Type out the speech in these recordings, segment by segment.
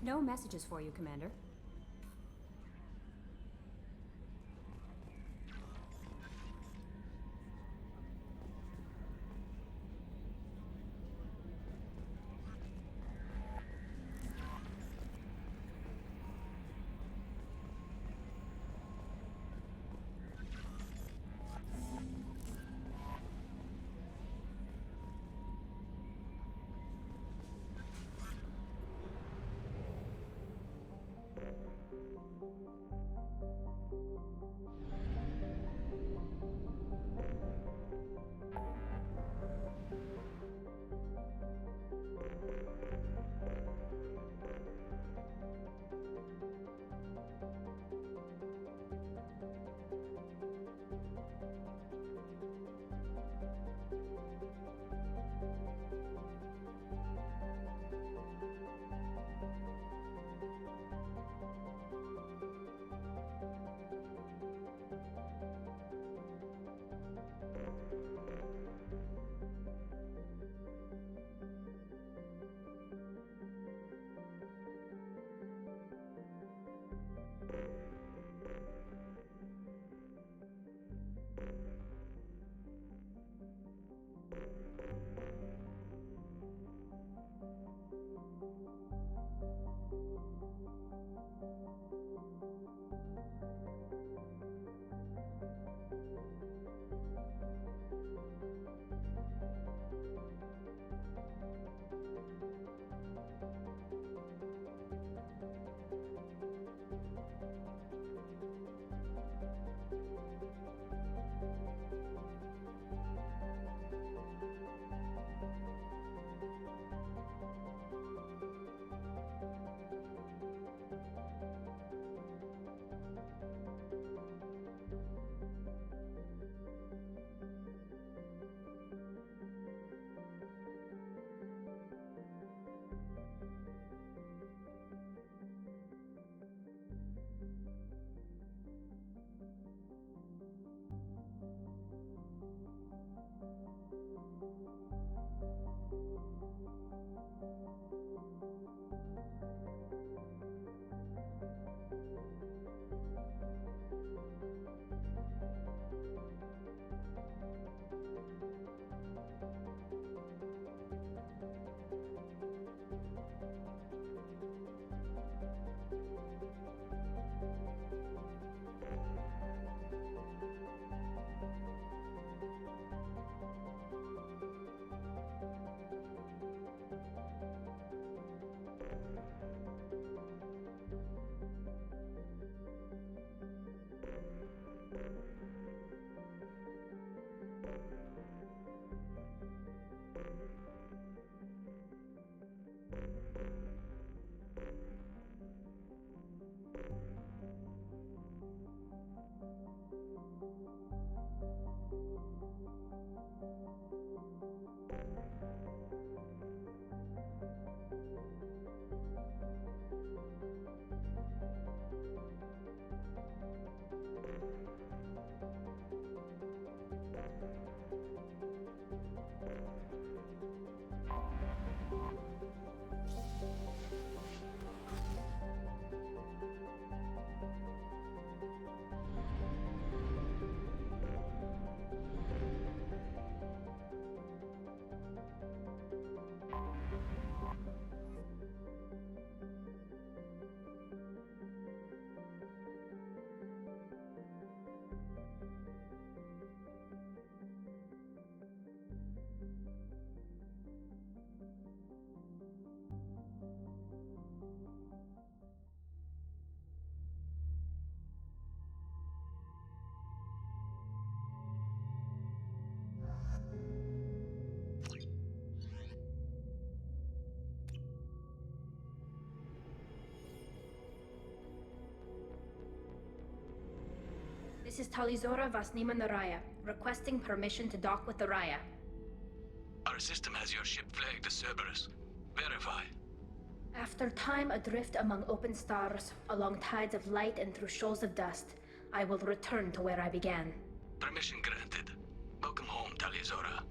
No messages for you, Commander. This is Talizora Vasnima Naraya, requesting permission to dock with the Raya. Our system has your ship flagged as Cerberus. Verify. After time adrift among open stars, along tides of light and through shoals of dust, I will return to where I began. Permission granted. Welcome home, Talizora.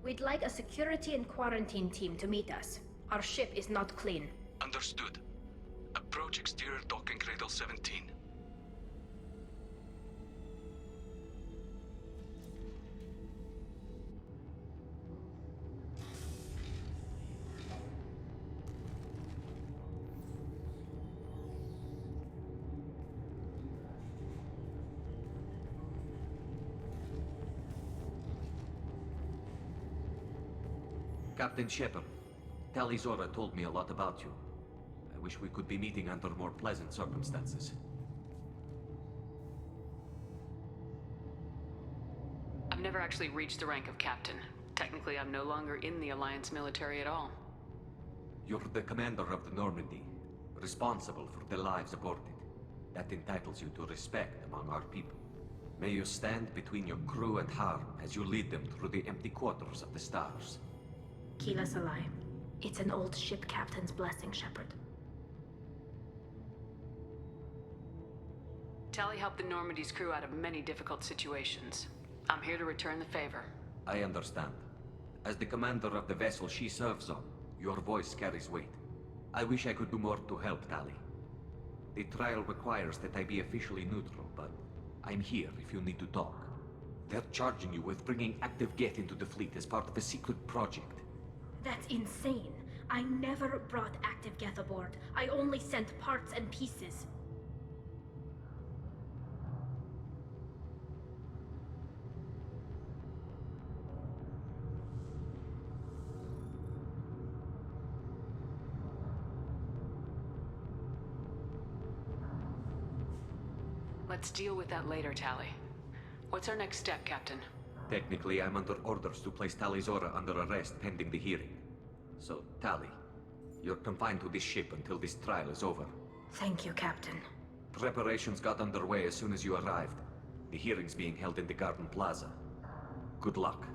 We'd like a security and quarantine team to meet us. Our ship is not clean. Understood. Approach exterior docking cradle 17. Captain Shepard, Tali Zora told me a lot about you. I wish we could be meeting under more pleasant circumstances. I've never actually reached the rank of captain. Technically, I'm no longer in the Alliance military at all. You're the commander of the Normandy, responsible for the lives aboard it. That entitles you to respect among our people. May you stand between your crew and harm as you lead them through the empty quarters of the stars. Keela Salai. It's an old ship captain's blessing, Shepard. Tali helped the Normandy's crew out of many difficult situations. I'm here to return the favor. I understand. As the commander of the vessel she serves on, your voice carries weight. I wish I could do more to help Tali. The trial requires that I be officially neutral, but I'm here if you need to talk. They're charging you with bringing active Geth into the fleet as part of a secret project. That's insane. I never brought active Geth aboard. I only sent parts and pieces. Let's deal with that later, Tali. What's our next step, Captain? Technically, I'm under orders to place Tali Zora under arrest pending the hearing. So, Tali, you're confined to this ship until this trial is over. Thank you, Captain. Preparations got underway as soon as you arrived. The hearing's being held in the Garden Plaza. Good luck.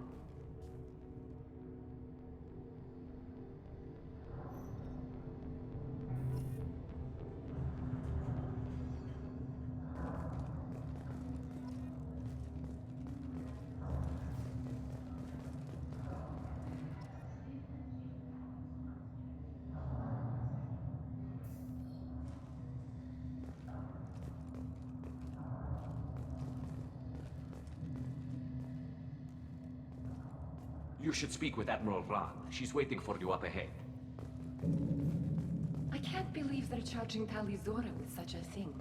You should speak with Admiral Ran. She's waiting for you up ahead. I can't believe they're charging Tali Zora with such a thing.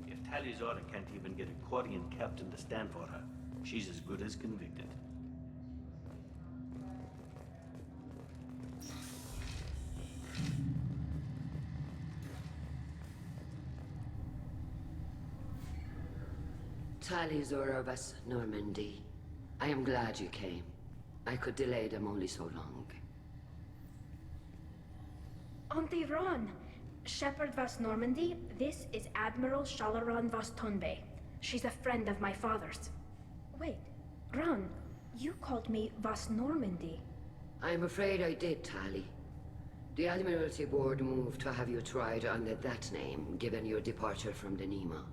If Tali Zora can't even get a Quarian captain to stand for her, she's as good as convicted. Tali Zora Vas Normandy. I am glad you came. I could delay them only so long. Auntie Ron! Shepard Vas Normandy, this is Admiral Shalaran Vas Tonbe. She's a friend of my father's. Wait, Ron, you called me Vas Normandy. I'm afraid I did, Tali. The Admiralty Board moved to have you tried under that name, given your departure from the Nima.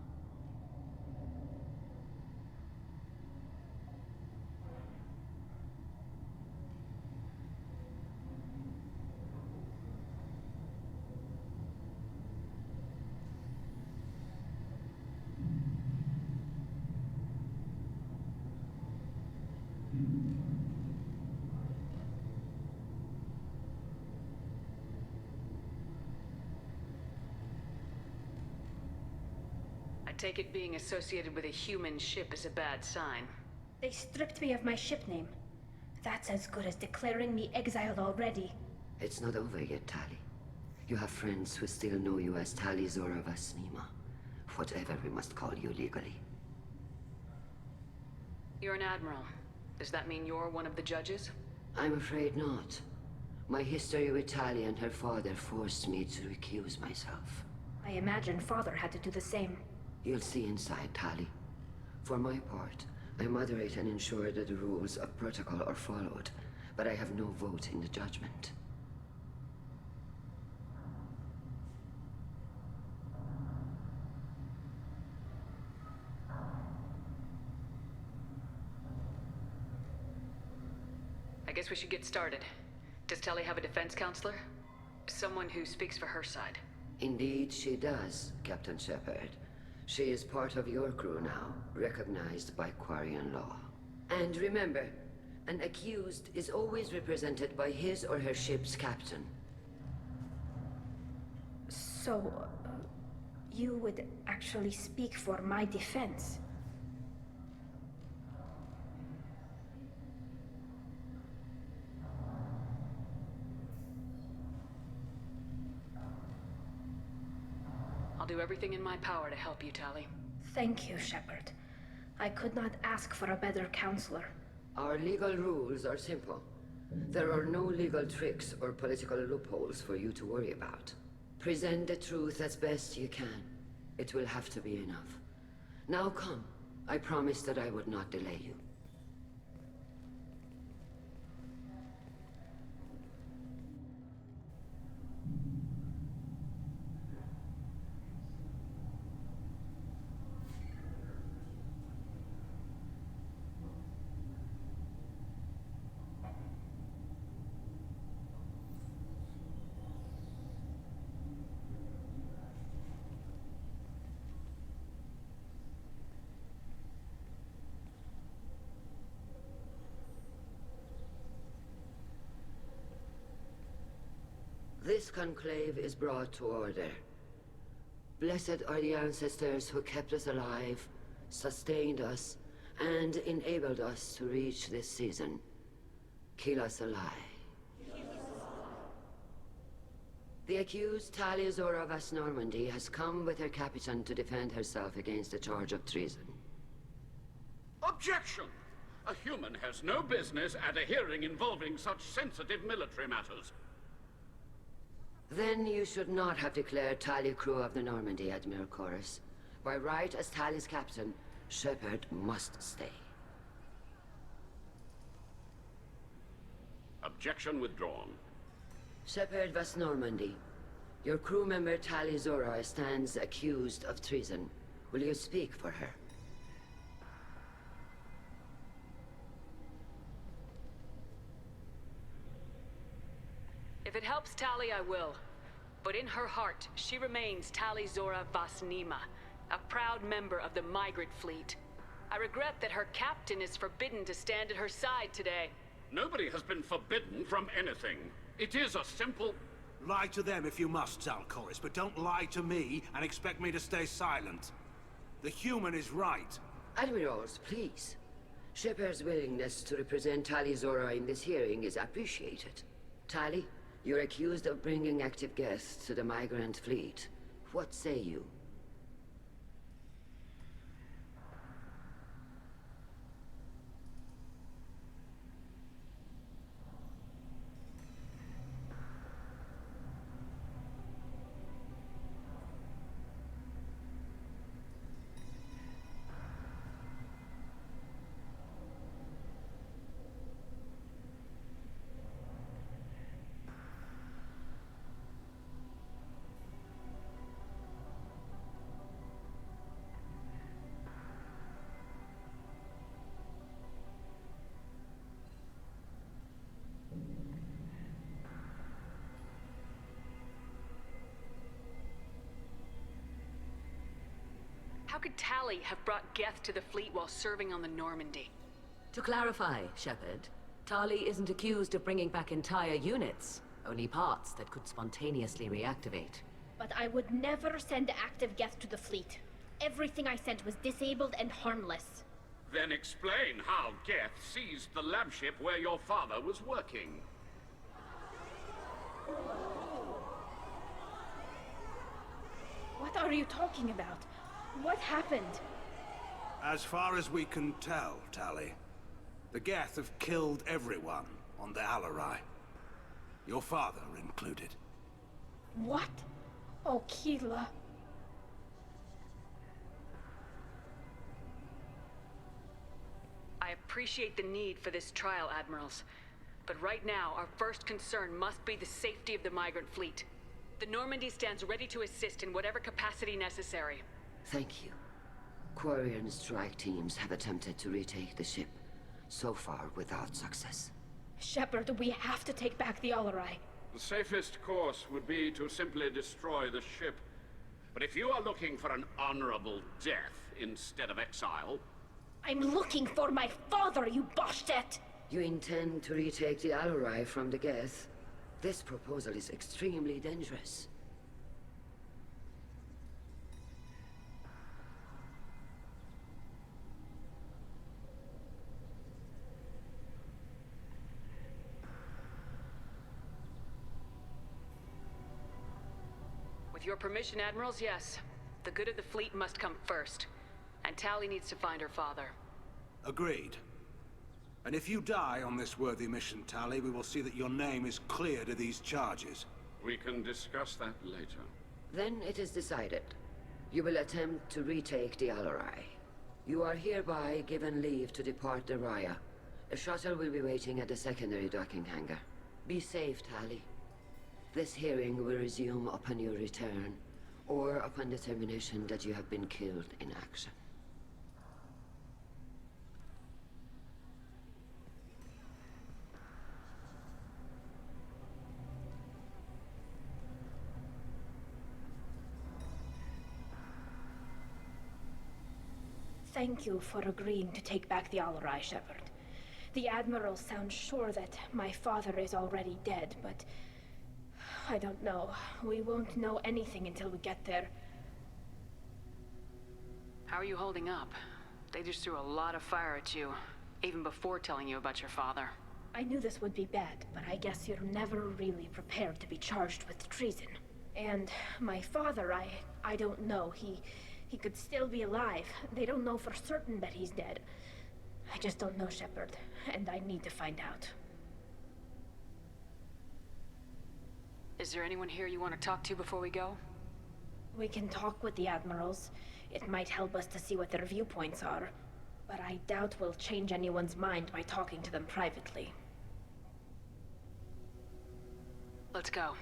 I take it being associated with a human ship is a bad sign. They stripped me of my ship name. That's as good as declaring me exiled already. It's not over yet, Tali. You have friends who still know you as Tali Zora Vas Nima. Whatever we must call you legally. You're an admiral. Does that mean you're one of the judges? I'm afraid not. My history with Tali and her father forced me to recuse myself. I imagine father had to do the same. You'll see inside, Tali. For my part, I moderate and ensure that the rules of protocol are followed, but I have no vote in the judgment. I guess we should get started. Does Tali have a defense counselor? Someone who speaks for her side. Indeed, she does, Captain Shepard. She is part of your crew now, recognized by Quarian law. And remember, an accused is always represented by his or her ship's captain. So, you would actually speak for my defense? I'll do everything in my power to help you, Tali. Thank you, Shepard. I could not ask for a better counselor. Our legal rules are simple. There are no legal tricks or political loopholes for you to worry about. Present the truth as best you can. It will have to be enough. Now come. I promised that I would not delay you. This conclave is brought to order. Blessed are the ancestors who kept us alive, sustained us, and enabled us to reach this season. Keep us alive. The accused Tali Zora Vas Normandy has come with her captain to defend herself against a charge of treason. Objection! A human has no business at a hearing involving such sensitive military matters. Then you should not have declared Tali crew of the Normandy, Admiral Chorus. By right as Tali's captain, Shepard must stay. Objection withdrawn. Shepard Vas Normandy, your crew member Tali Zora stands accused of treason. Will you speak for her? If it helps Tali, I will. But in her heart, she remains Tali Zora Vas Nima, a proud member of the migrant fleet. I regret that her captain is forbidden to stand at her side today. Nobody has been forbidden from anything. It is a simple... Lie to them if you must, Zalcoris, but don't lie to me and expect me to stay silent. The human is right. Admirals, please. Shepard's willingness to represent Tali Zora in this hearing is appreciated. Tali, you're accused of bringing active guests to the migrant fleet. What say you? How could Tali have brought Geth to the fleet while serving on the Normandy? To clarify, Shepard, Tali isn't accused of bringing back entire units, only parts that could spontaneously reactivate. But I would never send active Geth to the fleet. Everything I sent was disabled and harmless. Then explain how Geth seized the lab ship where your father was working. What are you talking about? What happened? As far as we can tell, Tali, the Geth have killed everyone on the Alarai. Your father included. What? Oh, Keela. I appreciate the need for this trial, Admirals. But right now, our first concern must be the safety of the migrant fleet. The Normandy stands ready to assist in whatever capacity necessary. Thank you. Quarian strike teams have attempted to retake the ship, so far without success. Shepard, we have to take back the Alarai. The safest course would be to simply destroy the ship. But if you are looking for an honorable death instead of exile... I'm looking for my father, you bastet! You intend to retake the Alarai from the Geth? This proposal is extremely dangerous. With your permission, Admirals, yes. The good of the fleet must come first. And Tali needs to find her father. Agreed. And if you die on this worthy mission, Tali, we will see that your name is cleared of these charges. We can discuss that later. Then it is decided. You will attempt to retake the Alarai. You are hereby given leave to depart the Raya. A shuttle will be waiting at the secondary docking hangar. Be safe, Tali. This hearing will resume upon your return, or upon determination that you have been killed in action. Thank you for agreeing to take back the Alarai, Shepard. The Admiral sounds sure that my father is already dead, but... I don't know. We won't know anything until we get there. How are you holding up? They just threw a lot of fire at you, even before telling you about your father. I knew this would be bad, but I guess you're never really prepared to be charged with treason. And my father, I don't know. He could still be alive. They don't know for certain that he's dead. I just don't know, Shepard, and I need to find out. Is there anyone here you want to talk to before we go? We can talk with the Admirals. It might help us to see what their viewpoints are. But I doubt we'll change anyone's mind by talking to them privately. Let's go.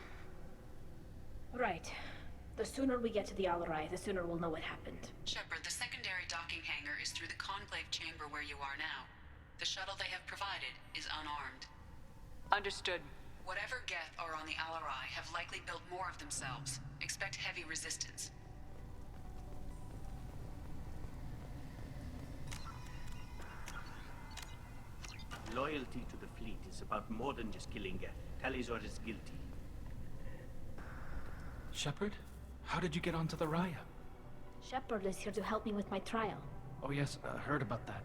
Right. The sooner we get to the Alarai, the sooner we'll know what happened. Shepard, the secondary docking hangar is through the Conclave chamber where you are now. The shuttle they have provided is unarmed. Understood. Whatever Geth are on the Alarai have likely built more of themselves. Expect heavy resistance. Loyalty to the fleet is about more than just killing Geth. Talizor is guilty. Shepard? How did you get onto the Raya? Shepard is here to help me with my trial. Oh yes, I heard about that.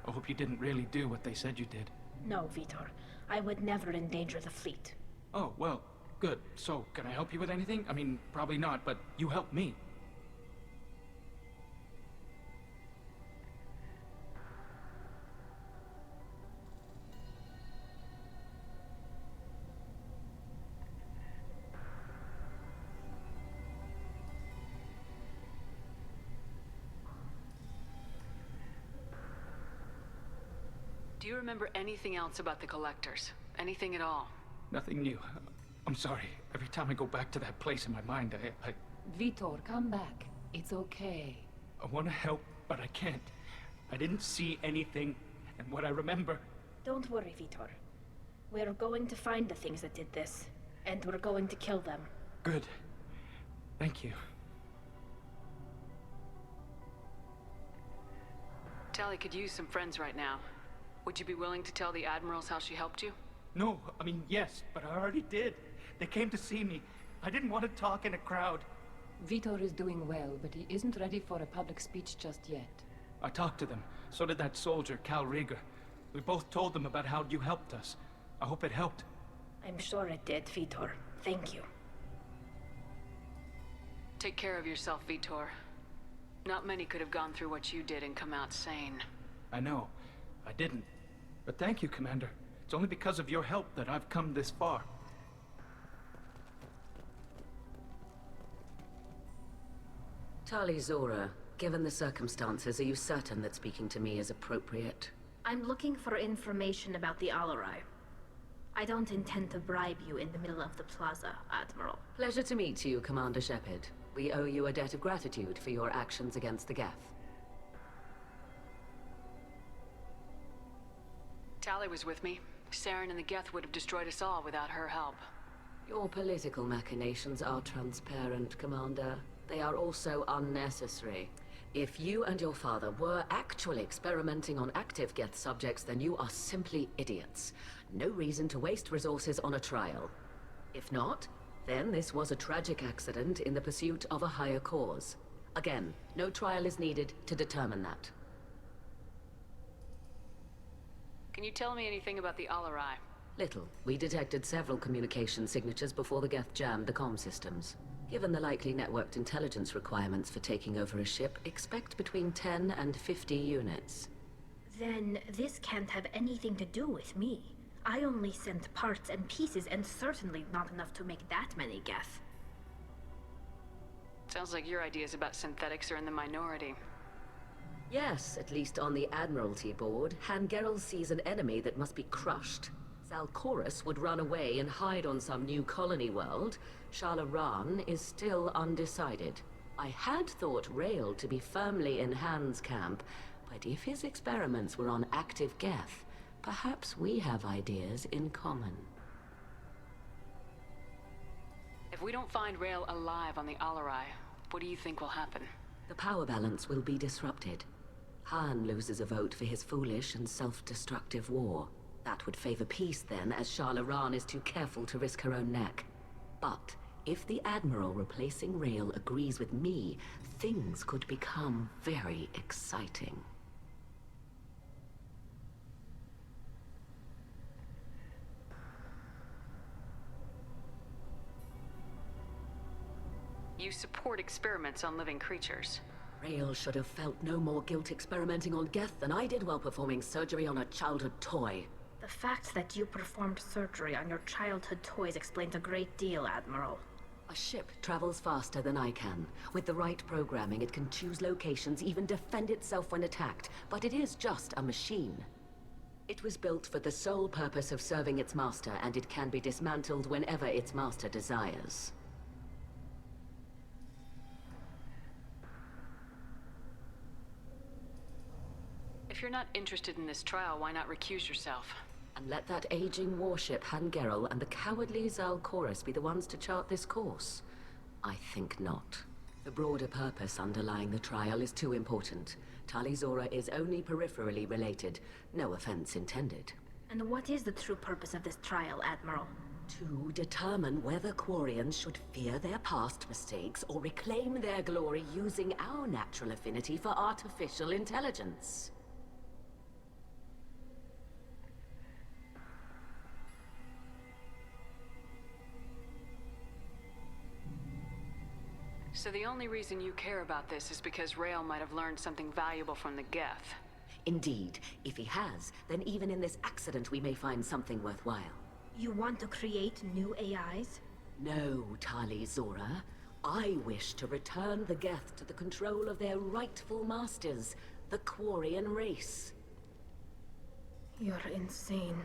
I hope you didn't really do what they said you did. No, Vitor. I would never endanger the fleet. Oh, well, good. So, can I help you with anything? I mean, probably not, but you helped me. Do you remember anything else about the Collectors? Anything at all? Nothing new. I'm sorry. Every time I go back to that place in my mind, I Vitor, come back. It's okay. want to help, but I can't. I didn't see anything, and what I remember... Don't worry, Vitor. We're going to find the things that did this, and we're going to kill them. Good. Thank you. Tali could use some friends right now. Would you be willing to tell the Admirals how she helped you? No, I mean, yes, but I already did. They came to see me. I didn't want to talk in a crowd. Vitor is doing well, but he isn't ready for a public speech just yet. I talked to them. So did that soldier, Cal Rieger. We both told them about how you helped us. I hope it helped. I'm sure it did, Vitor. Thank you. Take care of yourself, Vitor. Not many could have gone through what you did and come out sane. I know. I didn't. But thank you, Commander. It's only because of your help that I've come this far. Tali Zora, given the circumstances, are you certain that speaking to me is appropriate? I'm looking for information about the Alarai. I don't intend to bribe you in the middle of the plaza, Admiral. Pleasure to meet you, Commander Shepard. We owe you a debt of gratitude for your actions against the Geth. Tali was with me. Saren and the Geth would have destroyed us all without her help. Your political machinations are transparent, Commander. They are also unnecessary. If you and your father were actually experimenting on active Geth subjects, then you are simply idiots. No reason to waste resources on a trial. If not, then this was a tragic accident in the pursuit of a higher cause. Again, no trial is needed to determine that. Can you tell me anything about the Alarai? Little. We detected several communication signatures before the Geth jammed the comm systems. Given the likely networked intelligence requirements for taking over a ship, expect between 10 and 50 units. Then this can't have anything to do with me. I only sent parts and pieces, and certainly not enough to make that many Geth. Sounds like your ideas about synthetics are in the minority. Yes, at least on the Admiralty board, Hangerel sees an enemy that must be crushed. Zalcorus would run away and hide on some new colony world. Shalaran is still undecided. I had thought Rael to be firmly in Han's camp, but if his experiments were on active Geth, perhaps we have ideas in common. If we don't find Rael alive on the Alarai, what do you think will happen? The power balance will be disrupted. Han loses a vote for his foolish and self-destructive war. That would favor peace then, as Shalaran is too careful to risk her own neck. But if the Admiral replacing Rael agrees with me, things could become very exciting. You support experiments on living creatures. Rael should have felt no more guilt experimenting on Geth than I did while performing surgery on a childhood toy. The fact that you performed surgery on your childhood toys explains a great deal, Admiral. A ship travels faster than I can. With the right programming, it can choose locations, even defend itself when attacked. But it is just a machine. It was built for the sole purpose of serving its master, and it can be dismantled whenever its master desires. If you're not interested in this trial, why not recuse yourself? And let that aging warship Hangerel and the cowardly Zalcorus be the ones to chart this course? I think not. The broader purpose underlying the trial is too important. Tali Zora is only peripherally related. No offense intended. And what is the true purpose of this trial, Admiral? To determine whether Quarians should fear their past mistakes or reclaim their glory using our natural affinity for artificial intelligence. So the only reason you care about this is because Rael might have learned something valuable from the Geth. Indeed. If he has, then even in this accident we may find something worthwhile. You want to create new AIs? No, Tali Zora. I wish to return the Geth to the control of their rightful masters, the Quarian race. You're insane.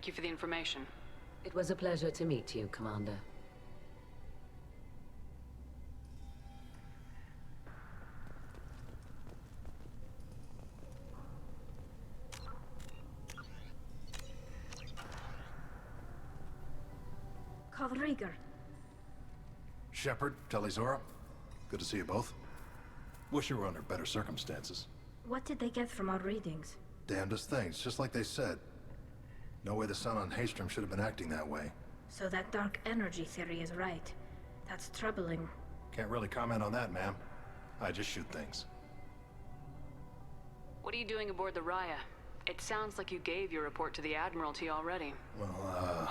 Thank you for the information. It was a pleasure to meet you, Commander. Rieger. Shepard, Tali Zora. Good to see you both. Wish you were under better circumstances. What did they get from our readings? Damnedest things, just like they said. No way the sun on Haystrom should have been acting that way. So that dark energy theory is right. That's troubling. Can't really comment on that, ma'am. I just shoot things. What are you doing aboard the Raya? It sounds like you gave your report to the Admiralty already. Well,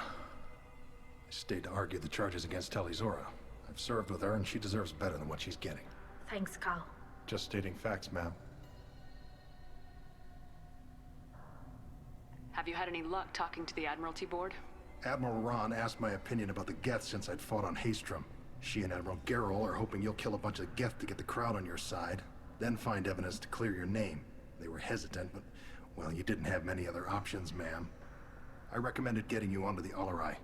I stayed to argue the charges against Talizora. I've served with her, and she deserves better than what she's getting. Thanks, Cal. Just stating facts, ma'am. Have you had any luck talking to the Admiralty Board? Admiral Ron asked my opinion about the Geth since I'd fought on Haestrom. She and Admiral Gerrel are hoping you'll kill a bunch of Geth to get the crowd on your side, then find evidence to clear your name. They were hesitant, but, well, you didn't have many other options, ma'am. I recommended getting you onto the Alarai.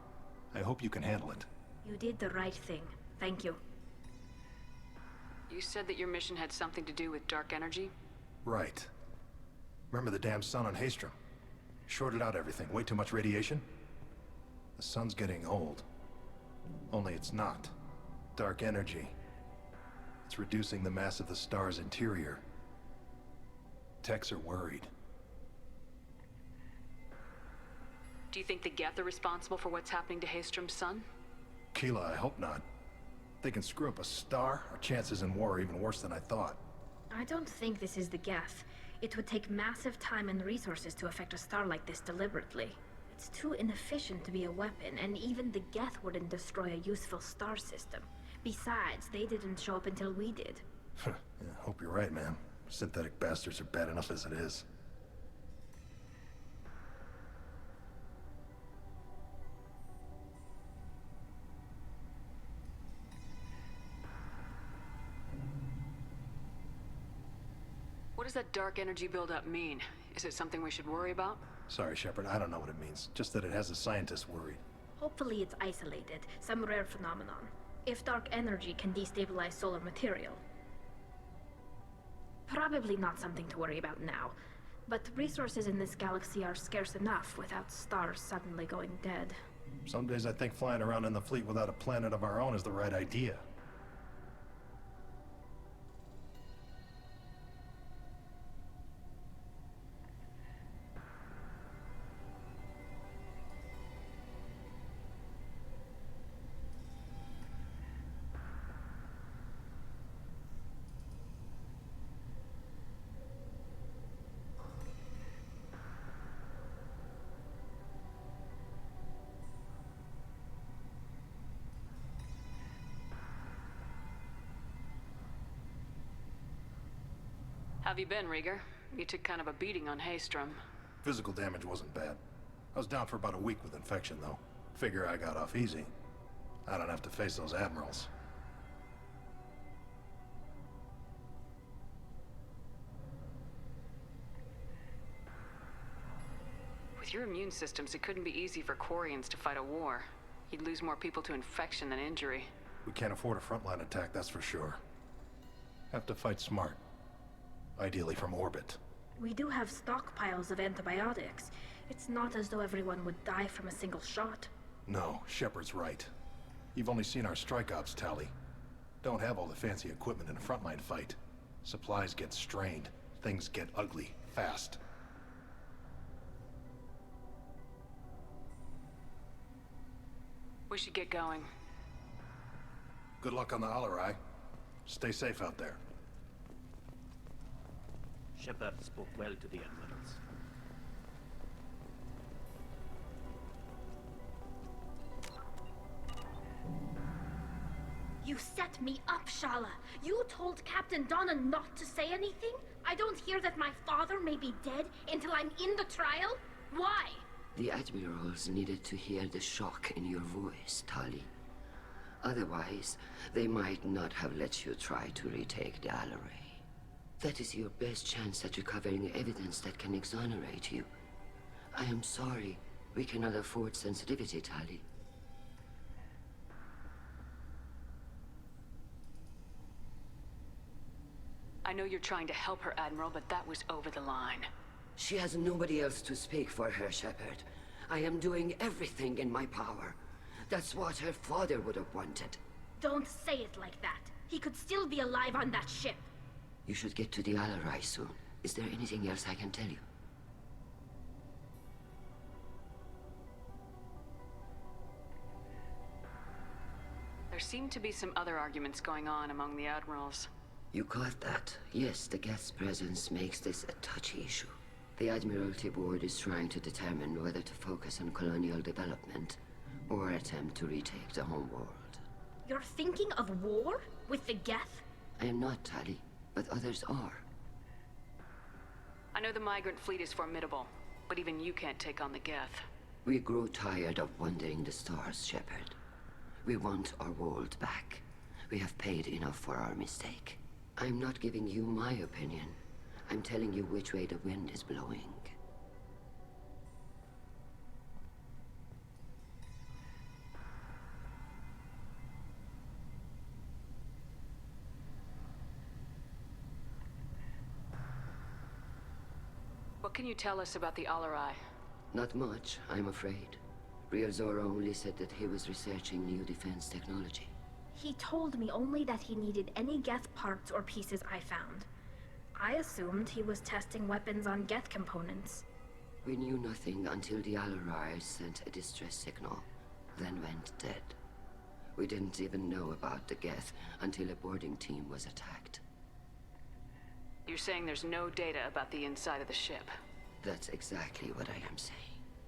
I hope you can handle it. You did the right thing. Thank you. You said that your mission had something to do with dark energy? Right. Remember the damn sun on Haestrom? Shorted out everything. Way too much radiation? The sun's getting old. Only it's not. Dark energy. It's reducing the mass of the star's interior. Techs are worried. Do you think the Geth are responsible for what's happening to Haestrom's sun? Keela, I hope not. If they can screw up a star, our chances in war are even worse than I thought. I don't think this is the Geth. It would take massive time and resources to affect a star like this deliberately. It's too inefficient to be a weapon, and even the Geth wouldn't destroy a useful star system. Besides, they didn't show up until we did. Yeah, hope you're right, man. Synthetic bastards are bad enough as it is. What does that dark energy buildup mean? Is it something we should worry about? Sorry, Shepard, I don't know what it means. Just that it has the scientists worried. Hopefully it's isolated, some rare phenomenon. If dark energy can destabilize solar material. Probably not something to worry about now. But resources in this galaxy are scarce enough without stars suddenly going dead. Some days I think flying around in the fleet without a planet of our own is the right idea. Have you been, Rieger? You took kind of a beating on Haestrom. Physical damage wasn't bad. I was down for about a week with infection, though. Figure I got off easy. I don't have to face those admirals. With your immune systems, it couldn't be easy for Quarians to fight a war. You'd lose more people to infection than injury. We can't afford a frontline attack, that's for sure. Have to fight smart. Ideally from orbit. We do have stockpiles of antibiotics. It's not as though everyone would die from a single shot. No, Shepard's right. You've only seen our strike ops tally. Don't have all the fancy equipment in a frontline fight. Supplies get strained. Things get ugly, fast. We should get going. Good luck on the Alarai. Stay safe out there. Shepard spoke well to the admirals. You set me up, Shala. You told Captain Donna not to say anything? I don't hear that my father may be dead until I'm in the trial? Why? The admirals needed to hear the shock in your voice, Tali. Otherwise, they might not have let you try to retake the Alarai. That is your best chance at recovering evidence that can exonerate you. I am sorry. We cannot afford sensitivity, Tali. I know you're trying to help her, Admiral, but that was over the line. She has nobody else to speak for her, Shepard. I am doing everything in my power. That's what her father would have wanted. Don't say it like that. He could still be alive on that ship. You should get to the Alarai soon. Is there anything else I can tell you? There seem to be some other arguments going on among the admirals. You caught that. Yes, the Geth's presence makes this a touchy issue. The Admiralty Board is trying to determine whether to focus on colonial development or attempt to retake the homeworld. You're thinking of war? With the Geth? I am not, Tali, but others are. I know the migrant fleet is formidable, but even you can't take on the Geth. We grow tired of wandering the stars, Shepard. We want our world back. We have paid enough for our mistake. I'm not giving you my opinion. I'm telling you which way the wind is blowing. What can you tell us about the Alarai? Not much, I'm afraid. Real Zora only said that he was researching new defense technology. He told me only that he needed any Geth parts or pieces I found. I assumed he was testing weapons on Geth components. We knew nothing until the Alarai sent a distress signal, then went dead. We didn't even know about the Geth until a boarding team was attacked. You're saying there's no data about the inside of the ship? That's exactly what I am saying.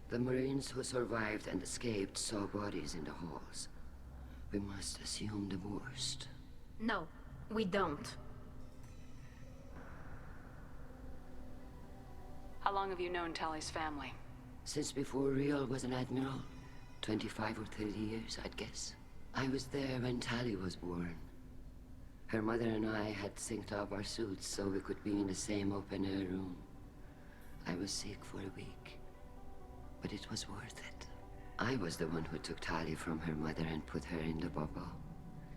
The Marines who survived and escaped saw bodies in the halls. We must assume the worst. No, we don't. How long have you known Tali's family? Since before Real was an admiral. 25 or 30 years, I'd guess. I was there when Tali was born. Her mother and I had synced up our suits so we could be in the same open-air room. I was sick for a week, but it was worth it. I was the one who took Tali from her mother and put her in the bubble.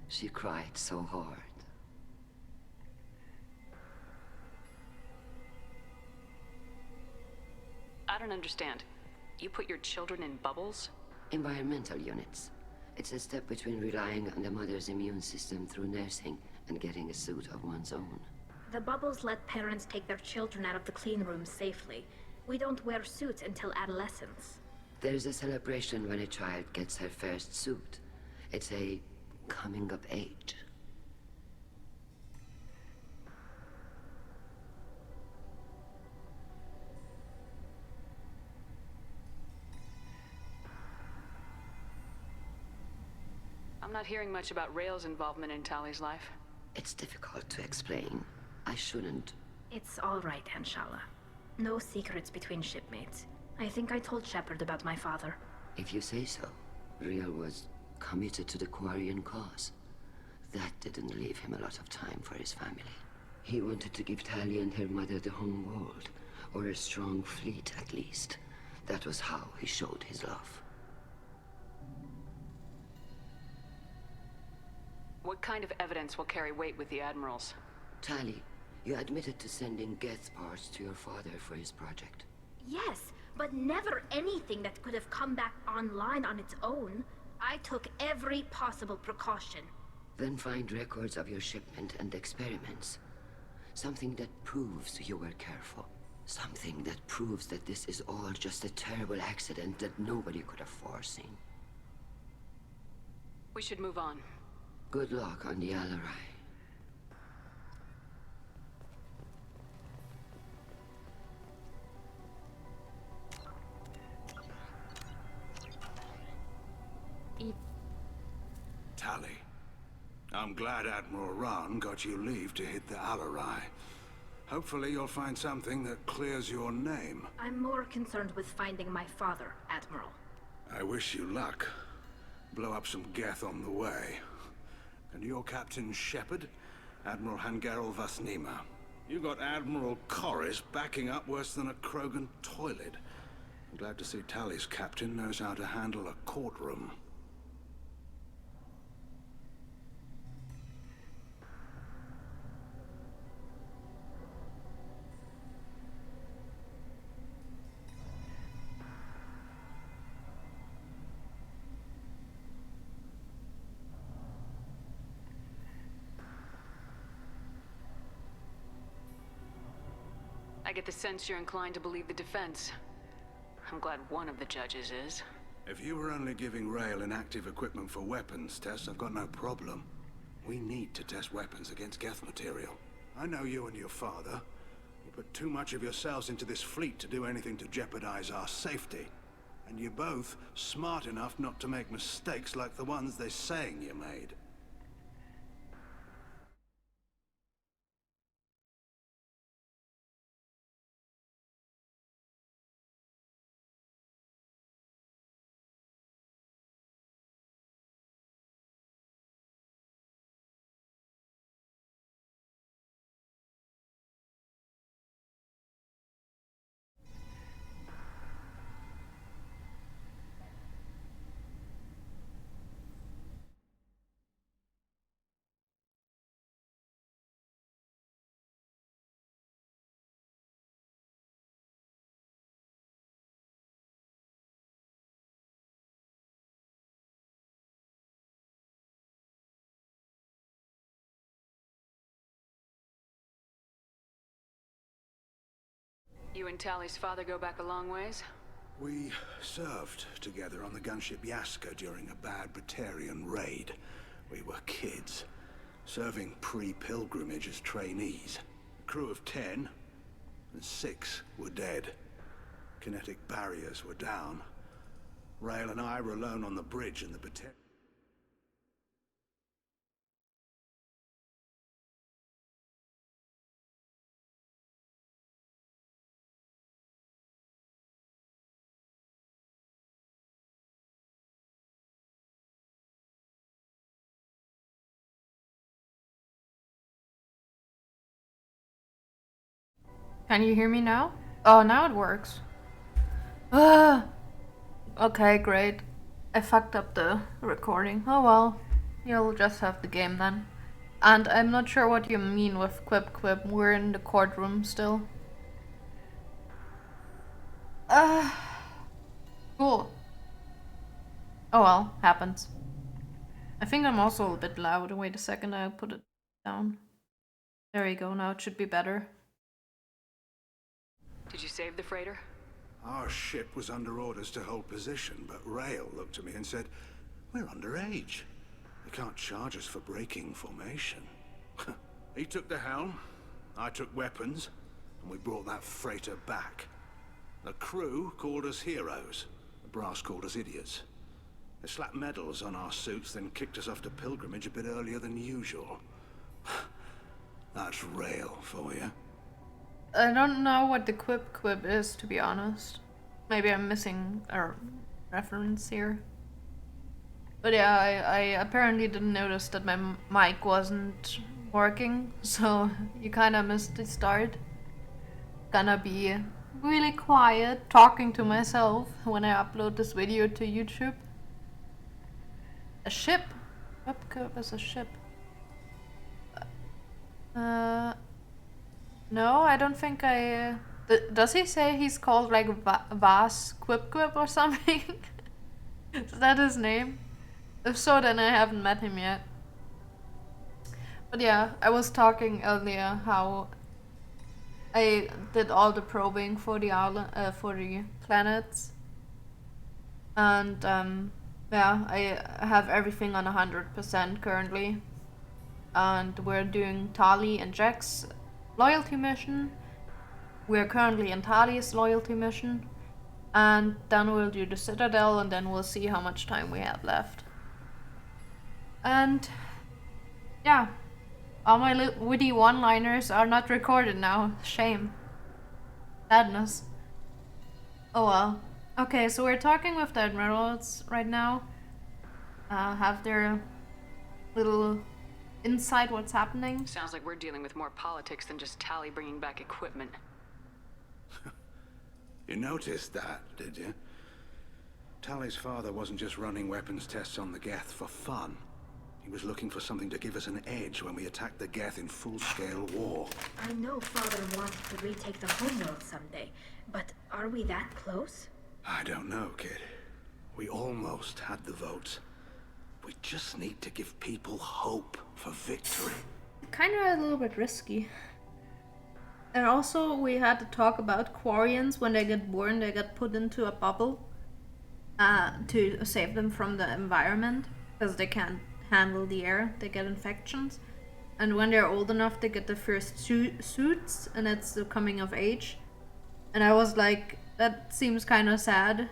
She cried so hard. I don't understand. You put your children in bubbles? Environmental units. It's a step between relying on the mother's immune system through nursing and getting a suit of one's own. The bubbles let parents take their children out of the clean rooms safely. We don't wear suits until adolescence. There's a celebration when a child gets her first suit. It's a coming of age. I'm not hearing much about Rail's involvement in Tali's life. It's difficult to explain. I shouldn't. It's all right, Anshala. No secrets between shipmates. I think I told Shepard about my father. If you say so. Real was committed to the Quarian cause. That didn't leave him a lot of time for his family. He wanted to give Tali and her mother the home world, or a strong fleet at least. That was how he showed his love. What kind of evidence will carry weight with the admirals? Tali, you admitted to sending Geth parts to your father for his project. Yes, but never anything that could have come back online on its own. I took every possible precaution. Then find records of your shipment and experiments. Something that proves you were careful. Something that proves that this is all just a terrible accident that nobody could have foreseen. We should move on. Good luck on the Alarai. Tali, I'm glad Admiral Rahn got you leave to hit the Alarai. Hopefully you'll find something that clears your name. I'm more concerned with finding my father, Admiral. I wish you luck. Blow up some Geth on the way. And your Captain Shepard, Admiral Hangarel Vasnima. You got Admiral Corris backing up worse than a Krogan toilet. I'm glad to see Tali's captain knows how to handle a courtroom. I get the sense you're inclined to believe the defense. I'm glad one of the judges is. If you were only giving Rail inactive equipment for weapons tests, I've got no problem. We need to test weapons against Geth material. I know you and your father. You put too much of yourselves into this fleet to do anything to jeopardize our safety. And you're both smart enough not to make mistakes like the ones they're saying you made. You and Tally's father go back a long ways? We served together on the gunship Yaska during a bad Batarian raid. We were kids, serving pre-pilgrimage as trainees. A crew of 10, and 6 were dead. Kinetic barriers were down. Rail and I were alone on the bridge in the Batarian. Can you hear me now? Oh, now it works. Ah, okay, great. I fucked up the recording. Oh well, you'll just have the game then. And I'm not sure what you mean with quip quip. We're in the courtroom still. Cool. Oh well, happens. I think I'm also a bit loud. Wait a second, I'll put it down. There we go, now it should be better. Did you save the freighter? Our ship was under orders to hold position, but Rail looked at me and said, "We're underage. They can't charge us for breaking formation." He took the helm, I took weapons, and we brought that freighter back. The crew called us heroes. The brass called us idiots. They slapped medals on our suits, then kicked us off to pilgrimage a bit earlier than usual. That's Rail for you. I don't know what the quip quip is, to be honest. Maybe I'm missing a reference here. But yeah, I apparently didn't notice that my mic wasn't working, so you kinda missed the start. Gonna be really quiet, talking to myself when I upload this video to YouTube. A ship? Quip quip is a ship. No, I don't think I... does he say he's called like Vas Quip Quip or something? Is that his name? If so, then I haven't met him yet. But yeah, I was talking earlier how I did all the probing for the island, for the planets. And yeah, I have everything on 100% currently. And we're doing Tali and Jack's loyalty mission. We're currently in Tali's loyalty mission, and then we'll do the Citadel, and then we'll see how much time we have left. And yeah, all my witty one-liners are not recorded now. Shame. Sadness. Oh well. Okay, so we're talking with the admirals right now. Have their little insight what's happening. Sounds like we're dealing with more politics than just Tally bringing back equipment. You noticed that, did you? Tally's father wasn't just running weapons tests on the Geth for fun. He was looking for something to give us an edge when we attacked the Geth in full-scale war. I know Father wanted to retake the homeworld someday, but are we that close? I don't know, kid. We almost had the votes. We just need to give people hope for victory. Kinda a little bit risky. And also we had to talk about Quarians. When they get born, they get put into a bubble to save them from the environment, because they can't handle the air. They get infections. And when they're old enough, they get the first suits, and it's the coming of age. And I was like, that seems kind of sad.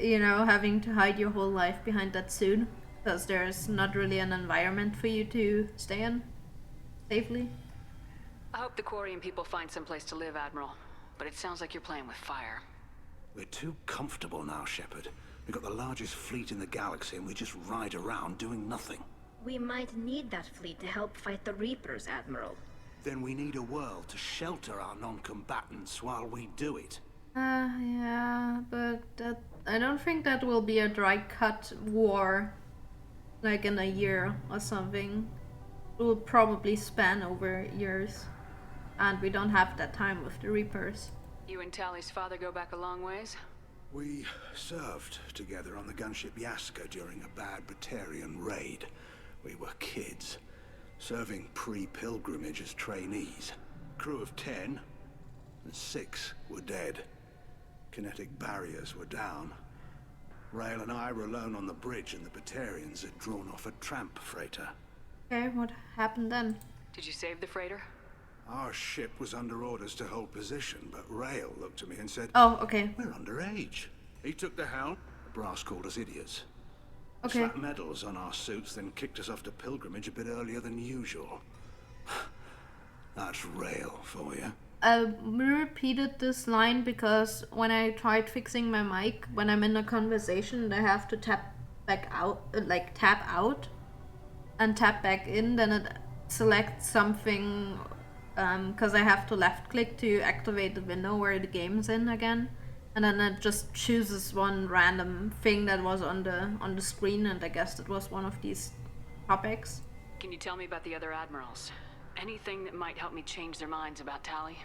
you know, having to hide your whole life behind that suit, because there's not really an environment for you to stay in safely. I hope the Quarian people find someplace to live, Admiral. But it sounds like you're playing with fire. We're too comfortable now, Shepard. We've got the largest fleet in the galaxy and we just ride around doing nothing. We might need that fleet to help fight the Reapers, Admiral. Then we need a world to shelter our non-combatants while we do it. Yeah, but I don't think that will be a dry cut war, like in a year or something. It will probably span over years, and we don't have that time with the Reapers. You and Tally's father go back a long ways? We served together on the gunship Yaska during a bad Batarian raid. We were kids, serving pre-pilgrimage as trainees. Crew of 10, and 6 were dead. Kinetic barriers were down. Rail and I were alone on the bridge and the Batarians had drawn off a tramp freighter. Okay, what happened then? Did you save the freighter? Our ship was under orders to hold position, but Rail looked at me and said, "Oh, okay. We're underage." He took the helm. The brass called us idiots. Okay. Slapped medals on our suits, then kicked us off to pilgrimage a bit earlier than usual. That's Rail for you. I repeated this line because when I tried fixing my mic, when I'm in a conversation, I have to tap back out, like tap out, and tap back in. Then it selects something, because I have to left click to activate the window where the game's in again, and then it just chooses one random thing that was on the screen, and I guess it was one of these topics. Can you tell me about the other admirals? Anything that might help me change their minds about Tally?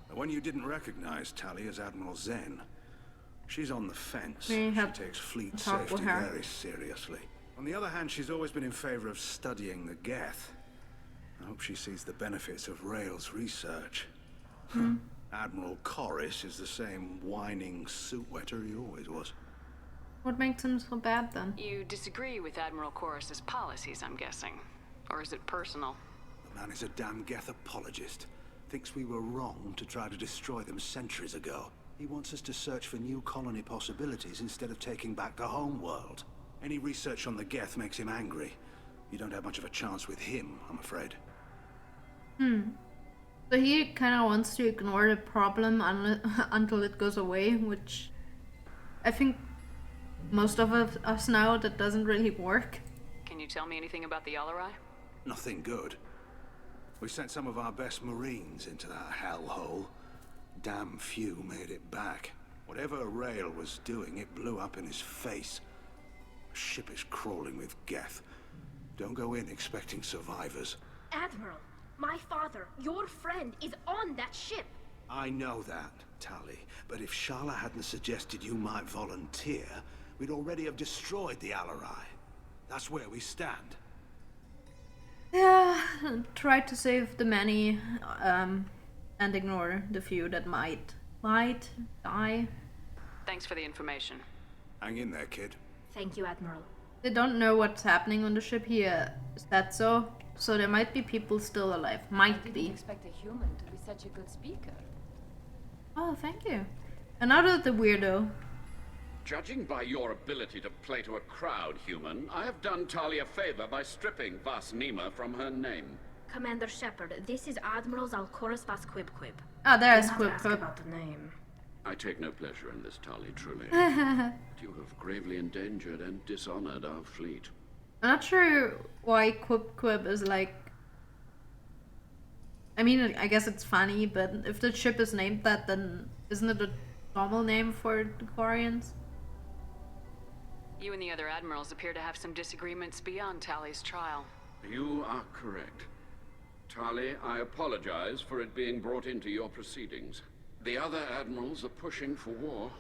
The one you didn't recognize, Tally, is Admiral Zen. She's on the fence. We She have takes fleet talk with safety her. very seriously. On the other hand, she's always been in favor of studying the Geth. I hope she sees the benefits of Rail's research. Admiral Corris is the same whining suit-wetter he always was. What makes him so bad then? You disagree with Admiral Corus's policies, I'm guessing. Or is it personal? The man is a damn Geth apologist. Thinks we were wrong to try to destroy them centuries ago. He wants us to search for new colony possibilities instead of taking back the home world. Any research on the Geth makes him angry. You don't have much of a chance with him, I'm afraid. So he kind of wants to ignore the problem until it goes away, which I think most of us know that doesn't really work. Can you tell me anything about the Yalarai? Nothing good. We sent some of our best Marines into that hellhole. Damn few made it back. Whatever Rail was doing, it blew up in his face. The ship is crawling with Geth. Don't go in expecting survivors. Admiral, my father, your friend, is on that ship. I know that, Tally. But if Shala hadn't suggested you might volunteer, we'd already have destroyed the Alarai. That's where we stand. Yeah, try to save the many, and ignore the few that might die. Thanks for the information. Hang in there, kid. Thank you, Admiral. They don't know what's happening on the ship here. Is that so? So there might be people still alive. I didn't expect a human to be such a good speaker. Oh, thank you. Another the weirdo. Judging by your ability to play to a crowd, human, I have done Talia a favor by stripping Vas Nima from her name. Commander Shepard, this is Admiral Zalkoris Vas Quib. Ah, there's Do not Quib ask Quib. about the name. I take no pleasure in this, Tali, truly. You have gravely endangered and dishonored our fleet. I'm not sure why Quib Quib is like... I mean, I guess it's funny, but if the ship is named that, then isn't it a normal name for the Quarians? You and the other admirals appear to have some disagreements beyond Tally's trial. You are correct. Tali, I apologize for it being brought into your proceedings. The other admirals are pushing for war.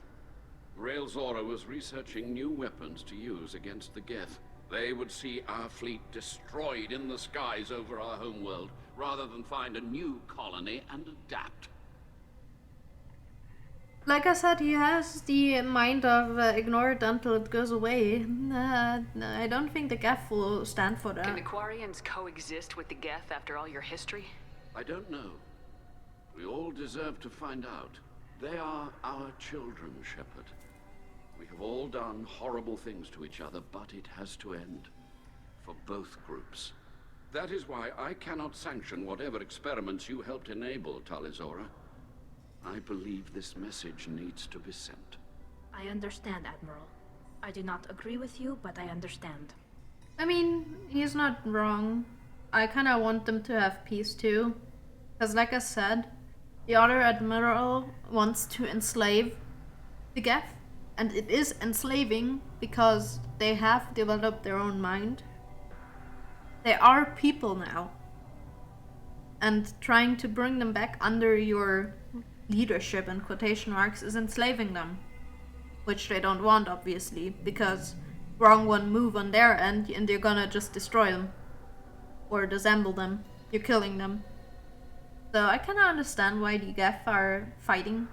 Rail Zora was researching new weapons to use against the Geth. They would see our fleet destroyed in the skies over our homeworld, rather than find a new colony and adapt. Like I said, he has the mind of ignore it until it goes away. I don't think the Geth will stand for that. Can the Quarians coexist with the Geth after all your history? I don't know. We all deserve to find out. They are our children, Shepard. We have all done horrible things to each other, but it has to end. For both groups. That is why I cannot sanction whatever experiments you helped enable, Talizora. I believe this message needs to be sent. I understand, Admiral. I do not agree with you, but I understand. I mean, he's not wrong. I kinda want them to have peace too. Because like I said, the other Admiral wants to enslave the Geth. And it is enslaving because they have developed their own mind. They are people now. And trying to bring them back under your leadership in quotation marks is enslaving them. Which they don't want, obviously, because wrong one move on their end and you're gonna just destroy them. Or disassemble them. You're killing them. So I kinda understand why the Geth are fighting.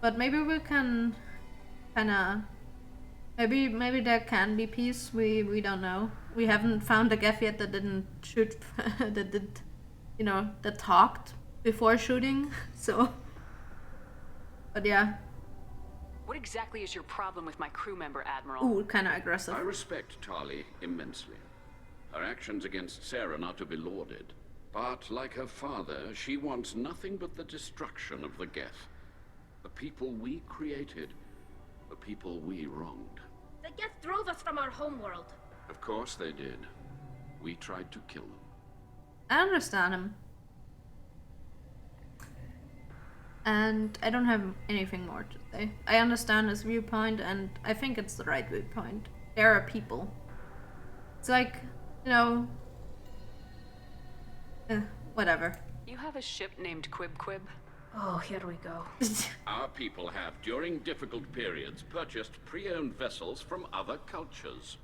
But maybe we can kinda... Maybe there can be peace, we don't know. We haven't found a Geth yet that didn't shoot, that did, you know, that talked before shooting, so... But yeah. What exactly is your problem with my crew member, Admiral? Ooh, kinda aggressive. I respect Tali immensely. Her actions against Sarah are not to be lauded. But, like her father, she wants nothing but the destruction of the Geth. The people we created. The people we wronged. The Geth drove us from our homeworld. Of course they did. We tried to kill them. I understand him. And I don't have anything more to say. I understand his viewpoint and I think it's the right viewpoint. There are people. It's like, you know... whatever. You have a ship named Quib Quib? Oh, here we go. Our people have, during difficult periods, purchased pre-owned vessels from other cultures.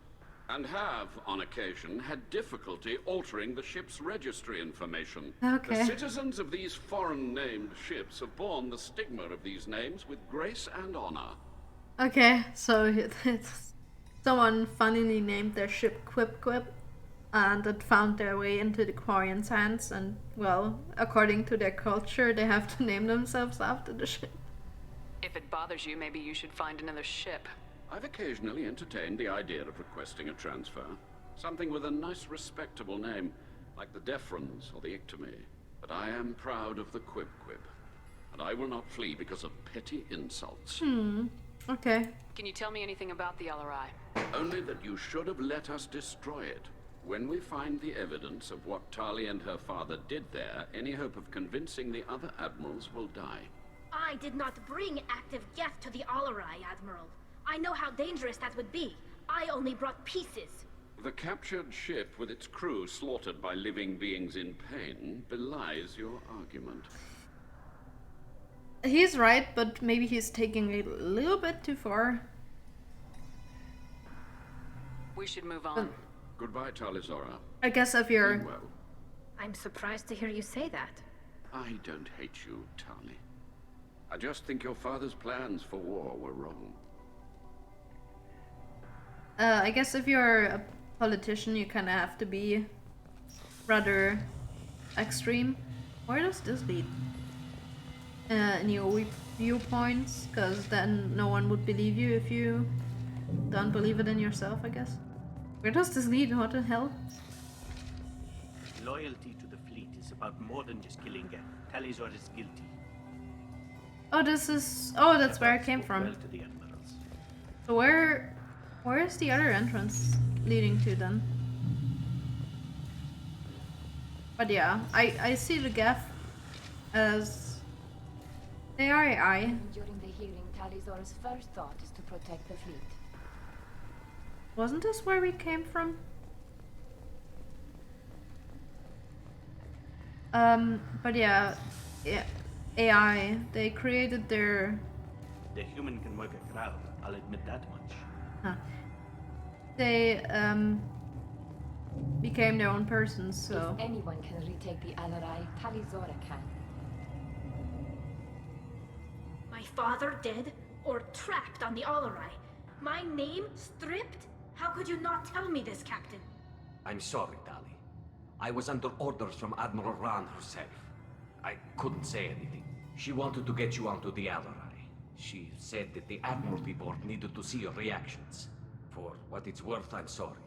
And have, on occasion, had difficulty altering the ship's registry information. Okay. The citizens of these foreign-named ships have borne the stigma of these names with grace and honor. Okay, so it's someone funnily named their ship Quib Quib. And it found their way into the Quarian's hands, and, well, according to their culture, they have to name themselves after the ship. If it bothers you, maybe you should find another ship. I've occasionally entertained the idea of requesting a transfer. Something with a nice, respectable name, like the Defrons or the Ictomy. But I am proud of the Quib Quib, and I will not flee because of petty insults. Okay. Can you tell me anything about the LRI? Only that you should have let us destroy it. When we find the evidence of what Tali and her father did there, any hope of convincing the other admirals will die. I did not bring active Geth to the Alarai, Admiral. I know how dangerous that would be. I only brought pieces. The captured ship with its crew slaughtered by living beings in pain belies your argument. He's right, but maybe he's taking it a little bit too far. We should move on. Goodbye, Talizora. I guess if you're... Be well. I'm surprised to hear you say that. I don't hate you, Tali. I just think your father's plans for war were wrong. I guess if you're a politician, you kind of have to be rather extreme. Where does this lead? In your viewpoints, because then no one would believe you if you don't believe it in yourself, I guess. Where does this lead? What the hell? Loyalty to the fleet is about more than just killing Geth. Talizor is guilty. Oh, this is... Oh, that's where I came from. Well to the admirals. So where is the other entrance leading to then? But yeah, I see the Geth as... They are AI. During the hearing, Talizor's first thought is to protect the fleet. Wasn't this where we came from? But yeah, AI, they created their... The human can work a crowd, I'll admit that much. Huh. They, became their own persons, so... If anyone can retake the Alarai, Talizora can. My father dead or trapped on the Alarai? My name stripped? How could you not tell me this, Captain? I'm sorry, Tali. I was under orders from Admiral Ran herself. I couldn't say anything. She wanted to get you onto the Alarai. She said that the Admiralty Board needed to see your reactions. For what it's worth, I'm sorry.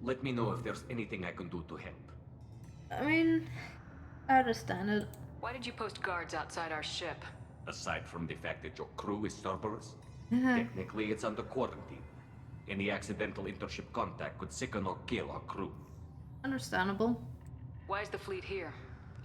Let me know if there's anything I can do to help. I mean, I understand it. Why did you post guards outside our ship? Aside from the fact that your crew is Cerberus, technically it's under quarantine. Any accidental intership contact could sicken or kill our crew. Understandable. Why is the fleet here?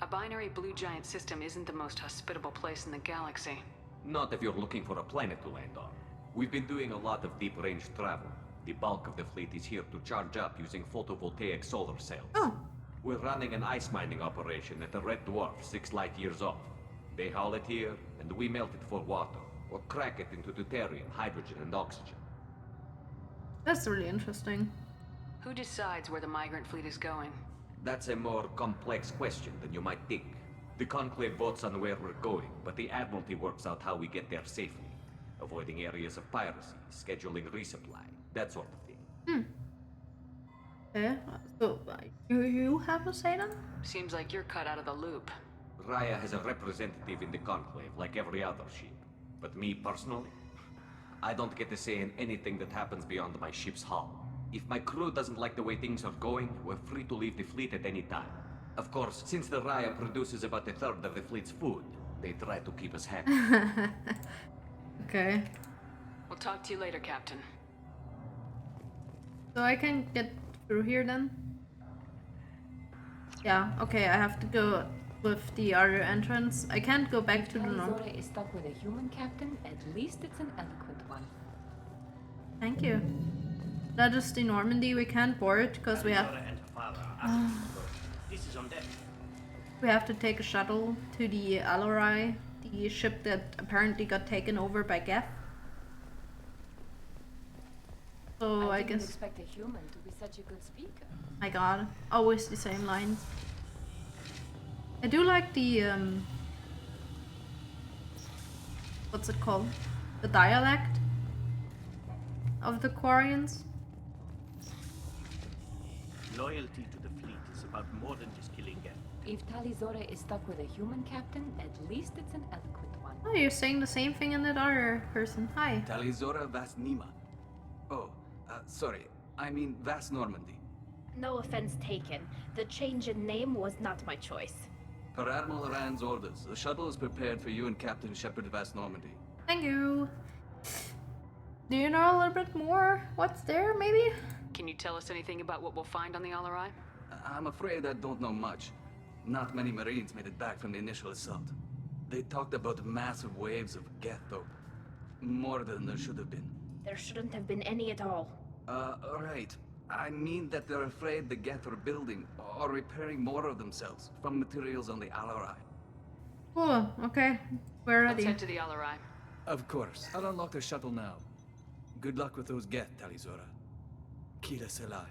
A binary blue giant system isn't the most hospitable place in the galaxy. Not if you're looking for a planet to land on. We've been doing a lot of deep-range travel. The bulk of the fleet is here to charge up using photovoltaic solar cells. Oh. We're running an ice mining operation at the Red Dwarf, 6 light years off. They haul it here, and we melt it for water, or crack it into deuterium, hydrogen, and oxygen. That's really interesting. Who decides where the migrant fleet is going? That's a more complex question than you might think. The Conclave votes on where we're going, but the Admiralty works out how we get there safely. Avoiding areas of piracy, scheduling resupply, that sort of thing. Okay, so you have a say then? Seems like you're cut out of the loop. Raya has a representative in the Conclave, like every other ship. But me personally, I don't get to say in anything that happens beyond my ship's hull. If my crew doesn't like the way things are going, we're free to leave the fleet at any time. Of course, since the Raya produces about a third of the fleet's food, they try to keep us happy. Okay. We'll talk to you later, Captain. So I can get through here then? Yeah, okay, I have to go with the other entrance. I can't go back to the north. Zora is stuck with a human captain. At least it's an eloquent one. Thank you. That is the Normandy. We can't board because we have... This is on deck. We have to take a shuttle to the Allorai, the ship that apparently got taken over by Geth. So I didn't guess... expect a human to be such a good speaker. My god, always the same lines. I do like the what's it called? The dialect of the Quarians. Loyalty to the fleet is about more than just killing Geth. If Talizora is stuck with a human captain, at least it's an eloquent one. Oh, you're saying the same thing in that other person. Hi. Talizora Vasnima. Oh, sorry. I mean Vas Normandy. No offense taken. The change in name was not my choice. Per Admiral Rand's orders, the shuttle is prepared for you and Captain Shepard Vas Normandy. Thank you. Do you know a little bit more? What's there, maybe? Can you tell us anything about what we'll find on the Alarai? I'm afraid I don't know much. Not many Marines made it back from the initial assault. They talked about massive waves of Geth, though. More than there should have been. There shouldn't have been any at all. Right. I mean that they're afraid the Geth are building or repairing more of themselves from materials on the Alarai. Cool, okay. We're Let's ready. head to the Alarai. Of course. I'll unlock the shuttle now. Good luck with those Geth, Talizora. Kila Selai.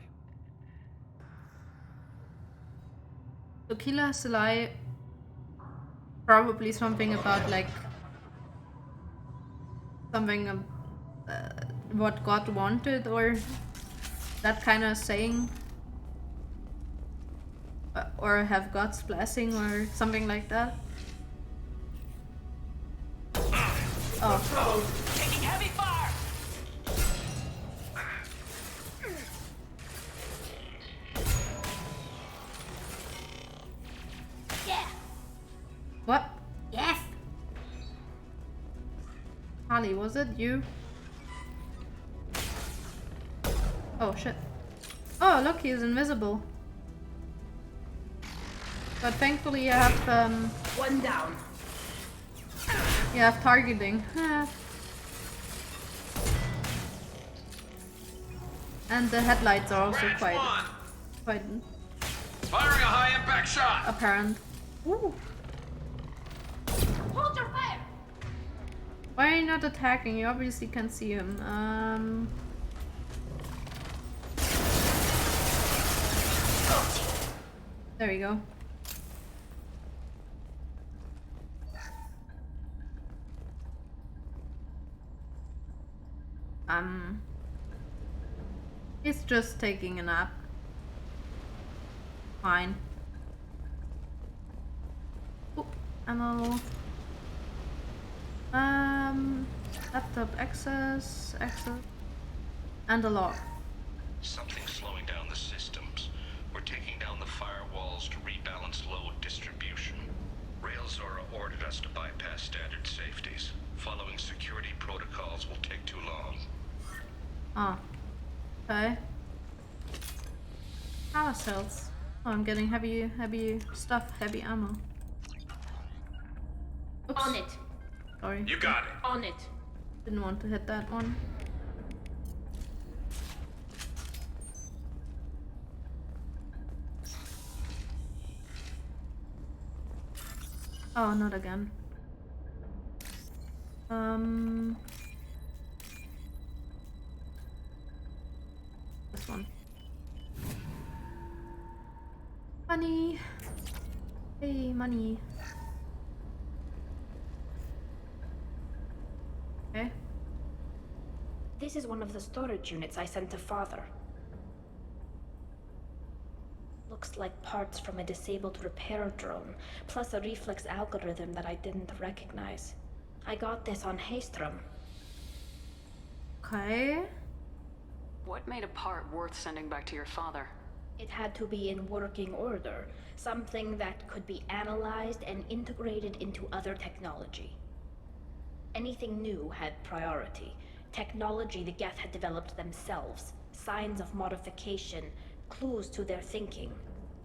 So Kila Selai, probably something about like something what God wanted or that kind of saying, or have God's blessing or something like that. Oh. Taking heavy fire! Yeah. What? Yes. Holly, was it you? Oh shit. Oh look, he's invisible. But thankfully I have one down. You have targeting. And the headlights are also quite Firing a high impact shot. apparent. Ooh. Hold your fire. Why are you not attacking? You obviously can see him. There we go. He's just taking a nap. Fine. Oh, ammo. Laptop access, and a log. Something's slowing down the systems. We're taking down the firewalls to rebalance load distribution. Railzora ordered us to bypass standard safeties. Following security protocols will take too long. Ah. Okay. Power cells. Oh, I'm getting heavy stuff, heavy ammo. Oops. On it. Sorry. You got it. On it. Didn't want to hit that one. Oh, not again. This one. Money. Hey, money. Okay. This is one of the storage units I sent to Father. Looks like parts from a disabled repair drone, plus a reflex algorithm that I didn't recognize. I got this on Haystrom. Okay. What made a part worth sending back to your father? It had to be in working order, something that could be analyzed and integrated into other technology. Anything new had priority. Technology the Geth had developed themselves, signs of modification, clues to their thinking.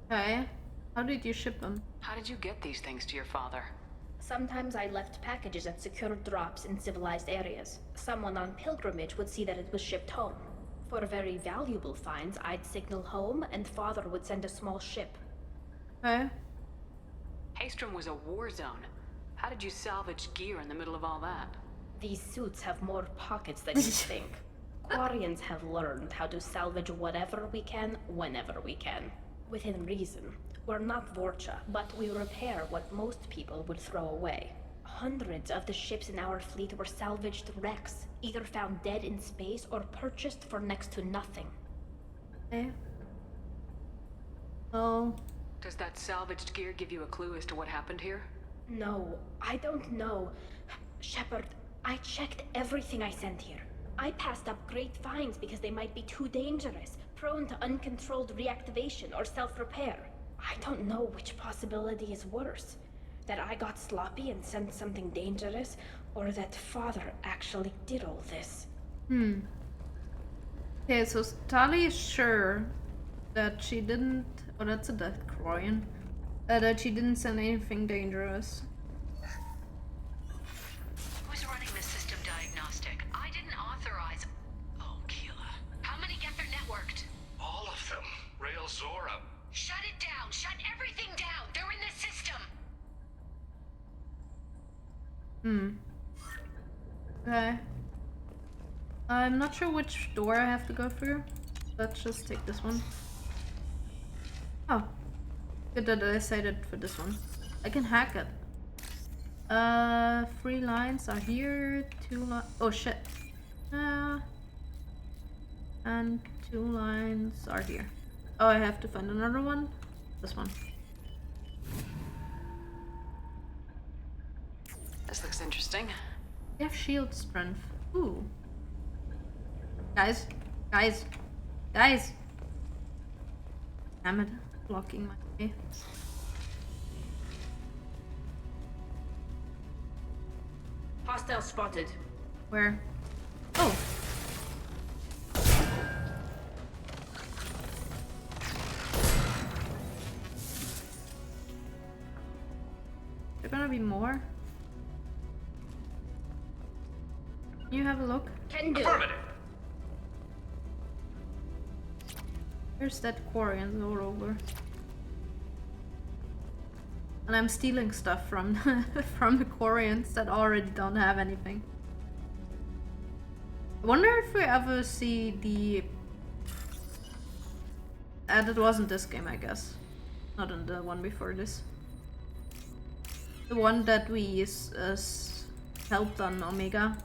Okay. How did you ship them? How did you get these things to your father? Sometimes I left packages at secure drops in civilized areas. Someone on pilgrimage would see that it was shipped home. For very valuable finds, I'd signal home and Father would send a small ship. Okay. Haystrom was a war zone. How did you salvage gear in the middle of all that? These suits have more pockets than you think. Quarians have learned how to salvage whatever we can, whenever we can. Within reason. We're not Vorcha, but we repair what most people would throw away. Hundreds of the ships in our fleet were salvaged wrecks, either found dead in space or purchased for next to nothing. Okay. Well... Does that salvaged gear give you a clue as to what happened here? No, I don't know. Shepard, I checked everything I sent here. I passed up great finds because they might be too dangerous, prone to uncontrolled reactivation or self-repair. I don't know which possibility is worse. That I got sloppy and sent something dangerous, or that Father actually did all this. Okay, so Tali is sure that she didn't... Oh, that's a death Quarian. That she didn't send anything dangerous. Who's running the system diagnostic? I didn't authorize... Oh, Keela. How many get their networked? All of them. Railzora. Shut it down! Shut everything down! They're in the system! Okay. I'm not sure which door I have to go through. Let's just take this one. Oh. Good that I decided for this one. I can hack it. 3 lines are here, 2 lines... Oh shit. And 2 lines are here. Oh, I have to find another one. This one. This looks interesting. They have shield strength. Ooh. Guys. Guys. Guys. Damn it. Blocking my way. Hostile spotted. Where? Oh. There gonna be more? You have a look? Can do. Affirmative. There's that Quarians all over. And I'm stealing stuff from from the Quarians that already don't have anything. I wonder if we ever see the... that wasn't this game, I guess. Not in the one before this. The one that we helped on Omega.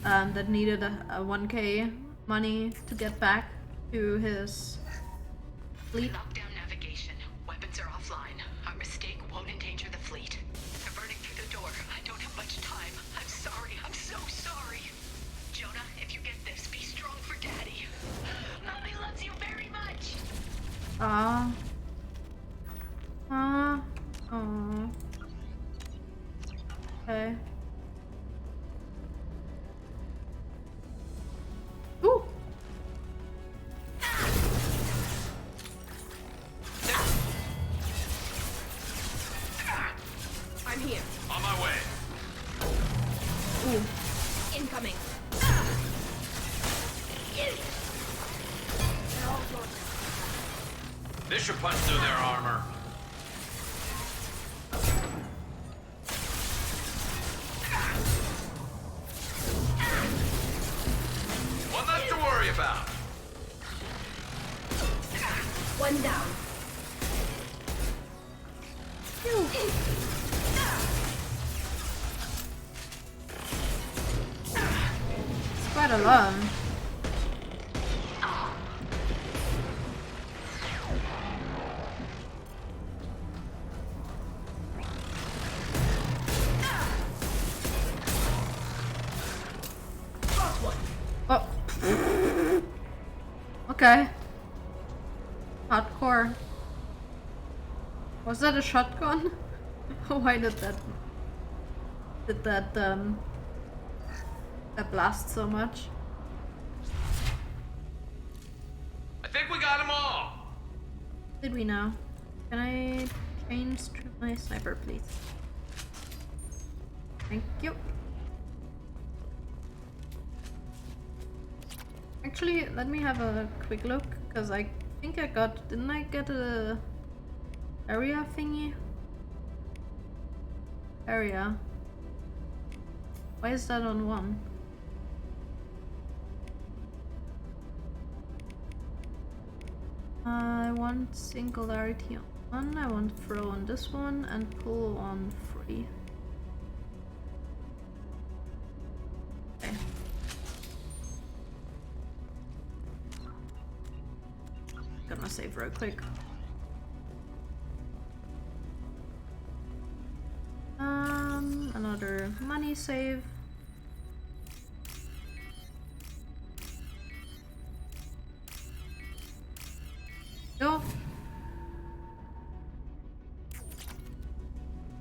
That needed a 1k money to get back to his fleet. Lockdown navigation. Weapons are offline. Our mistake won't endanger the fleet. Ah. Ah. Oh. Okay. Ooh. I'm here. On my way. Ooh. Incoming. This should punch through their armor. One less to worry about. One down. It's quite a lot. Oh. Okay. Hardcore. Was that a shotgun? Why did that blast so much? I think we got them all. Did we now? Can I change to my sniper, please? Thank you. Actually, let me have a quick look, because I think I got... Didn't I get a area thingy? Area. Why is that on 1? I want singularity on 1, I want throw on this one, and pull on 3. Okay. Gonna save real quick. Another money save. Go.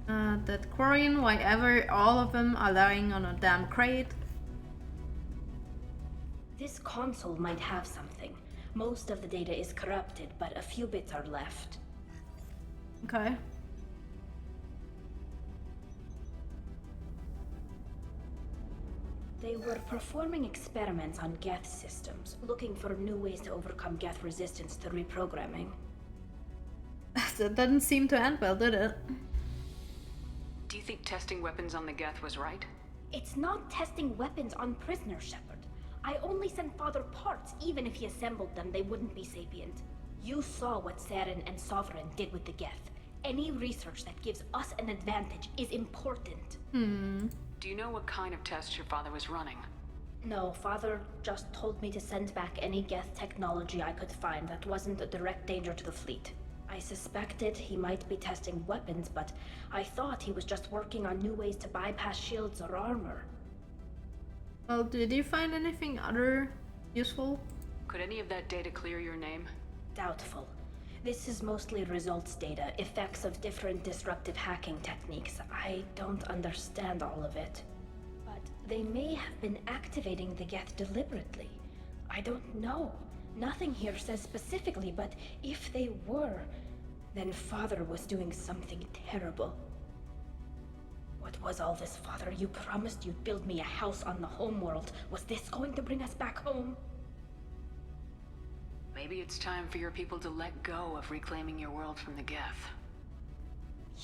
That Quarian, why ever all of them are lying on a damn crate. This console might have something. Most of the data is corrupted, but a few bits are left. Okay. They were performing experiments on Geth systems, looking for new ways to overcome Geth resistance to reprogramming. That didn't seem to end well, did it? Do you think testing weapons on the Geth was right? It's not testing weapons on prisoners, Shepard. I only sent Father parts. Even if he assembled them, they wouldn't be sapient. You saw what Saren and Sovereign did with the Geth. Any research that gives us an advantage is important. Do you know what kind of tests your father was running? No, Father just told me to send back any Geth technology I could find that wasn't a direct danger to the fleet. I suspected he might be testing weapons, but I thought he was just working on new ways to bypass shields or armor. Well, did you find anything other useful? Could any of that data clear your name? Doubtful. This is mostly results data, effects of different disruptive hacking techniques. I don't understand all of it. But they may have been activating the Geth deliberately. I don't know. Nothing here says specifically, but if they were, then Father was doing something terrible. What was all this, Father? You promised you'd build me a house on the homeworld. Was this going to bring us back home? Maybe it's time for your people to let go of reclaiming your world from the Geth.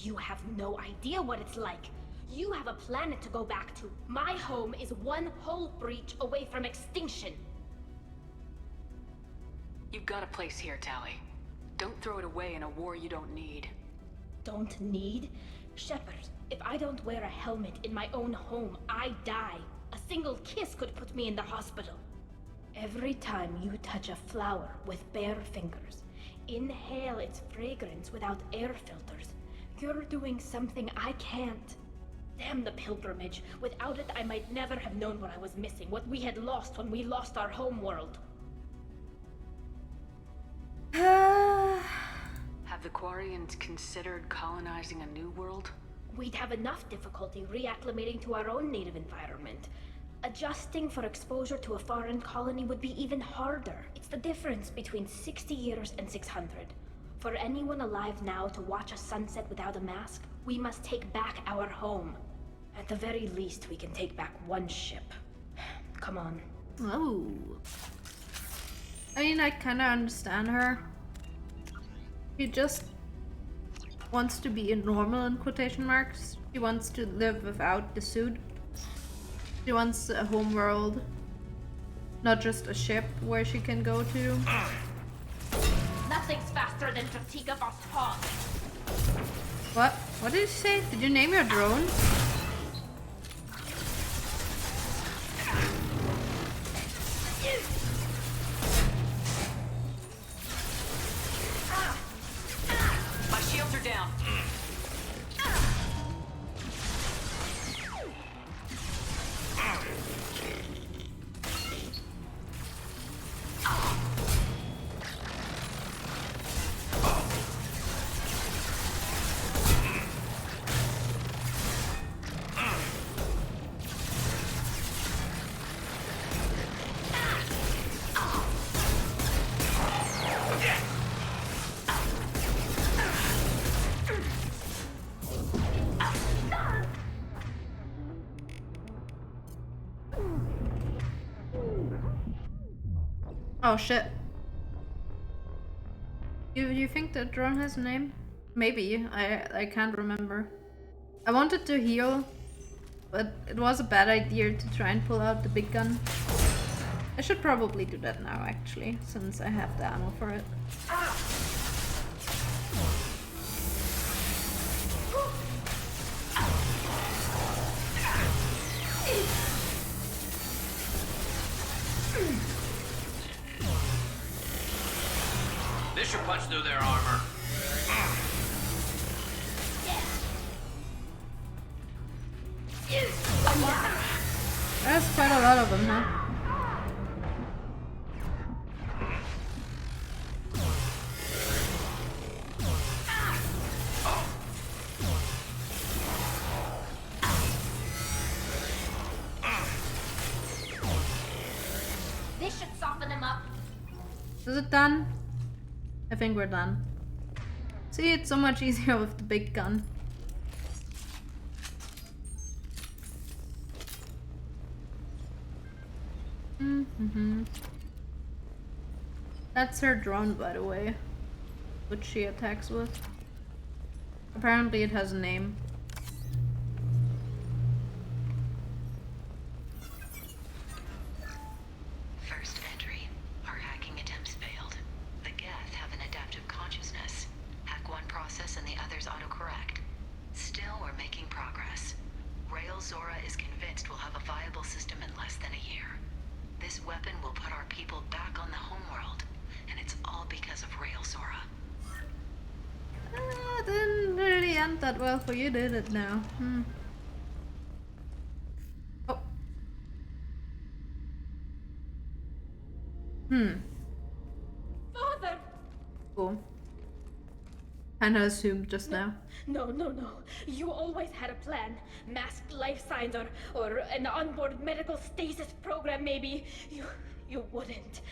You have no idea what it's like. You have a planet to go back to. My home is one hull breach away from extinction. You've got a place here, Tali. Don't throw it away in a war you don't need. Don't need? Shepard, if I don't wear a helmet in my own home, I die. A single kiss could put me in the hospital. Every time you touch a flower with bare fingers, inhale its fragrance without air filters, you're doing something I can't. Damn the pilgrimage. Without it, I might never have known what I was missing, what we had lost when we lost our home world. the Quarians considered colonizing a new world? We'd have enough difficulty reacclimating to our own native environment. Adjusting for exposure to a foreign colony would be even harder. It's the difference between 60 years and 600. For anyone alive now to watch a sunset without a mask, we must take back our home. At the very least, we can take back one ship. Come on. Oh. I mean, I kinda understand her. She just wants to be normal in quotation marks. She wants to live without the suit. She wants a home world, not just a ship where she can go to. Nothing's faster than Vertiga Vos Hog. What? What did you say? Did you name your drone? My shields are down. Oh shit. You think the drone has a name? Maybe. I can't remember. I wanted to heal, but it was a bad idea to try and pull out the big gun. I should probably do that now actually, since I have the ammo for it. This should punch through their armor. There's quite a lot of them, huh? This should soften him up. Is it done? I think we're done. See, it's so much easier with the big gun. That's her drone, by the way, which she attacks with. Apparently it has a name. First entry. Our hacking attempts failed. The Geth have an adaptive consciousness. Hack one process and the others autocorrect. Still, we're making progress. Rail Zora is convinced we'll have a viable system in less than a year. This weapon will put our people back on the homeworld, and it's all because of Rail Zora. Didn't really end that well for you, did it now? Oh. Father! Cool. Kinda assumed just now. No. You always had a plan. Masked life signs or an onboard medical stasis program, maybe. You wouldn't.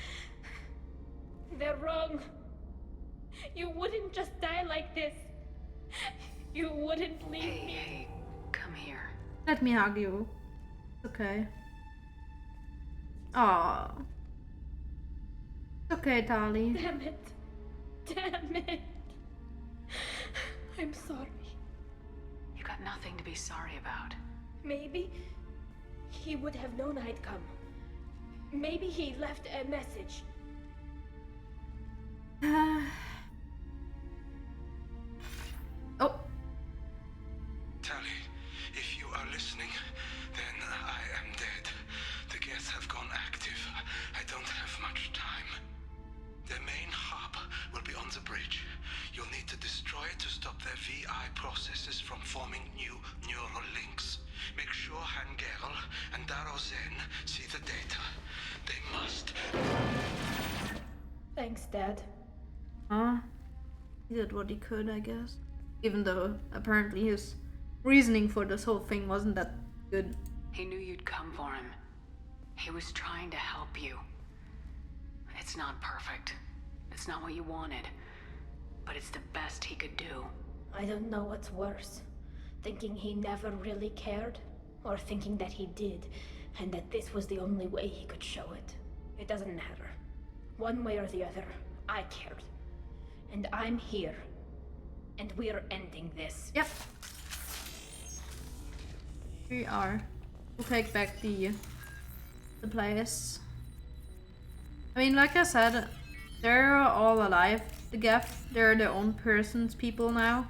They're wrong. You wouldn't just die like this. You wouldn't leave me. Hey, come here. Let me hug you. Okay. Aww. Okay, Tali. Damn it. I'm sorry. You got nothing to be sorry about. Maybe he would have known I'd come. Maybe he left a message. Oh. Tali, if you are listening, then I am dead. The Geth have gone active. I don't have much time. The main hub will be on the bridge. You'll need to destroy it to stop their VI processes from forming new neural links. Make sure Hangerl and Darozen see the data. They must. Thanks, Dad. Huh? He did what he could, I guess. Even though apparently his reasoning for this whole thing wasn't that good. He knew you'd come for him. He was trying to help you. It's not perfect. It's not what you wanted. But it's the best he could do. I don't know what's worse. Thinking he never really cared, or thinking that he did, and that this was the only way he could show it. It doesn't matter. One way or the other, I cared. And I'm here. And we're ending this. Yep. We are. We'll take back the place. I mean, like I said, they're all alive. The Geth, they're their own persons, people now.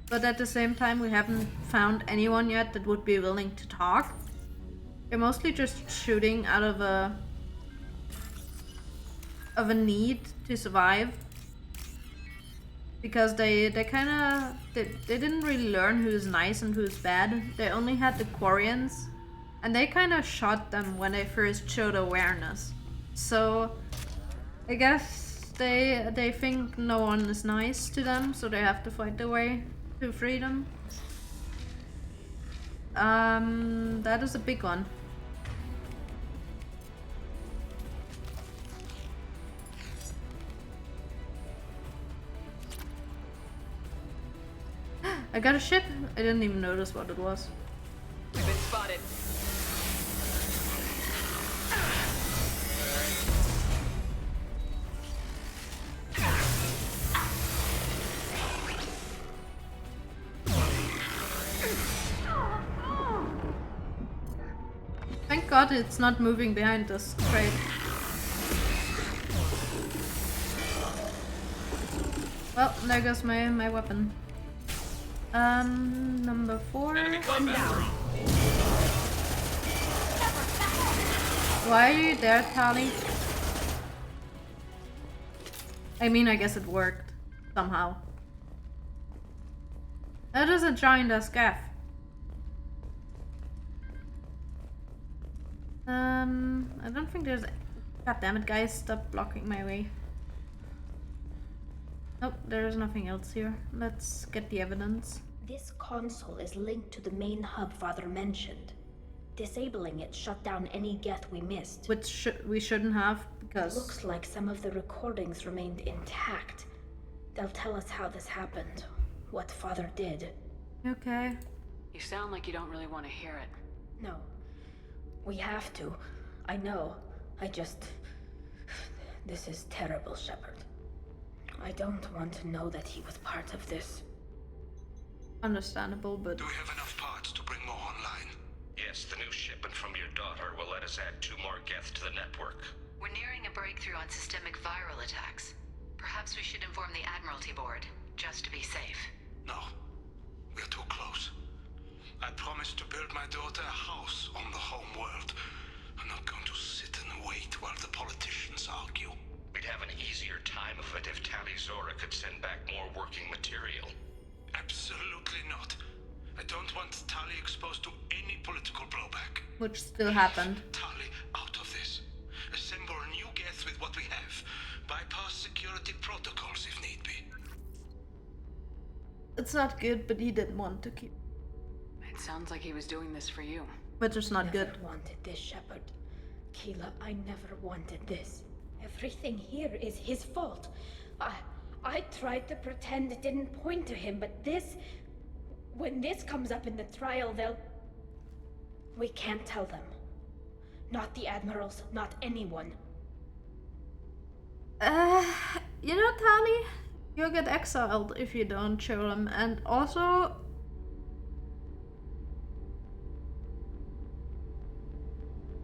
But at the same time, we haven't found anyone yet that would be willing to talk. They're mostly just shooting out of a need to survive. Because they didn't really learn who's nice and who's bad. They only had the Quarians, and they kind of shot them when they first showed awareness. So I guess they think no one is nice to them, so they have to fight their way to freedom. That is a big one. I got a ship. I didn't even notice what it was. We've been spotted. Thank God it's not moving behind this crate. Well, there goes my weapon. Number 4. One down. Why are you there, Tali? I mean, I guess it worked. Somehow. That is a giant ass gaff. I don't think there's... God damn it, guys. Stop blocking my way. Nope, there's nothing else here. Let's get the evidence. This console is linked to the main hub Father mentioned. Disabling it shut down any Geth we missed. Which we shouldn't have, because... It looks like some of the recordings remained intact. They'll tell us how this happened, what Father did. Okay. You sound like you don't really want to hear it. No. We have to. I know. I just... This is terrible, Shepard. I don't want to know that he was part of this. Understandable, but... Do we have enough parts to bring more online? Yes, the new shipment from your daughter will let us add 2 more Geth to the network. We're nearing a breakthrough on systemic viral attacks. Perhaps we should inform the Admiralty Board, just to be safe. No. We're too close. I promised to build my daughter a house on the home world. I'm not going to sit and wait while the politicians argue. We'd have an easier time of it if Tali Zora could send back more working material. Absolutely not. I don't want Tali exposed to any political blowback. Which still happened. Tali out of this. Assemble a new Geth with what we have. Bypass security protocols if need be. It's not good, but he didn't want to keep... It sounds like he was doing this for you. But it's not good. I never wanted this, Shepard. Keela, I never wanted this. Everything here is his fault. I tried to pretend it didn't point to him, but this... When this comes up in the trial, they'll... We can't tell them. Not the admirals, not anyone. You know, Tali, you'll get exiled if you don't show them, and also...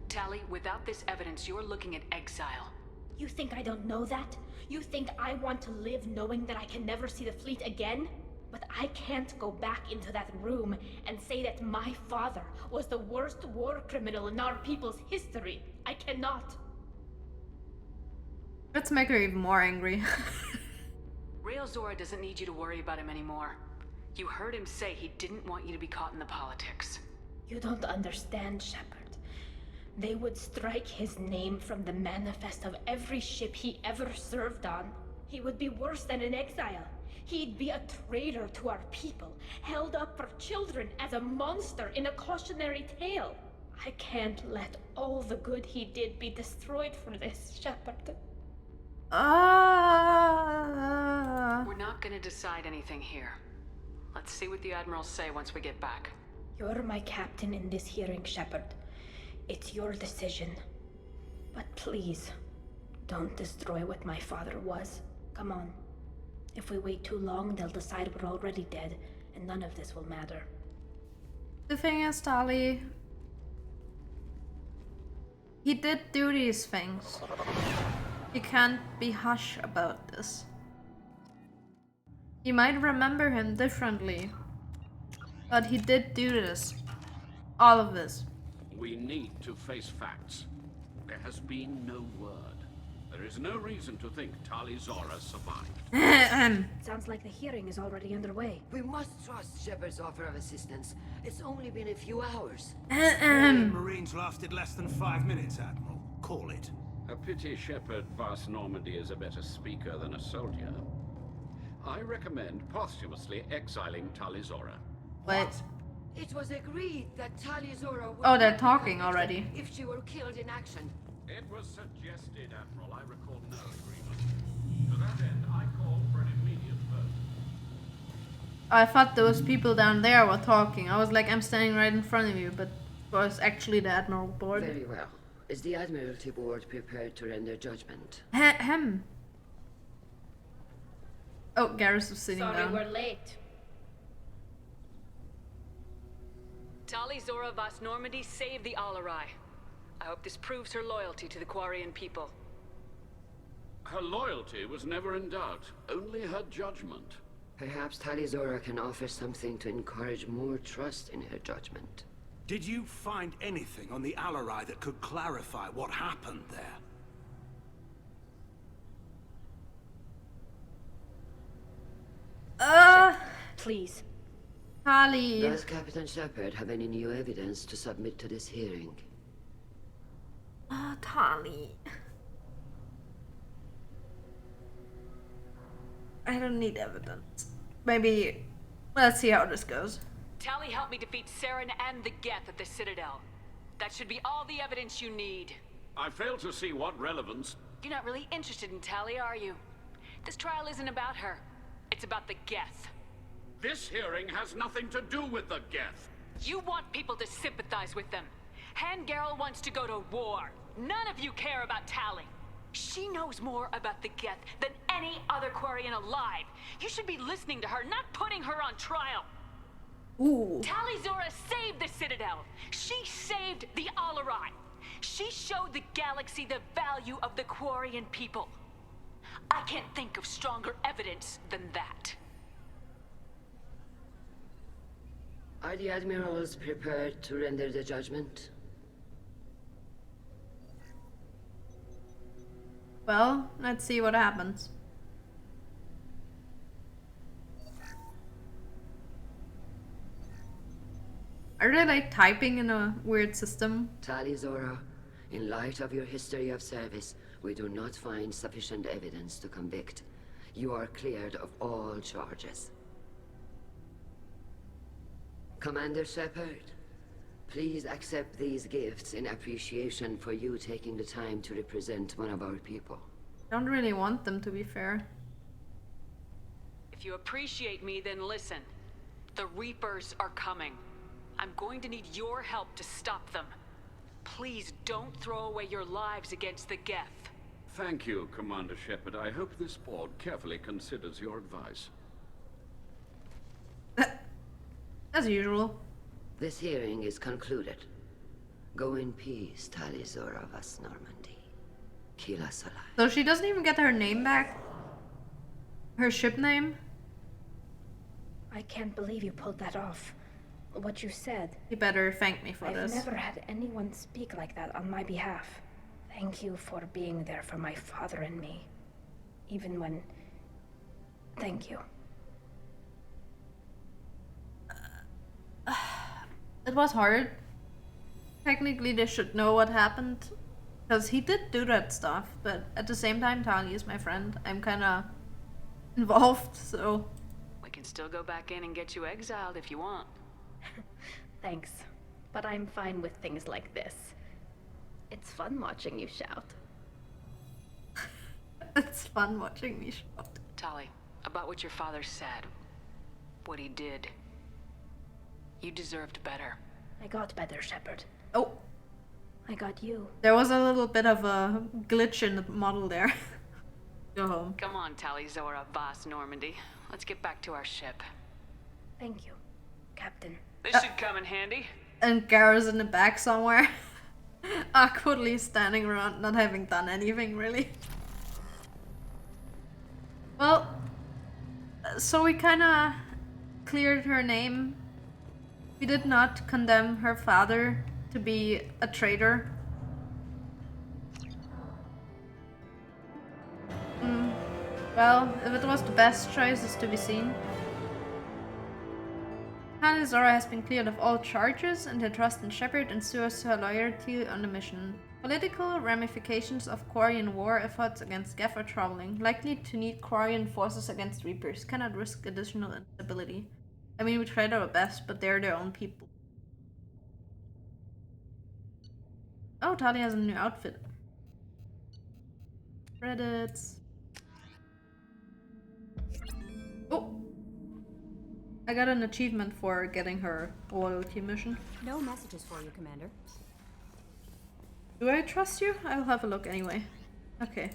Tali, without this evidence, you're looking at exile. You think I don't know that? You think I want to live knowing that I can never see the fleet again? But I can't go back into that room and say that my father was the worst war criminal in our people's history. I cannot. Let's make her even more angry. Rael Zora doesn't need you to worry about him anymore. You heard him say he didn't want you to be caught in the politics. You don't understand, Shepard. They would strike his name from the manifest of every ship he ever served on. He would be worse than an exile. He'd be a traitor to our people, held up for children as a monster in a cautionary tale. I can't let all the good he did be destroyed for this, Shepard. We're not gonna decide anything here. Let's see what the Admirals say once we get back. You're my captain in this hearing, Shepard. It's your decision. But please, don't destroy what my father was. Come on. If we wait too long, they'll decide we're already dead, and none of this will matter. The thing is, Tali, he did do these things. You can't be hush about this. You might remember him differently, but he did do this. All of this. We need to face facts. There has been no word. There is no reason to think Tali Zora survived. Sounds like the hearing is already underway. We must trust Shepard's offer of assistance. It's only been a few hours. Marines lasted less than 5 minutes, Admiral. Call it. A pity Shepard Vast Normandy is a better speaker than a soldier. I recommend posthumously exiling Tali Zora. What? It was agreed that Tali Zora would Oh, they're not be talking convicted already. if she were killed in action. It was suggested, Admiral. I recall no agreement. To that end, I call for an immediate vote. I thought those people down there were talking. I was like, I'm standing right in front of you, but it was actually the Admiral Board. Very well. Is the Admiralty Board prepared to render judgment? Him. Oh, Garrus was sitting Sorry, down. we're late. Tali Zora Vast Normandy saved the Alarai. I hope this proves her loyalty to the Quarian people. Her loyalty was never in doubt, only her judgment. Perhaps Tali Zora can offer something to encourage more trust in her judgment. Did you find anything on the Alarai that could clarify what happened there? Please. Tali. Does Captain Shepard have any new evidence to submit to this hearing? Tali. I don't need evidence. Maybe, let's see how this goes. Tali helped me defeat Saren and the Geth at the Citadel. That should be all the evidence you need. I fail to see what relevance. You're not really interested in Tali, are you? This trial isn't about her. It's about the Geth. This hearing has nothing to do with the Geth. You want people to sympathize with them. Hangarel wants to go to war. None of you care about Tali. She knows more about the Geth than any other Quarian alive. You should be listening to her, not putting her on trial. Ooh. Tali Zora saved the Citadel. She saved the Alarai. She showed the galaxy the value of the Quarian people. I can't think of stronger evidence than that. Are the Admirals prepared to render the judgment? Well, let's see what happens. Are they like typing in a weird system? Tali Zora, in light of your history of service, we do not find sufficient evidence to convict. You are cleared of all charges. Commander Shepard, please accept these gifts in appreciation for you taking the time to represent one of our people. Don't really want them, to be fair. If you appreciate me, then listen. The Reapers are coming. I'm going to need your help to stop them. Please don't throw away your lives against the Geth. Thank you, Commander Shepard. I hope this board carefully considers your advice. As usual. This hearing is concluded. Go in peace, Tali Zora Vast Normandy. Kila Sola. So she doesn't even get her name back? Her ship name? I can't believe you pulled that off. What you said. You better thank me for I've this. never had anyone speak like that on my behalf. Thank you for being there for my father and me. Even when... Thank you. It was hard. Technically they should know what happened. Because he did do that stuff, but at the same time Tali is my friend. I'm kinda involved, so... We can still go back in and get you exiled if you want. Thanks, but I'm fine with things like this. It's fun watching you shout. It's fun watching me shout. Tali, about what your father said, what he did. You deserved better. I got better, Shepard. Oh. I got you. There was a little bit of a glitch in the model there. Go home. Come on, Tali Zora Voss Normandy. Let's get back to our ship. Thank you, Captain. This should come in handy. And Garrus in the back somewhere. Awkwardly standing around, not having done anything, really. Well, so we kinda cleared her name. We did not condemn her father to be a traitor. Well, if it was the best choice is to be seen. Tali Zora has been cleared of all charges, and her trust in Shepard ensures her loyalty on the mission. Political ramifications of Quarian war efforts against Geth are troubling. Likely to need Quarian forces against Reapers. Cannot risk additional instability. I mean, we tried our best, but they're their own people. Oh, Tali has a new outfit. Credits. Oh! I got an achievement for getting her loyalty mission. No messages for you, Commander. Do I trust you? I'll have a look anyway. Okay.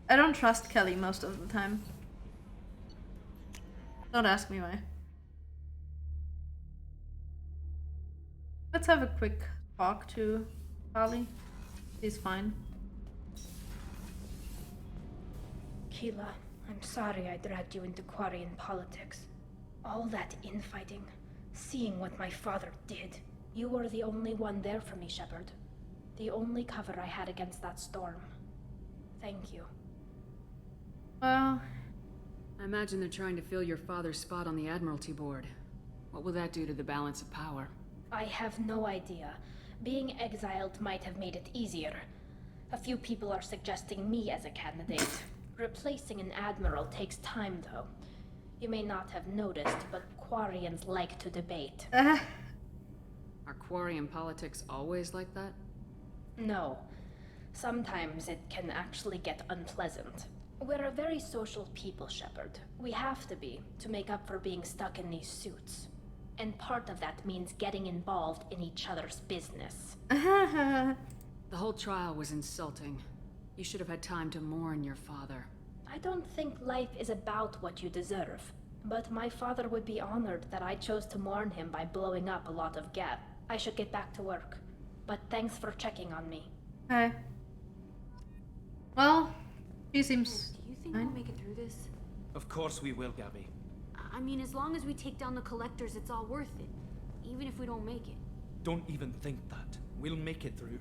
I don't trust Kelly most of the time. Don't ask me why. Let's have a quick talk to Tali. She's fine. Keela, I'm sorry I dragged you into Quarian politics. All that infighting, seeing what my father did. You were the only one there for me, Shepard. The only cover I had against that storm. Thank you. Well... I imagine they're trying to fill your father's spot on the Admiralty Board. What will that do to the balance of power? I have no idea. Being exiled might have made it easier. A few people are suggesting me as a candidate. Replacing an admiral takes time, though. You may not have noticed, but Quarians like to debate. Are Quarian politics always like that? No. Sometimes it can actually get unpleasant. We're a very social people, Shepard. We have to be, to make up for being stuck in these suits. And part of that means getting involved in each other's business. The whole trial was insulting. You should have had time to mourn your father. I don't think life is about what you deserve. But my father would be honored that I chose to mourn him by blowing up a lot of Geth. I should get back to work. But thanks for checking on me. Hey. Well, she seems... Do you think we'll make it through this? Of course we will, Gabby. I mean, as long as we take down the collectors, it's all worth it. Even if we don't make it. Don't even think that. We'll make it through.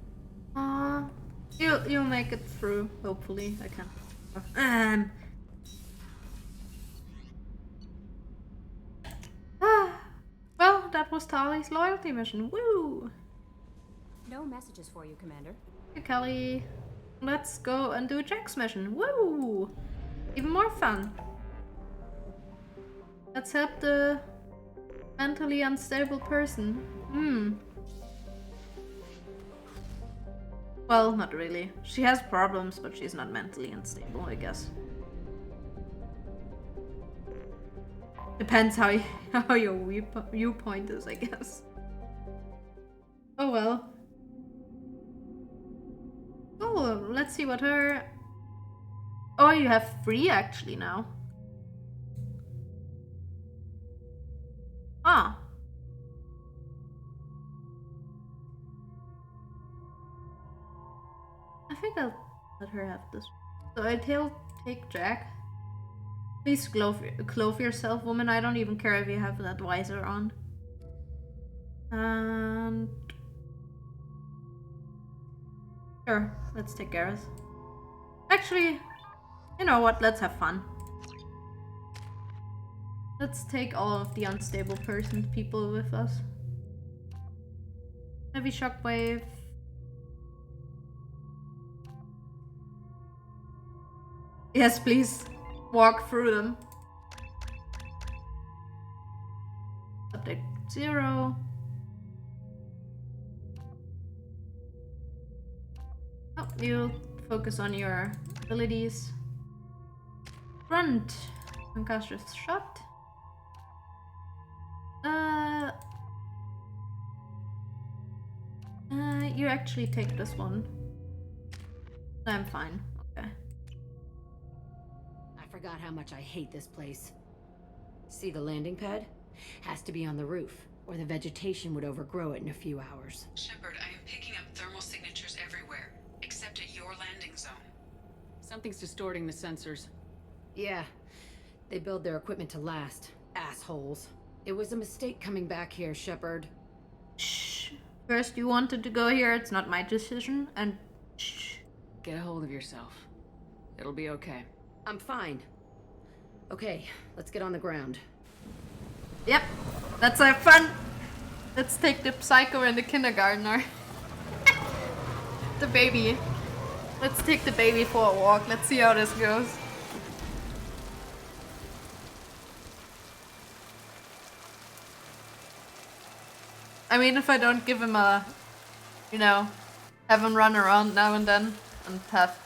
You'll make it through, hopefully. I can't. Well, that was Tali's loyalty mission. Woo! No messages for you, Commander. Hey, Kelly. Let's go and do Jack's mission. Woo! Even more fun. Let's help the mentally unstable person. Well, not really. She has problems, but she's not mentally unstable, I guess. Depends how your viewpoint is, I guess. Oh well. Oh, let's see what her... Oh, you have 3 actually now. Ah. I think I'll let her have this. So I'll take Jack. Please clothe yourself, woman. I don't even care if you have that visor on. And... Sure, let's take Garrus. Actually, you know what? Let's have fun. Let's take all of the unstable people with us. Heavy shockwave. Yes, please. walk through them. Update 0. Oh, you focus on your abilities. Front. Concussive shot. You actually take this one. I'm fine. Okay. I forgot how much I hate this place. See the landing pad? Has to be on the roof, or the vegetation would overgrow it in a few hours. Shepard, I am picking up thermal signatures everywhere, except at your landing zone. Something's distorting the sensors. Yeah, they build their equipment to last. Assholes. It was a mistake coming back here, Shepard. Shh. First you wanted to go here, it's not my decision, and shh. Get a hold of yourself. It'll be okay. I'm fine. Okay, let's get on the ground. Yep, let's have fun. Let's take the psycho and the kindergartner. The baby. Let's take the baby for a walk. Let's see how this goes. I mean, if I don't give him a, you know, have him run around now and then and have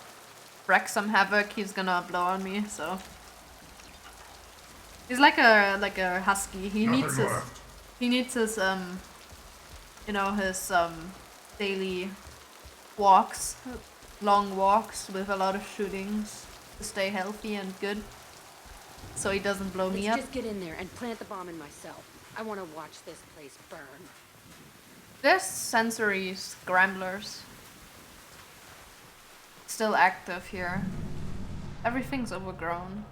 wreak some havoc, he's gonna blow on me, so. He's like a husky. He needs his you know, his daily walks, long walks with a lot of shootings to stay healthy and good, so he doesn't blow me up. Let's just get in there and plant the bomb in myself. I want to watch this place burn. There's sensory scramblers still active here. Everything's overgrown.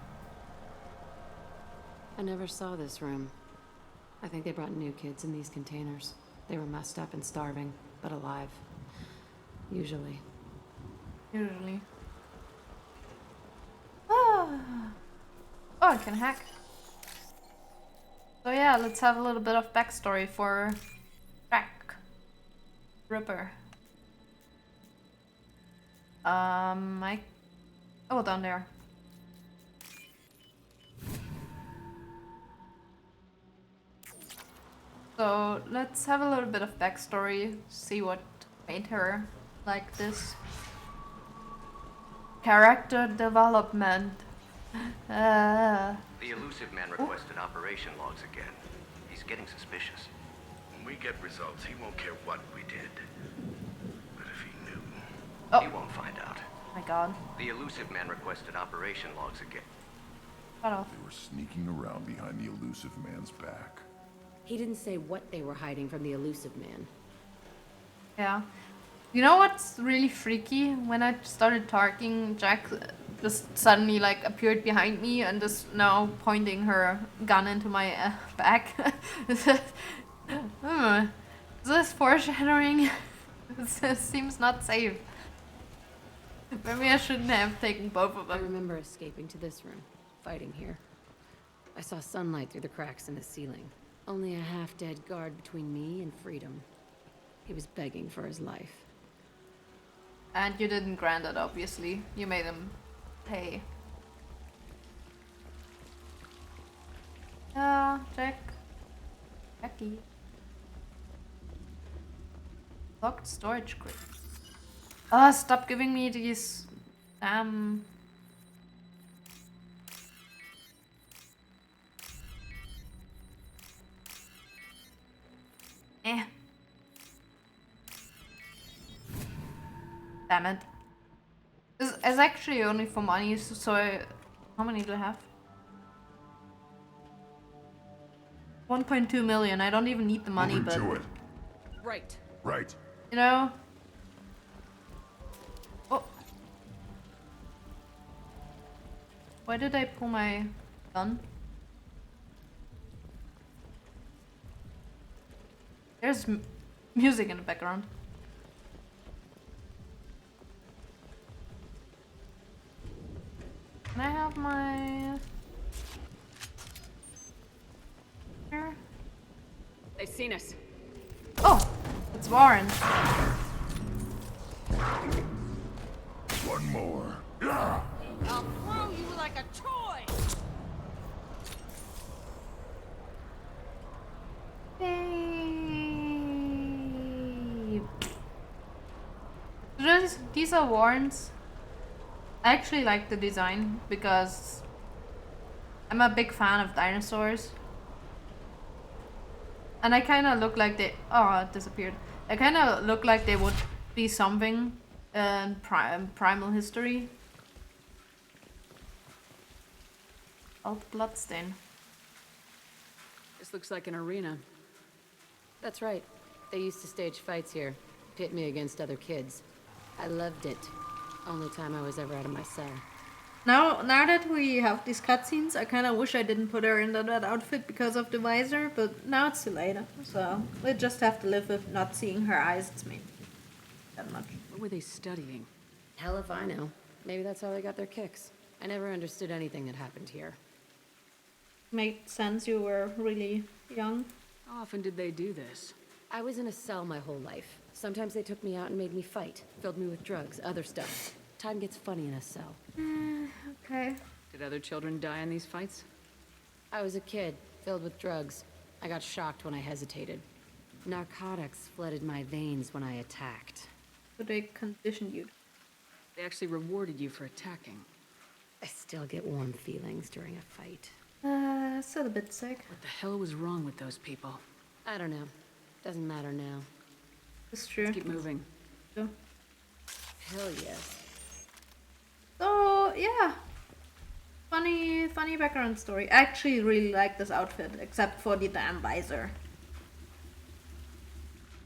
I never saw this room. I think they brought new kids in these containers. They were messed up and starving, but alive. Usually. Usually. Oh, I can hack. So yeah, let's have a little bit of backstory for Jack Ripper. Oh, down there. So let's have a little bit of backstory, see what made her like this. Character development. The elusive man requested operation logs again. He's getting suspicious. When we get results, he won't care what we did. But if he knew... He won't find out. My god. The elusive man requested operation logs again. Shut off. They were sneaking around behind the elusive man's back. He didn't say what they were hiding from the elusive man. Yeah. You know what's really freaky? When I started talking, Jack just suddenly like appeared behind me and is now pointing her gun into my back. Is this foreshadowing? This seems not safe. Maybe I shouldn't have taken both of them. I remember escaping to this room, fighting here. I saw sunlight through the cracks in the ceiling. Only a half-dead guard between me and freedom. He was begging for his life. And you didn't grant it, obviously. You made him pay. Jack. Jackie. Locked storage crate. Stop giving me these damn... Damn it. It's actually only for money, so how many do I have? 1.2 million. I don't even need the money, but... Do it. Right. Right. You know? Oh. Why did I pull my gun? There's music in the background. Can I have my... Here? They've seen us. Oh! It's Warren. One more. I'll throw you like a toy! these are warrants. I actually like the design because I'm a big fan of dinosaurs. And I kind of look like they... Oh, it disappeared. I kind of look like they would be something in primal history. Alt bloodstain. This looks like an arena. That's right. They used to stage fights here. Pit me against other kids. I loved it. Only time I was ever out of my cell. Now that we have these cutscenes, I kind of wish I didn't put her in that outfit because of the visor, but now it's too late. So we just have to live with not seeing her eyes. It's me. That much. What were they studying? Hell if I know. Maybe that's how they got their kicks. I never understood anything that happened here. Made sense, you were really young. How often did they do this? I was in a cell my whole life. Sometimes they took me out and made me fight. Filled me with drugs, other stuff. Time gets funny in a cell. Okay. Did other children die in these fights? I was a kid, filled with drugs. I got shocked when I hesitated. Narcotics flooded my veins when I attacked. So they conditioned you. They actually rewarded you for attacking. I still get warm feelings during a fight. Still a bit sick. What the hell was wrong with those people? I don't know. Doesn't matter now. It's true. Let's keep moving. So. Hell yes. So, yeah. Funny background story. I actually really like this outfit, except for the damn visor.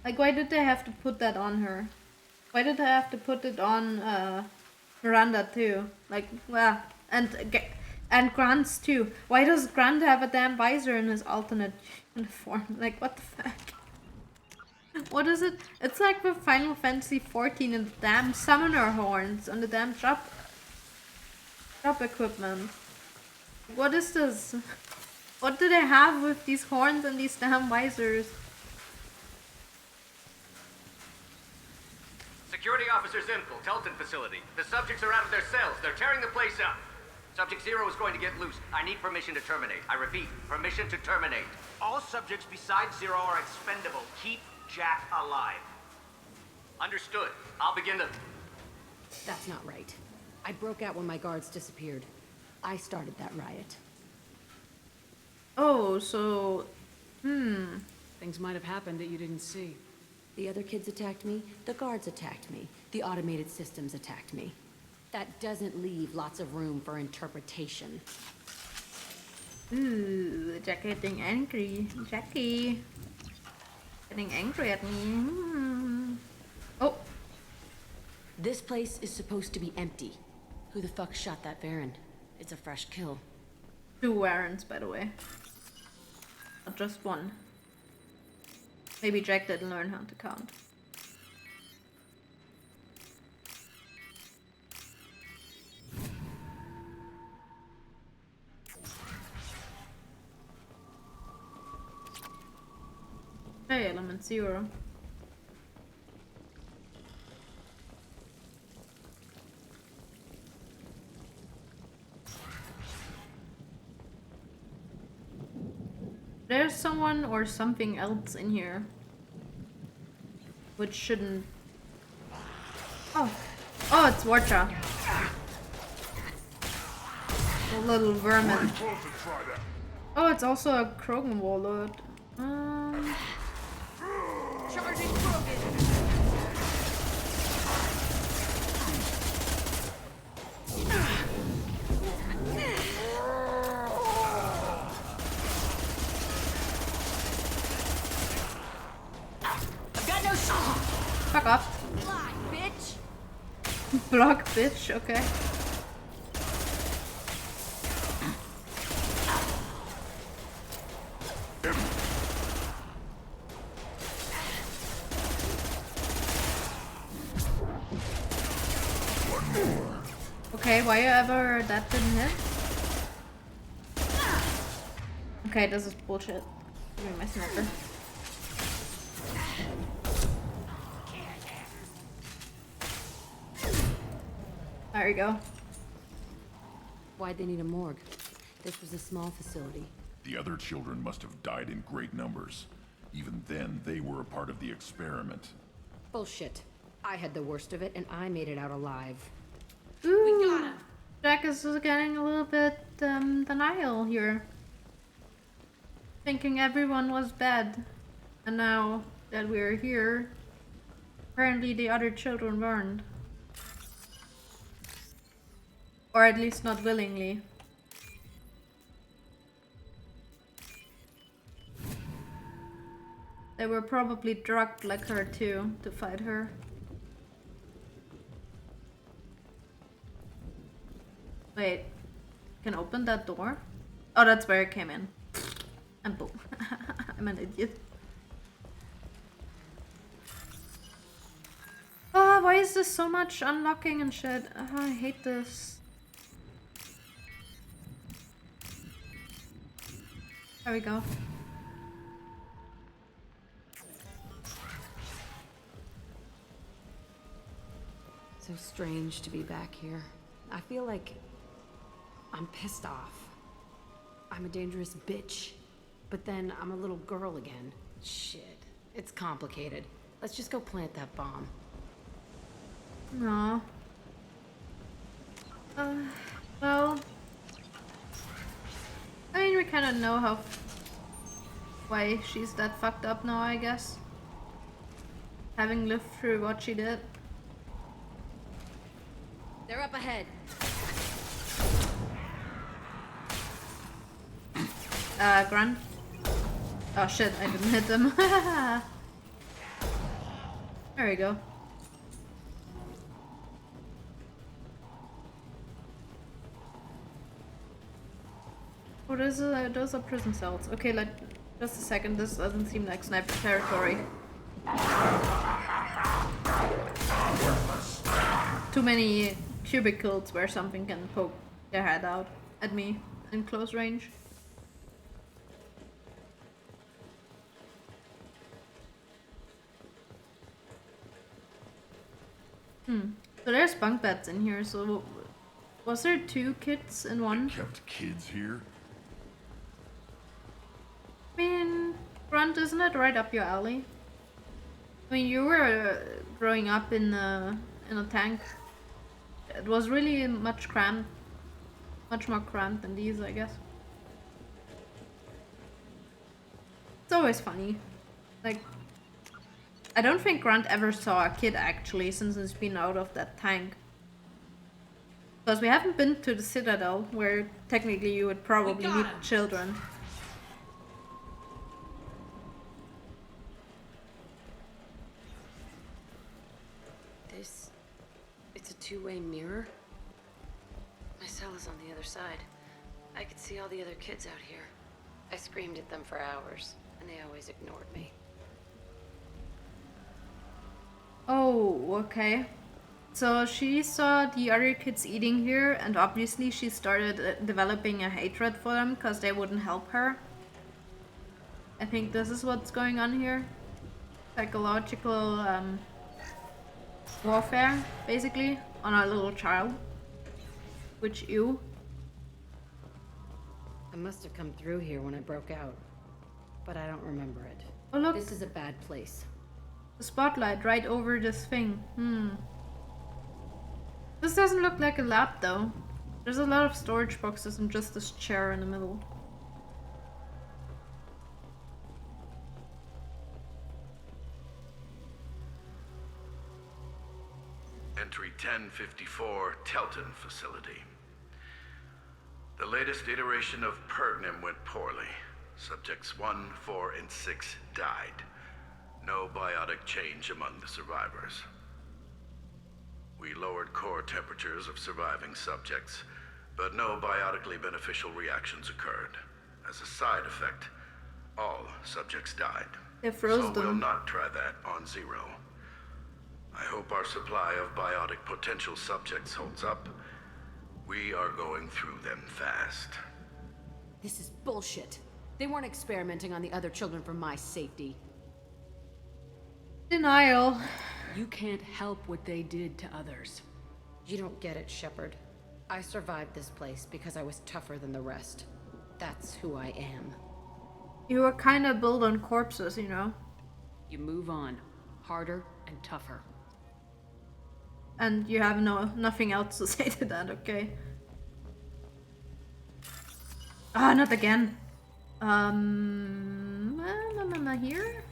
Like, why did they have to put that on her? Why did they have to put it on Miranda too? Like, well, and Grant's too. Why does Grant have a damn visor in his alternate uniform? Like, what the fuck? What is it? It's like with Final Fantasy 14 and the damn summoner horns on the damn drop equipment. What is this? What do they have with these horns and these damn visors? Security Officers Infil, Telton facility. The subjects are out of their cells. They're tearing the place up. Subject 0 is going to get loose. I need permission to terminate. I repeat, permission to terminate. All subjects besides 0 are expendable. Keep Jack alive. Understood. I'll begin the... That's not right. I broke out when my guards disappeared. I started that riot. Oh, so... Things might have happened that you didn't see. The other kids attacked me, the guards attacked me, the automated systems attacked me. That doesn't leave lots of room for interpretation. Ooh, Jack getting angry. Jackie. Getting angry at me. Oh. This place is supposed to be empty. Who the fuck shot that Baron? It's a fresh kill. 2 Warrens, by the way. Not just one. Maybe Jack didn't learn how to count. Hey, element 0. There's someone or something else in here. Which shouldn't... Oh, it's Warcha. A little vermin. Oh, it's also a Krogan warlord. Charging Krogan. I've got no shot. Fuck off. Fly, bitch. Block, bitch, okay. Okay, why ever that didn't hit? Okay, this is bullshit. Give me my sniper. There you go. Why'd they need a morgue? This was a small facility. The other children must have died in great numbers. Even then, they were a part of the experiment. Bullshit. I had the worst of it, and I made it out alive. Ooh, Jack is getting a little bit denial here. Thinking everyone was bad. And now that we're here, apparently the other children weren't. Or at least not willingly. They were probably drugged like her too, to fight her. Wait, can open that door? Oh, that's where I came in. And boom. I'm an idiot. Ah, why is this so much unlocking and shit? I hate this. There we go. So strange to be back here. I feel like I'm pissed off. I'm a dangerous bitch. But then I'm a little girl again. Shit. It's complicated. Let's just go plant that bomb. No. Well... I mean, we kind of know why she's that fucked up now, I guess. Having lived through what she did. They're up ahead. Grunt. Oh shit, I didn't hit them. There we go. Oh, those are prison cells. Okay, just a second, this doesn't seem like sniper territory. Too many cubicles where something can poke their head out at me in close range. So there's bunk beds in here, so was there 2 kids in one? Kept kids here? I mean, Grunt, isn't it right up your alley? I mean, you were growing up in a tank. It was really much more cramped than these, I guess. It's always funny. Like, I don't think Grunt ever saw a kid actually since he's been out of that tank. Because we haven't been to the Citadel, where technically you would probably meet children. It's a two-way mirror? My cell is on the other side. I could see all the other kids out here. I screamed at them for hours, and they always ignored me. Oh, okay. So she saw the other kids eating here, and obviously she started developing a hatred for them because they wouldn't help her. I think this is what's going on here. Psychological warfare, basically, on our little child. Which, ew. I must have come through here when I broke out, but I don't remember it. Oh look! This is a bad place. The spotlight right over this thing. This doesn't look like a lab though. There's a lot of storage boxes and just this chair in the middle. Entry 1054, Telton Facility. The latest iteration of Pergnum went poorly. Subjects 1, 4, and 6 died. No biotic change among the survivors. We lowered core temperatures of surviving subjects, but no biotically beneficial reactions occurred. As a side effect, all subjects died. They froze so we'll them. not try that on Zero. I hope our supply of biotic potential subjects holds up. We are going through them fast. This is bullshit. They weren't experimenting on the other children for my safety. Denial. You can't help what they did to others. You don't get it, Shepard. I survived this place because I was tougher than the rest. That's who I am. You were kinda built on corpses, you know? You move on. Harder and tougher. And you have nothing else to say to that, okay? Ah, not again. Here?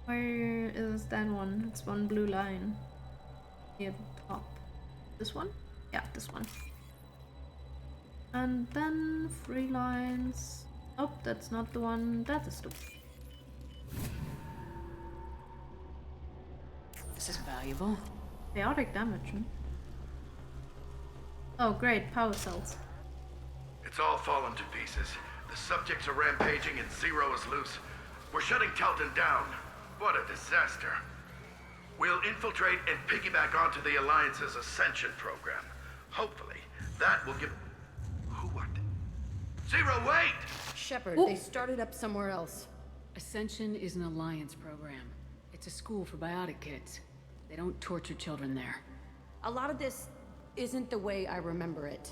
Where is that one? It's one blue line. Here at the top. This one? Yeah, this one. And then 3 lines. Oh, that's not the one. That is the one. This is valuable. Chaotic damage. Hmm? Oh, great. Power cells. It's all fallen to pieces. The subjects are rampaging and Zero is loose. We're shutting Telton down. What a disaster. We'll infiltrate and piggyback onto the Alliance's Ascension program. Hopefully, that will give... Who are they? Zero, wait! Shepard, they started up somewhere else. Ascension is an Alliance program. It's a school for biotic kids. They don't torture children there. A lot of this isn't the way I remember it.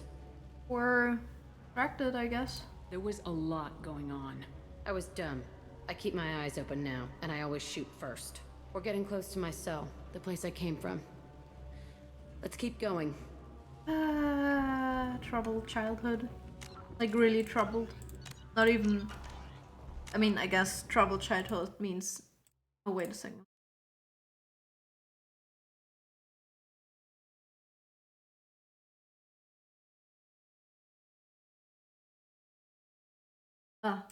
Or distracted, I guess. There was a lot going on. I was dumb. I keep my eyes open now, and I always shoot first. We're getting close to my cell, the place I came from. Let's keep going. Troubled childhood. Like, really troubled. Not even... I mean, I guess troubled childhood means... Oh, wait a second. Ah.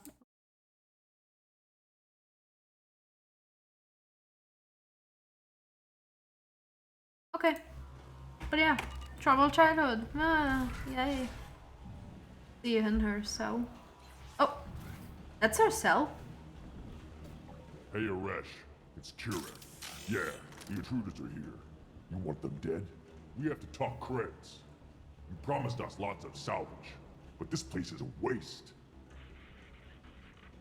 Okay. But yeah, troubled childhood. Ah, yay. See you in her cell. Oh, that's her cell? Hey, Aresh. It's Kira. Yeah, the intruders are here. You want them dead? We have to talk credits. You promised us lots of salvage, but this place is a waste.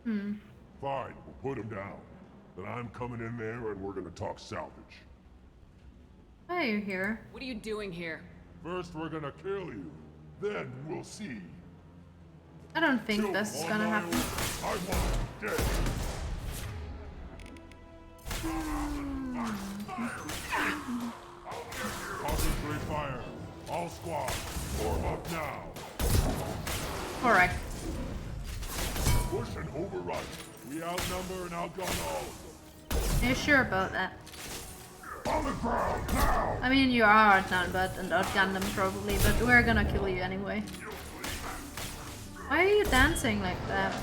Fine, we'll put them down. Then I'm coming in there and we're gonna talk salvage. Why are you here? What are you doing here? First, we're gonna kill you. Then we'll see. I don't think this is gonna happen. I want them dead. Concentrate fire. All squads, form up now. Correct. Push and overrun. We outnumber and outgun all of them. Are you sure about that? On the ground, now! I mean, you are outnumbered and outgun them probably, but we're gonna kill you anyway. Why are you dancing like that?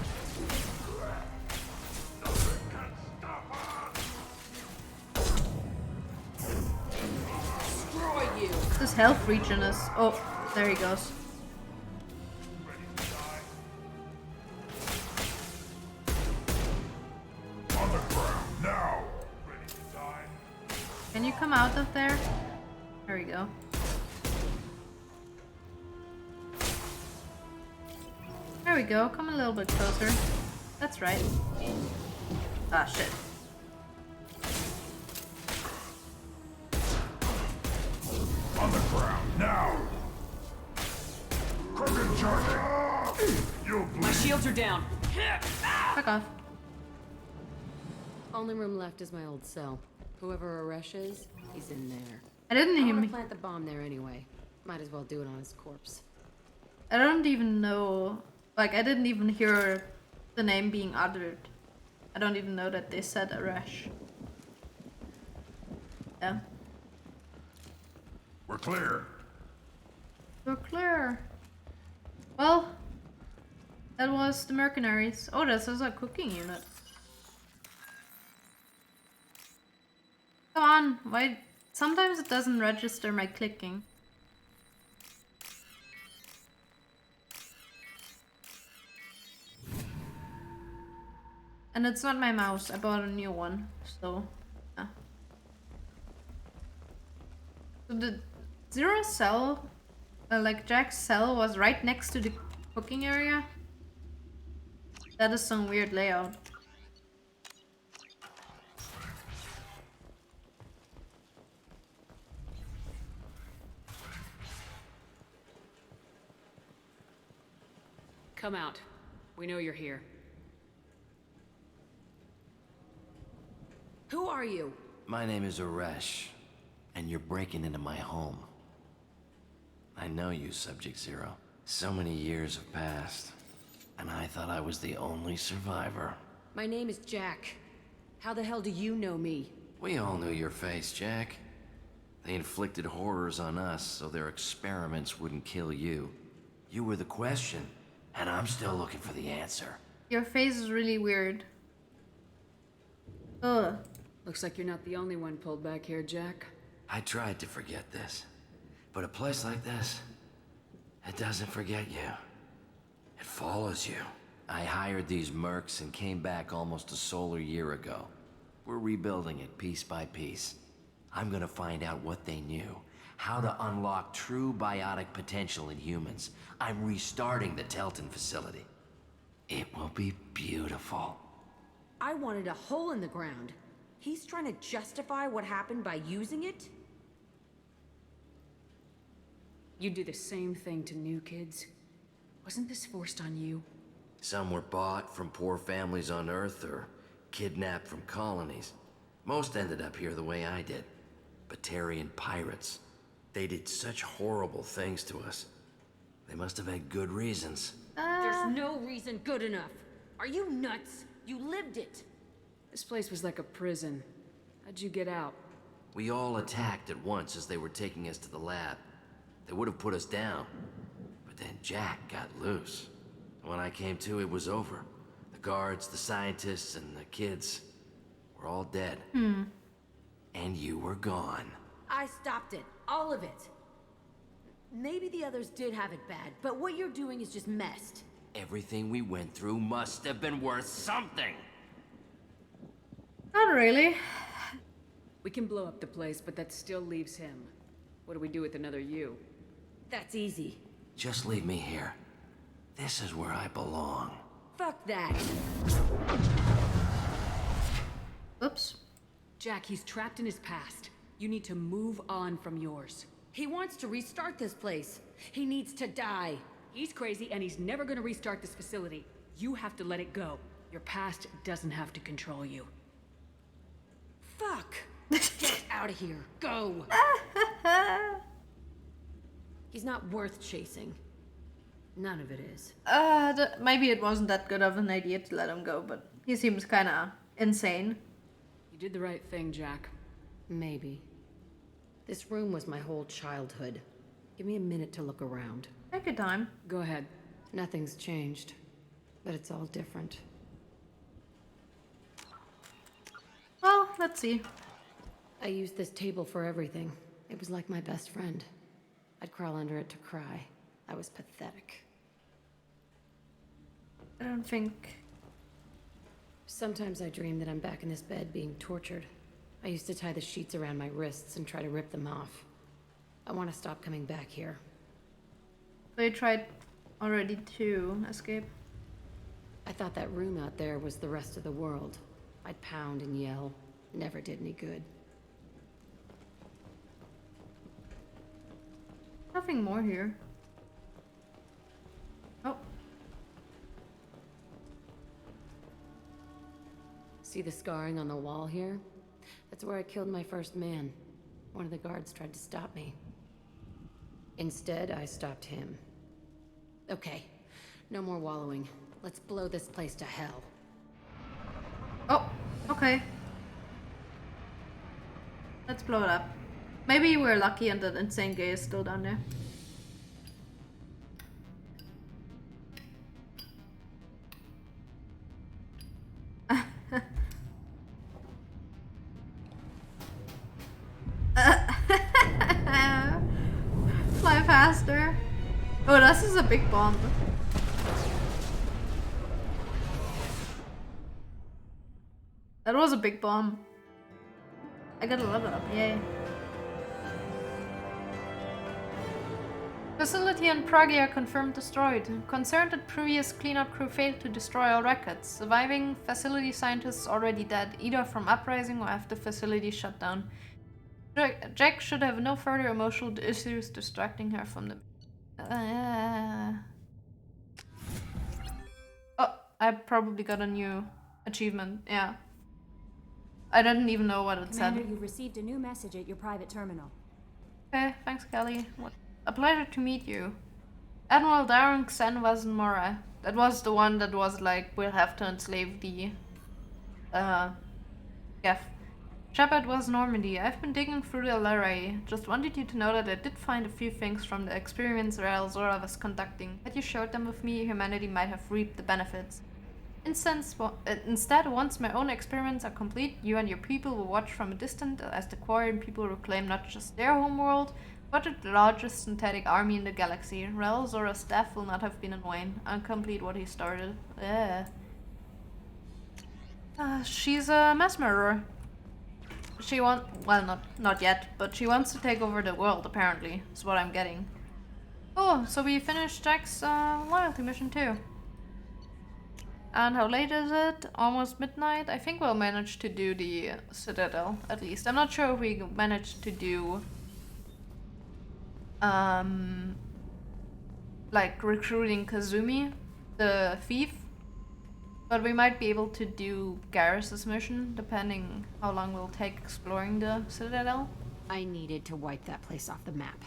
Destroy you! This health regen is... Oh, there he goes. On the ground, now! Ready to die? Can you come out of there? There we go. There we go. Come a little bit closer. That's right. Ah, shit. On the ground, now! Crooked charging! You'll bleed! My shields are down! Fuck off. Only room left is my old cell. Whoever Aresh is, he's in there. I didn't I'm even... gonna plant the bomb there anyway. Might as well do it on his corpse. I don't even know... Like, I didn't even hear the name being uttered. I don't even know that they said Aresh. Yeah. We're clear. We're clear. Well, that was the mercenaries. Oh, this is a cooking unit. Come on, why? Sometimes it doesn't register my clicking. And it's not my mouse, I bought a new one, so yeah. So the Zero cell, like Jack's cell, was right next to the cooking area? That is some weird layout. Come out. We know you're here. Who are you? My name is Uresh, and you're breaking into my home. I know you, Subject Zero. So many years have passed, and I thought I was the only survivor. My name is Jack. How the hell do you know me? We all knew your face, Jack. They inflicted horrors on us so their experiments wouldn't kill you. You were the question, and I'm still looking for the answer. Your face is really weird. Ugh. Looks like you're not the only one pulled back here, Jack. I tried to forget this, but a place like this, it doesn't forget you. It follows you. I hired these mercs and came back almost a solar year ago. We're rebuilding it piece by piece. I'm gonna find out what they knew, how to unlock true biotic potential in humans. I'm restarting the Telton facility. It will be beautiful. I wanted a hole in the ground. He's trying to justify what happened by using it? You do the same thing to new kids. Wasn't this forced on you? Some were bought from poor families on Earth or kidnapped from colonies. Most ended up here the way I did. Batarian pirates. They did such horrible things to us. They must have had good reasons. There's no reason good enough. Are you nuts? You lived it. This place was like a prison. How'd you get out? We all attacked at once as they were taking us to the lab. They would have put us down. But then Jack got loose. When I came to, it was over. The guards, the scientists, and the kids were all dead. And you were gone. I stopped it. All of it. Maybe the others did have it bad, but what you're doing is just messed. Everything we went through must have been worth something. Not really. We can blow up the place, but that still leaves him. What do we do with another you? That's easy. Just leave me here. This is where I belong. Fuck that. Oops. Jack, he's trapped in his past. You need to move on from yours. He wants to restart this place. He needs to die. He's crazy and he's never gonna restart this facility. You have to let it go. Your past doesn't have to control you. Fuck! Get out of here. Go! He's not worth chasing. None of it is. Maybe it wasn't that good of an idea to let him go, but he seems kinda insane. You did the right thing, Jack. Maybe. This room was my whole childhood. Give me a minute to look around. Take your time. Go ahead. Nothing's changed, but it's all different. Well, let's see. I used this table for everything. It was like my best friend. I'd crawl under it to cry. I was pathetic. I don't think... Sometimes I dream that I'm back in this bed being tortured. I used to tie the sheets around my wrists and try to rip them off. I want to stop coming back here. So you tried already to escape? I thought that room out there was the rest of the world. I'd pound and yell. Never did any good. Nothing more here. Oh. See the scarring on the wall here? That's where I killed my first man. One of the guards tried to stop me. Instead, I stopped him. Okay, no more wallowing. Let's blow this place to hell. Oh, okay. Let's blow it up. Maybe we're lucky and that insane guy is still down there. Fly faster. Oh, this is a big bomb. That was a big bomb. I got a level up, yay. Facility and Pragia confirmed destroyed. Concerned that previous cleanup crew failed to destroy all records. Surviving facility scientists already dead, either from uprising or after facility shut down. Jack should have no further emotional issues distracting her from the... Oh, I probably got a new achievement, yeah. I didn't even know what it Commander, said. you've received a new message at your private terminal. Okay, thanks, Kelly. What? A pleasure to meet you. Admiral Darren Xen Mora. That was the one that was like, we'll have to enslave the Geth. Shepard was Normandy. I've been digging through the LRA. Just wanted you to know that I did find a few things from the experiments Rael Zora was conducting. Had you shared them with me, humanity might have reaped the benefits. Instead, once my own experiments are complete, you and your people will watch from a distance as the Quarian people reclaim not just their homeworld, but the largest synthetic army in the galaxy. Rael Zora's death will not have been in vain. I'll complete what he started. She's a mass murderer. She well, not yet, but she wants to take over the world, apparently, is what I'm getting. Oh, so we finished Jack's loyalty mission too. And how late is it? Almost midnight? I think we'll manage to do the Citadel, at least. I'm not sure if we managed to do like recruiting Kazumi, the thief. But we might be able to do Garrus's mission, depending how long we'll take exploring the Citadel. I needed to wipe that place off the map.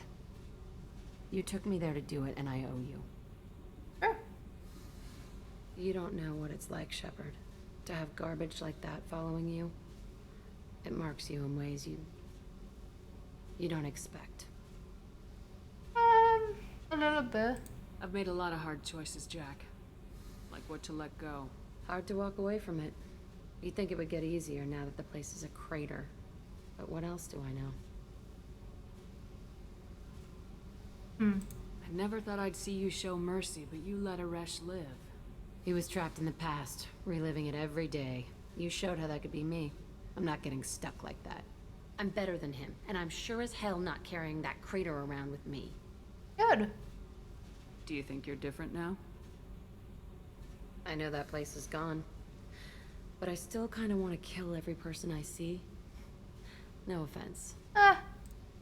You took me there to do it, and I owe you. Sure. You don't know what it's like, Shepard. To have garbage like that following you. It marks you in ways you don't expect. A little bit. I've made a lot of hard choices, Jack. Like what to let go. Hard to walk away from it. You'd think it would get easier now that the place is a crater. But what else do I know? I never thought I'd see you show mercy, but you let Aresh live. He was trapped in the past, reliving it every day. You showed how that could be me. I'm not getting stuck like that. I'm better than him, and I'm sure as hell not carrying that crater around with me. Good. Do you think you're different now? I know that place is gone. But I still kind of want to kill every person I see. No offense.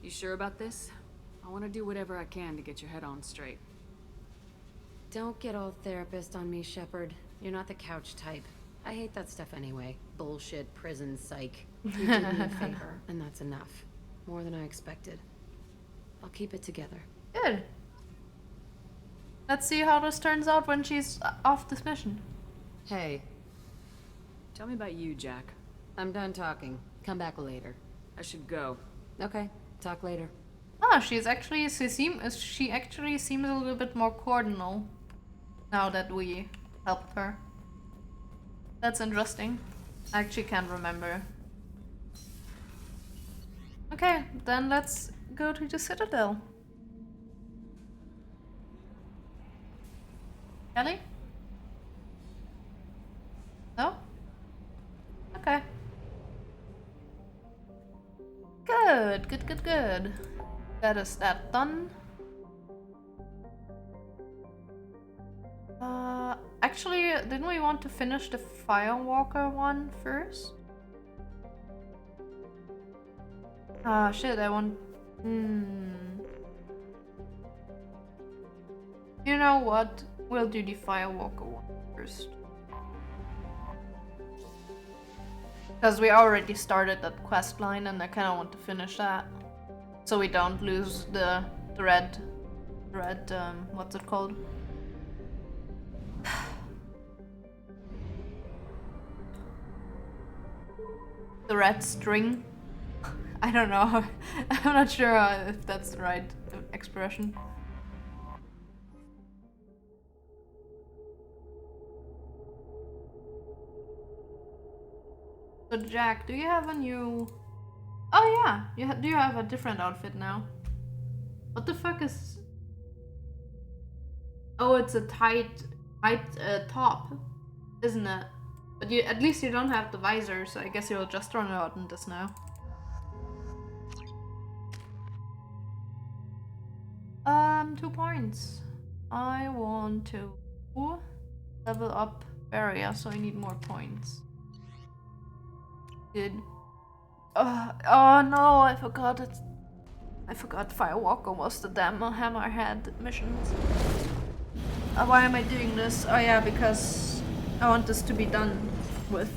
You sure about this? I want to do whatever I can to get your head on straight. Don't get all therapist on me, Shepard. You're not the couch type. I hate that stuff anyway. Bullshit, prison, psych. You did me a favor, and that's enough. More than I expected. I'll keep it together. Good. Let's see how this turns out when she's off this mission. Hey. Tell me about you, Jack. I'm done talking. Come back later. I should go. Okay, talk later. Ah, she actually seems a little bit more cordial now that we helped her. That's interesting. I actually can't remember. Okay, then let's go to the Citadel. Kelly? No? Okay. Good. That is that done. Actually, didn't we want to finish the Firewalker one first? Ah, shit, I want... You know what? We'll do the Firewalker one first. Because we already started that quest line and I kind of want to finish that. So we don't lose the red, what's it called? The red string? I don't know. I'm not sure if that's the right expression. So Jack, do you have a new... Oh yeah, do you have a different outfit now? What the fuck is... Oh, it's a tight top, isn't it? But at least you don't have the visor, so I guess you'll just run out in this now. 2 points. I want to level up barrier, so I need more points. Good. Oh no, I forgot it. I forgot Firewalker was the damn Hammerhead missions. Why am I doing this? Oh yeah, because I want this to be done with.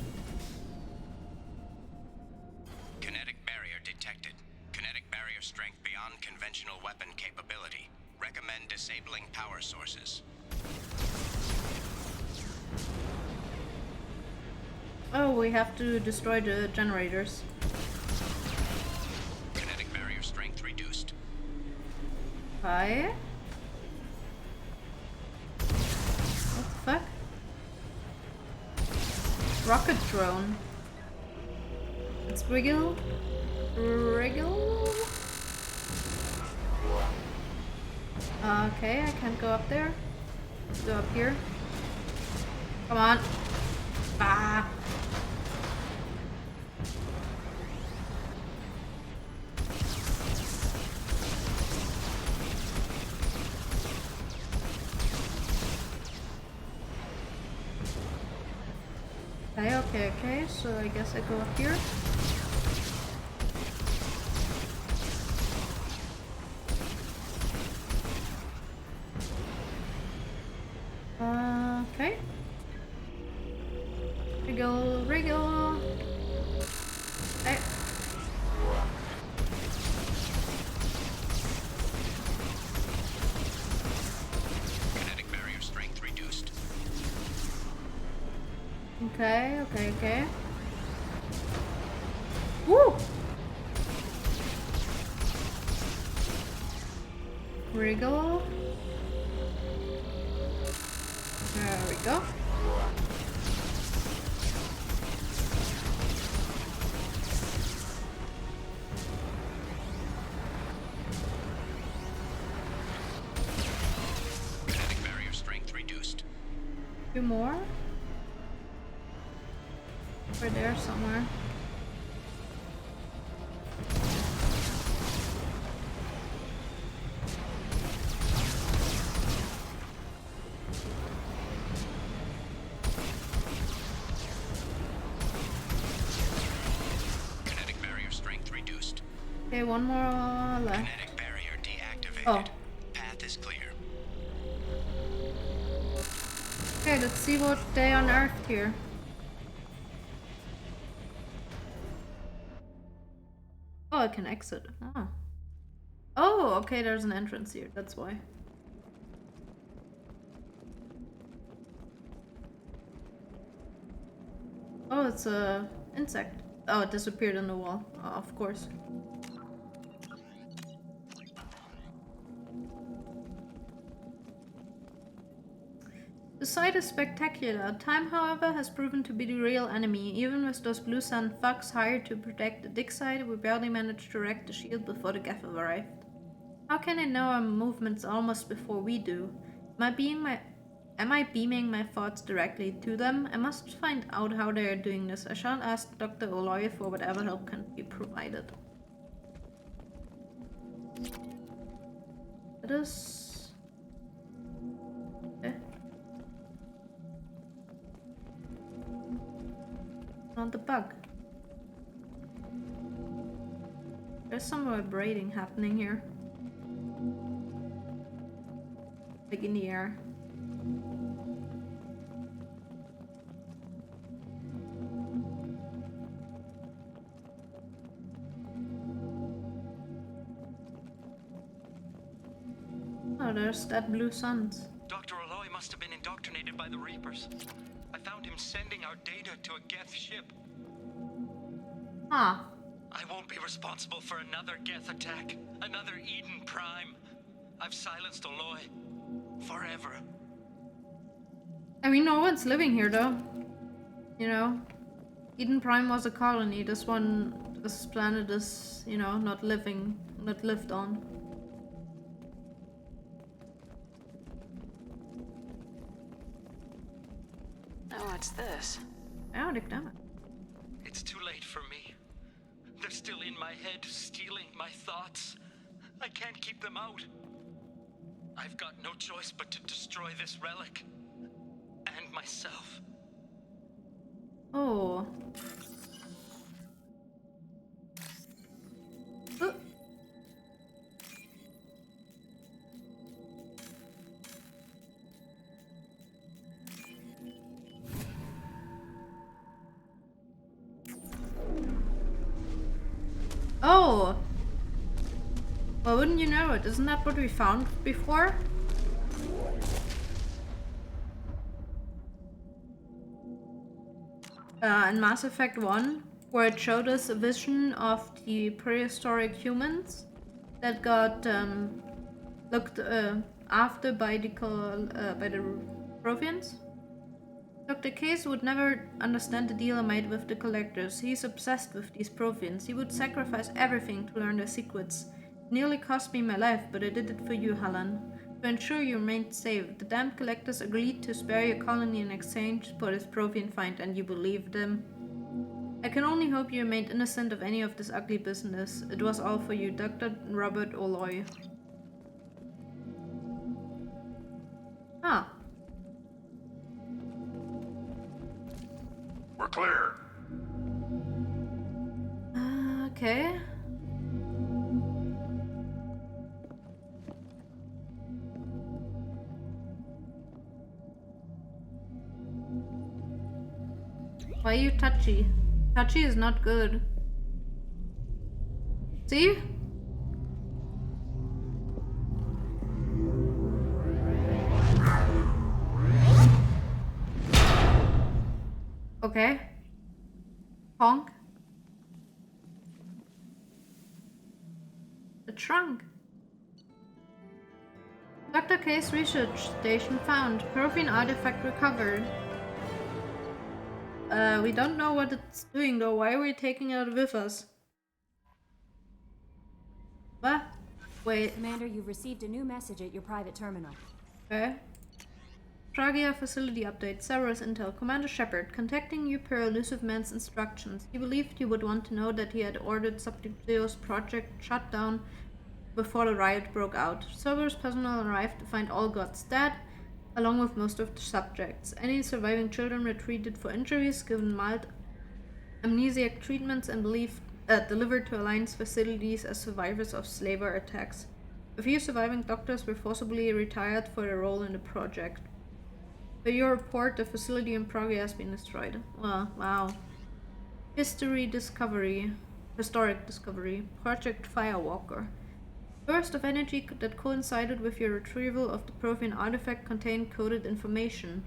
Oh, we have to destroy the generators. Kinetic barrier strength reduced. Hi. What the fuck? Rocket drone. Let's wriggle. Wriggle. Okay, I can't go up there. Let's go up here. Come on. Ah. Okay, so I guess I go up here. Okay. Wriggle, wriggle. Okay. Kinetic barrier strength reduced. Okay. Woo! Wriggle. There we go. Kinetic barrier strength reduced. Two more. Over there somewhere. Kinetic barrier strength reduced. Okay, one more left. Kinetic barrier deactivated. Oh. Path is clear. Okay, let's see what they unearthed here. Oh, I can exit. Ah. Oh, okay, there's an entrance here, that's why. Oh, it's a insect. Oh, it disappeared in the wall. Oh, of course. The sight is spectacular. Time, however, has proven to be the real enemy. Even with those blue sand thugs hired to protect the dig site, we barely managed to wreck the shield before the Geth arrived. How can they know our movements almost before we do? Am I beaming my thoughts directly to them? I must find out how they are doing this. I shall ask Dr. Oloy for whatever help can be provided. It is... Okay. Not the bug. There's some vibrating happening here. Like in the air. Oh, there's that blue sun. Dr. Oloy must have been indoctrinated by the Reapers. I found him sending our data to a Geth ship. Huh. I won't be responsible for another Geth attack. Another Eden Prime. I've silenced Oloy. Forever. I mean, no one's living here, though. You know? Eden Prime was a colony. This planet is, you know, not lived on. Oh, what's this? Oh, damn it. It's too late for me. They're still in my head, stealing my thoughts. I can't keep them out. I've got no choice but to destroy this relic. And myself. Oh. Oh! Well, wouldn't you know it? Isn't that what we found before? in Mass Effect 1, where it showed us a vision of the prehistoric humans that got looked after by the Protheans. Dr. Case would never understand the deal I made with the collectors. He's obsessed with these Protheans. He would sacrifice everything to learn their secrets. It nearly cost me my life, but I did it for you, Helen. To ensure you remained safe, the damned collectors agreed to spare your colony in exchange for this Prothean find, and you believed them. I can only hope you remained innocent of any of this ugly business. It was all for you, Dr. Robert O'Loy. Huh. We're clear. Okay. Why are you touchy? Touchy is not good. See? Okay. Honk. The trunk. Dr. K's research station found. Prothean artifact recovered. We don't know what it's doing though. Why are we taking it with us? What? Wait. Commander, you've received a new message at your private terminal. Okay. Pragia facility update. Cerberus Intel. Commander Shepard, contacting you per Elusive Man's instructions. He believed you would want to know that he had ordered Subject Zero's project shut down before the riot broke out. Cerberus personnel arrived to find all gods dead, along with most of the subjects. Any surviving children were treated for injuries, given mild amnesiac treatments, and delivered to Alliance facilities as survivors of slaver attacks. A few surviving doctors were forcibly retired for their role in the project. Per your report, the facility in Prague has been destroyed. Well, wow. Historic discovery. Project Firewalker. Burst of energy that coincided with your retrieval of the Prothean artifact contained coded information.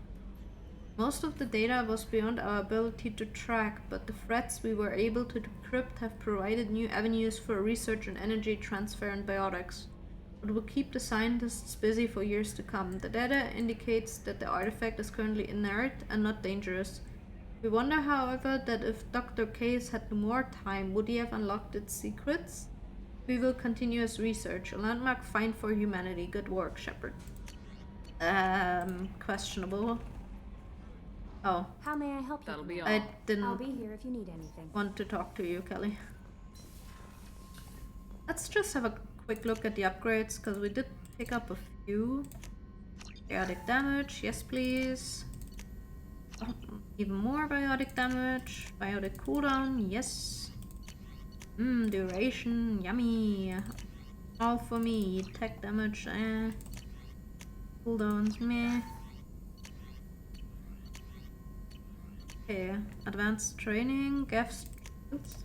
Most of the data was beyond our ability to track, but the threads we were able to decrypt have provided new avenues for research in energy transfer and biotics. It will keep the scientists busy for years to come. The data indicates that the artifact is currently inert and not dangerous. We wonder, however, that if Dr. Case had more time, would he have unlocked its secrets? We will continue his research. A landmark find for humanity. Good work, Shepard. Questionable. Oh. How may I help you? That'll be all. I didn't I'll be here if you need anything. want to talk to you, Kelly. Let's just have a quick look at the upgrades, because we did pick up a few. Biotic damage, yes please. Oh, even more biotic damage. Biotic cooldown, yes. Duration, yummy. All for me. Tech damage, Cooldowns, meh. Okay, advanced training, gaps. Oops.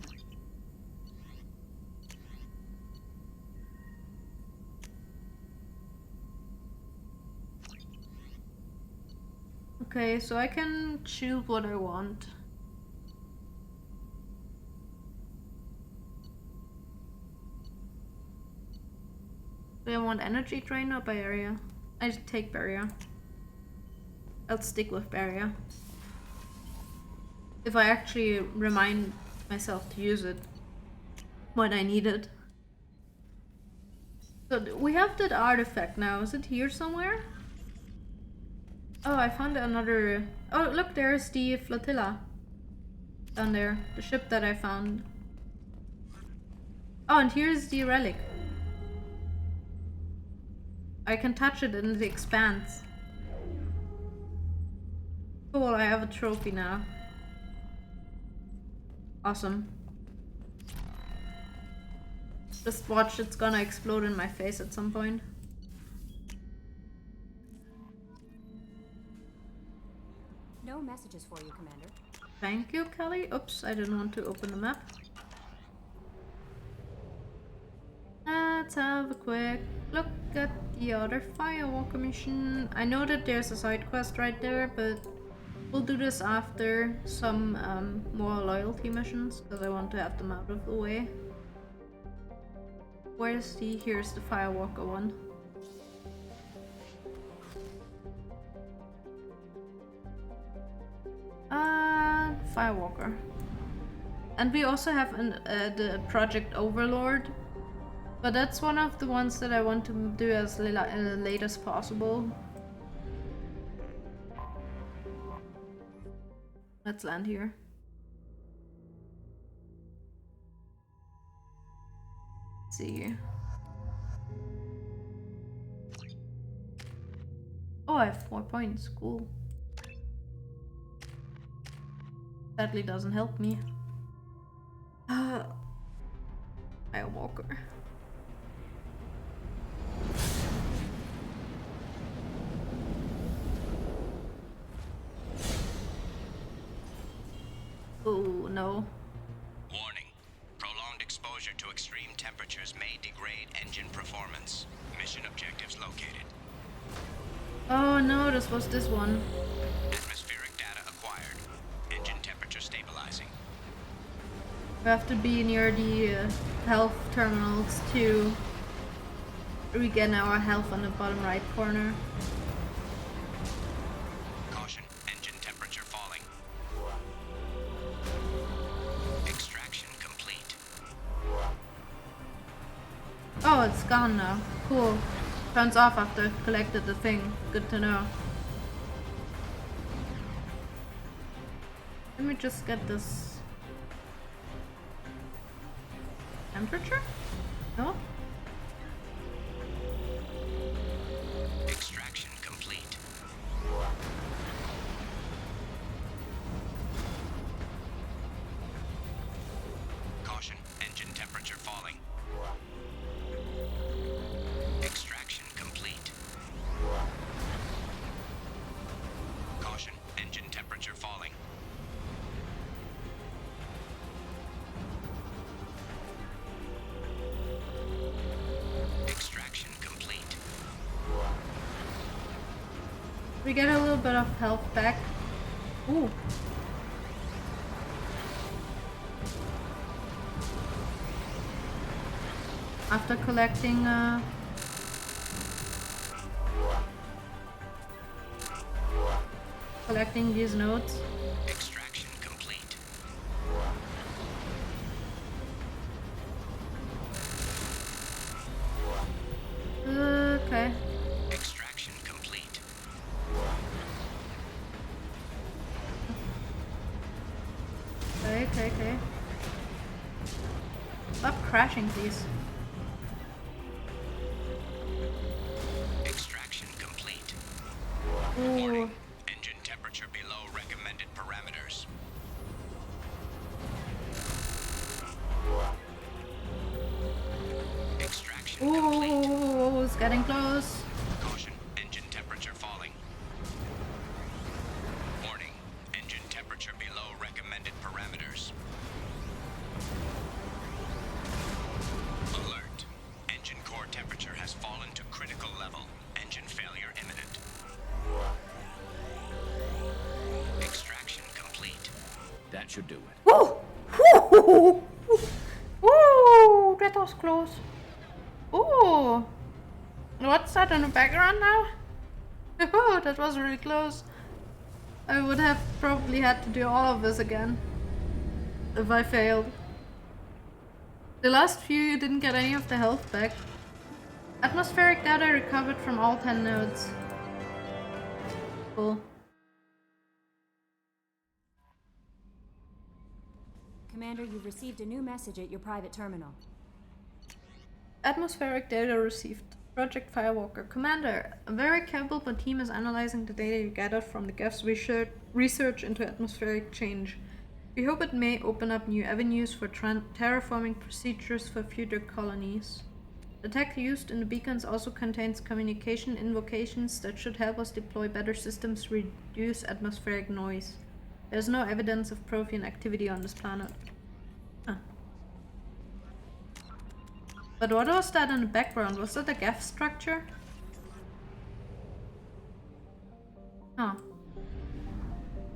Okay, so I can choose what I want. Do I want energy drain or barrier? I take barrier. I'll stick with barrier. If I actually remind myself to use it when I need it. So we have that artifact now. Is it here somewhere? Oh, I found another... Oh, look, there's the flotilla. Down there. The ship that I found. Oh, and here's the relic. I can touch it and it expands. Cool, I have a trophy now. Awesome. Just watch, it's gonna explode in my face at some point. No messages for you, Commander. Thank you, Kelly. Oops, I didn't want to open the map. Let's have a quick look at the other Firewalker mission. I know that there's a side quest right there, but We'll do this after some more loyalty missions, because I want to have them out of the way. Where's the... here's the Firewalker one. Firewalker. And we also have the Project Overlord. But that's one of the ones that I want to do as late as possible. Let's land here. Let's see here. Oh, I have 4 points. Cool. Sadly doesn't help me. Firewalker. Oh no. Warning. Prolonged exposure to extreme temperatures may degrade engine performance. Mission objectives located. Oh no, this was this one. Atmospheric data acquired. Engine temperature stabilizing. We have to be near the health terminals to regain our health on the bottom right corner. Caution, engine temperature falling. Extraction complete. Oh, it's gone now. Cool. Turns off after I've collected the thing. Good to know. Let me just get this temperature? No? Extraction complete. Caution, engine temperature falling. Extraction complete. Caution, engine temperature falling. Extraction complete. We get a little bit of health back. Ooh. After collecting these notes. Extraction complete. Okay. Extraction complete. Okay. Stop crashing, please. Extraction complete. Ooh. Warning. Engine temperature below recommended parameters. Extraction complete. Ooh, it's getting close. Caution, engine temperature falling. Warning, engine temperature below recommended parameters. Alert, engine core temperature has fallen to critical level. Engine failure imminent. Extraction complete. That should do it. Woo! Woo! Woo! That was close. Ooh! What's that in the background now? Oh, that was really close. I would have probably had to do all of this again if I failed. The last few, you didn't get any of the health back. Atmospheric data recovered from all 10 nodes. Cool. Commander, you've received a new message at your private terminal. Atmospheric data received. Project Firewalker. Commander, a very capable team is analyzing the data you gathered from the Geth's research into atmospheric change. We hope it may open up new avenues for terraforming procedures for future colonies. The tech used in the beacons also contains communication invocations that should help us deploy better systems to reduce atmospheric noise. There is no evidence of Prothean activity on this planet. But what was that in the background? Was that a Geth structure? Huh.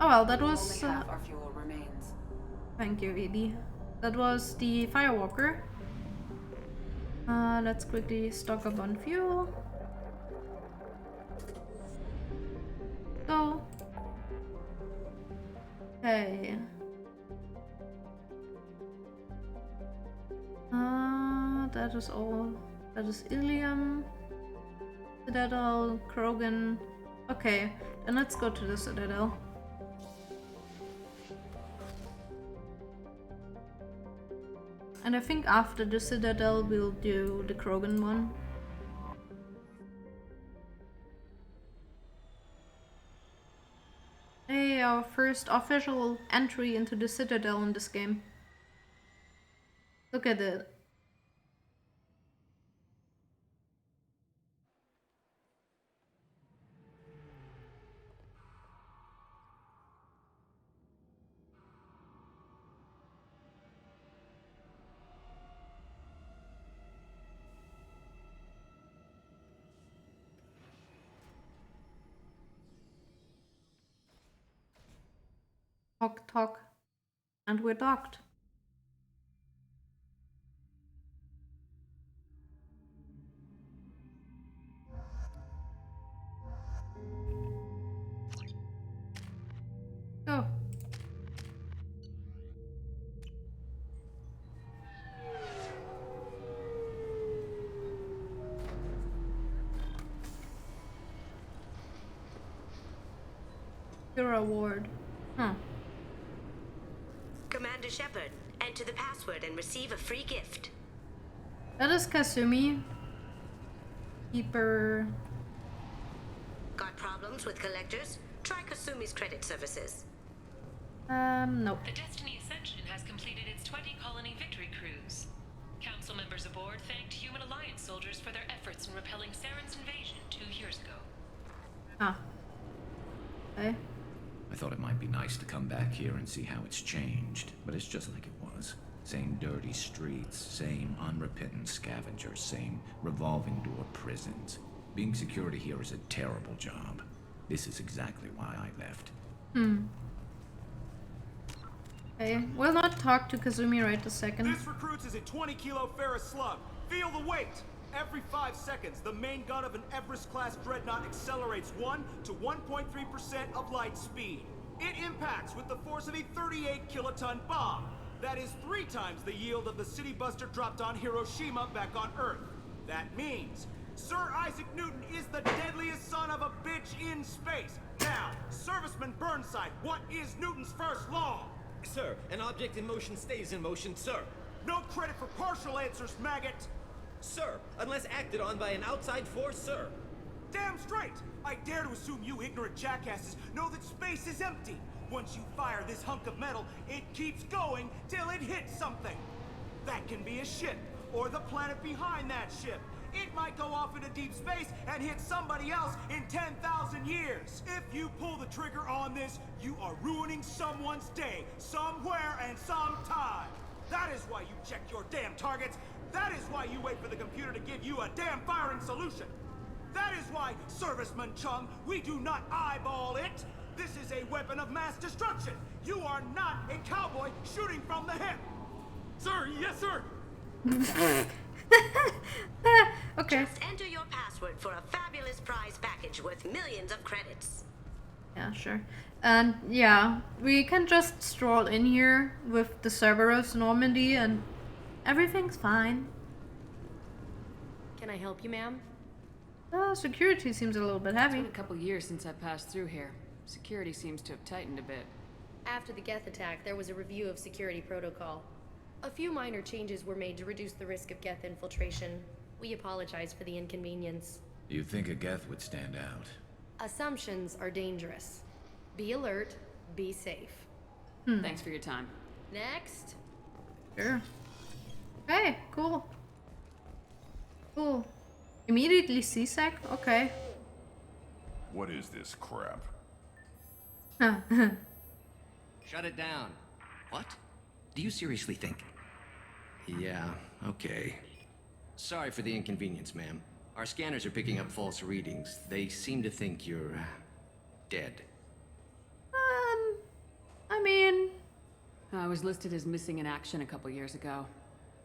Oh well, that was... Only half our fuel remains. Thank you, Edie. That was the Firewalker. Let's quickly stock up on fuel. Go. Okay. That is all. That is Ilium. Citadel, Krogan. Okay, then let's go to the Citadel. And I think after the Citadel we'll do the Krogan one. Hey, our first official entry into the Citadel in this game. Look at it. Talk, talk. And we're docked. Go. Your award. Huh. Commander Shepard, enter the password and receive a free gift. That is Kasumi. Keeper. Got problems with collectors? Try Kasumi's credit services. Nope. The Destiny Ascension has completed its 20-colony victory cruise. Council members aboard thanked Human Alliance soldiers for their efforts in repelling Saren's invasion 2 years ago. Ah. Okay. I thought it might be nice to come back here and see how it's changed, but it's just like it was. Same dirty streets, same unrepentant scavengers, same revolving door prisons. Being security here is a terrible job. This is exactly why I left. Okay, we'll not talk to Kazumi right this second. This recruits is a 20-kilo ferrous slug. Feel the weight! Every 5 seconds, the main gun of an Everest-class dreadnought accelerates 1 to 1.3% of light speed. It impacts with the force of a 38-kiloton bomb. That is 3 times the yield of the city buster dropped on Hiroshima back on Earth. That means Sir Isaac Newton is the deadliest son of a bitch in space. Now, Serviceman Burnside, what is Newton's first law? Sir, an object in motion stays in motion, sir. No credit for partial answers, maggot! Sir, unless acted on by an outside force, sir. Damn straight! I dare to assume you ignorant jackasses know that space is empty. Once you fire this hunk of metal, it keeps going till it hits something. That can be a ship, or the planet behind that ship. It might go off into deep space and hit somebody else in 10,000 years. If you pull the trigger on this, you are ruining someone's day, somewhere and sometime. That is why you check your damn targets. That is why you wait for the computer to give you a damn firing solution. That is why, Serviceman Chung, we do not eyeball it. This is a weapon of mass destruction. You are not a cowboy shooting from the hip. Sir, yes, sir. Okay. Just enter your password for a fabulous prize package worth millions of credits. Yeah, sure. And yeah, we can just stroll in here with the Cerberus Normandy and everything's fine. Can I help you, ma'am? Security seems a little bit heavy. It's been a couple years since I passed through here. Security seems to have tightened a bit. After the Geth attack, there was a review of security protocol. A few minor changes were made to reduce the risk of Geth infiltration. We apologize for the inconvenience. You'd think a Geth would stand out. Assumptions are dangerous. Be alert, be safe. Thanks for your time. Next. Sure. Okay, cool. Cool. Immediately CSEC? Okay. What is this crap? Shut it down. What? Do you seriously think? Yeah, okay. Sorry for the inconvenience, ma'am. Our scanners are picking up false readings. They seem to think you're dead. I was listed as missing in action a couple years ago.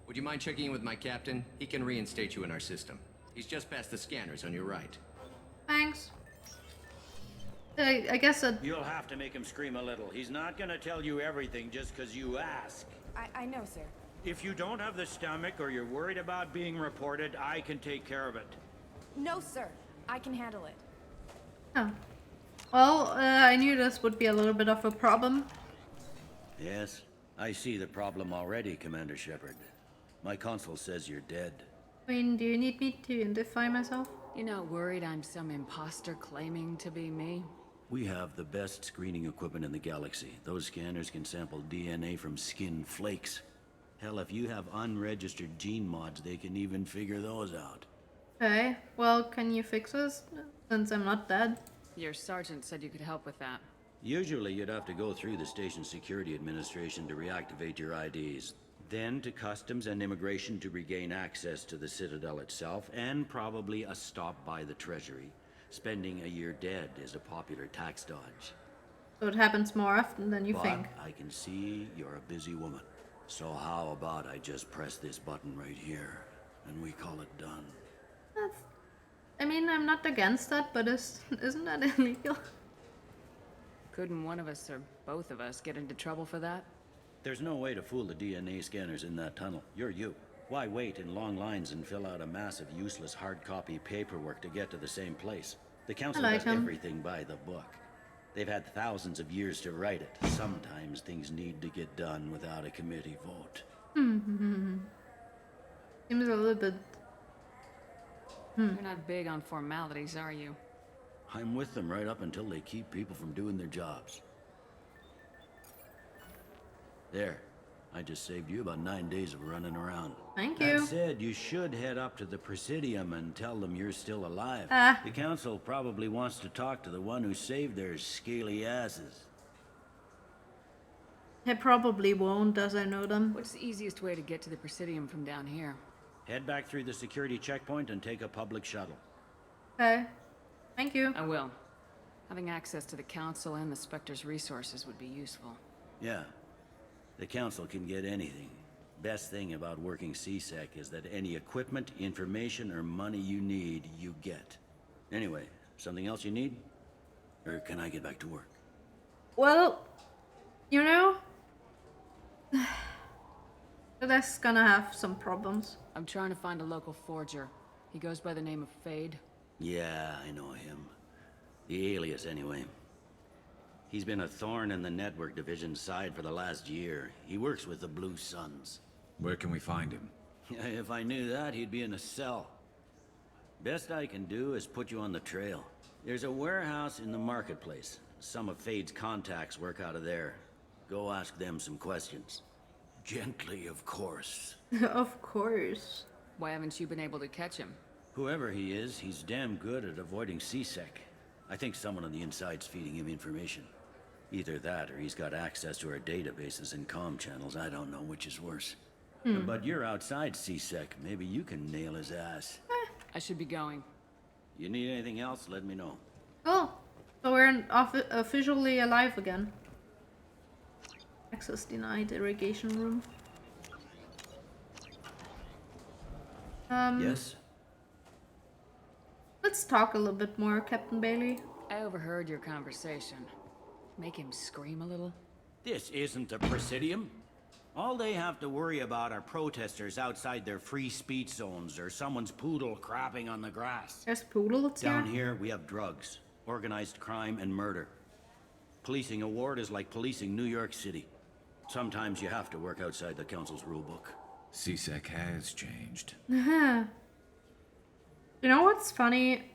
Would you mind checking in with my captain? He can reinstate you in our system. He's just past the scanners on your right. Thanks. I guess that... You'll have to make him scream a little. He's not gonna tell you everything just because you ask. I know, sir. If you don't have the stomach or you're worried about being reported, I can take care of it. No, sir. I can handle it. Oh. Well, I knew this would be a little bit of a problem. Yes, I see the problem already, Commander Shepard. My console says you're dead. I mean, do you need me to identify myself? You're not worried I'm some imposter claiming to be me? We have the best screening equipment in the galaxy. Those scanners can sample DNA from skin flakes. Hell, if you have unregistered gene mods, they can even figure those out. Okay, well, can you fix this? Since I'm not dead. Your sergeant said you could help with that. Usually you'd have to go through the station security administration to reactivate your IDs. Then to customs and immigration to regain access to the Citadel itself, and probably a stop by the Treasury. Spending a year dead is a popular tax dodge. So it happens more often than you But think. I can see you're a busy woman. So how about I just press this button right here, and we call it done? I mean, I'm not against that, but isn't that illegal? Couldn't one of us or both of us get into trouble for that? There's no way to fool the DNA scanners in that tunnel. You're you. Why wait in long lines and fill out a massive useless hard copy paperwork to get to the same place? The council I like does him. everything by the book. They've had thousands of years to write it. Sometimes things need to get done without a committee vote. Seems a little bit... You're not big on formalities, are you? I'm with them right up until they keep people from doing their jobs. There. I just saved you about 9 days of running around. Thank That you. said, you should head up to the Presidium and tell them you're still alive. Ah. The council probably wants to talk to the one who saved their scaly asses. I probably won't, as I know them. What's the easiest way to get to the Presidium from down here? Head back through the security checkpoint and take a public shuttle. Okay. Thank you. I will. Having access to the Council and the Spectre's resources would be useful. Yeah. The council can get anything. Best thing about working CSEC is that any equipment, information, or money you need, you get. Anyway, something else you need? Or can I get back to work? Well, you know... that's gonna have some problems. I'm trying to find a local forger. He goes by the name of Fade. Yeah, I know him. The alias, anyway. He's been a thorn in the network division's side for the last year. He works with the Blue Suns. Where can we find him? If I knew that, he'd be in a cell. Best I can do is put you on the trail. There's a warehouse in the marketplace. Some of Fade's contacts work out of there. Go ask them some questions. Gently, of course. Of course. Why haven't you been able to catch him? Whoever he is, he's damn good at avoiding CSEC. I think someone on the inside's feeding him information. Either that, or he's got access to our databases and comm channels. I don't know which is worse. But you're outside CSEC. Maybe you can nail his ass. I should be going. You need anything else, let me know. Oh, so we're officially alive again. Access denied, irrigation room. Yes? Let's talk a little bit more, Captain Bailey. I overheard your conversation. Make him scream a little? This isn't the Presidium. All they have to worry about are protesters outside their free speech zones or someone's poodle crapping on the grass. There's poodles Down here, we have drugs, organized crime, and murder. Policing a ward is like policing New York City. Sometimes you have to work outside the council's rulebook. CSEC has changed. You know what's funny?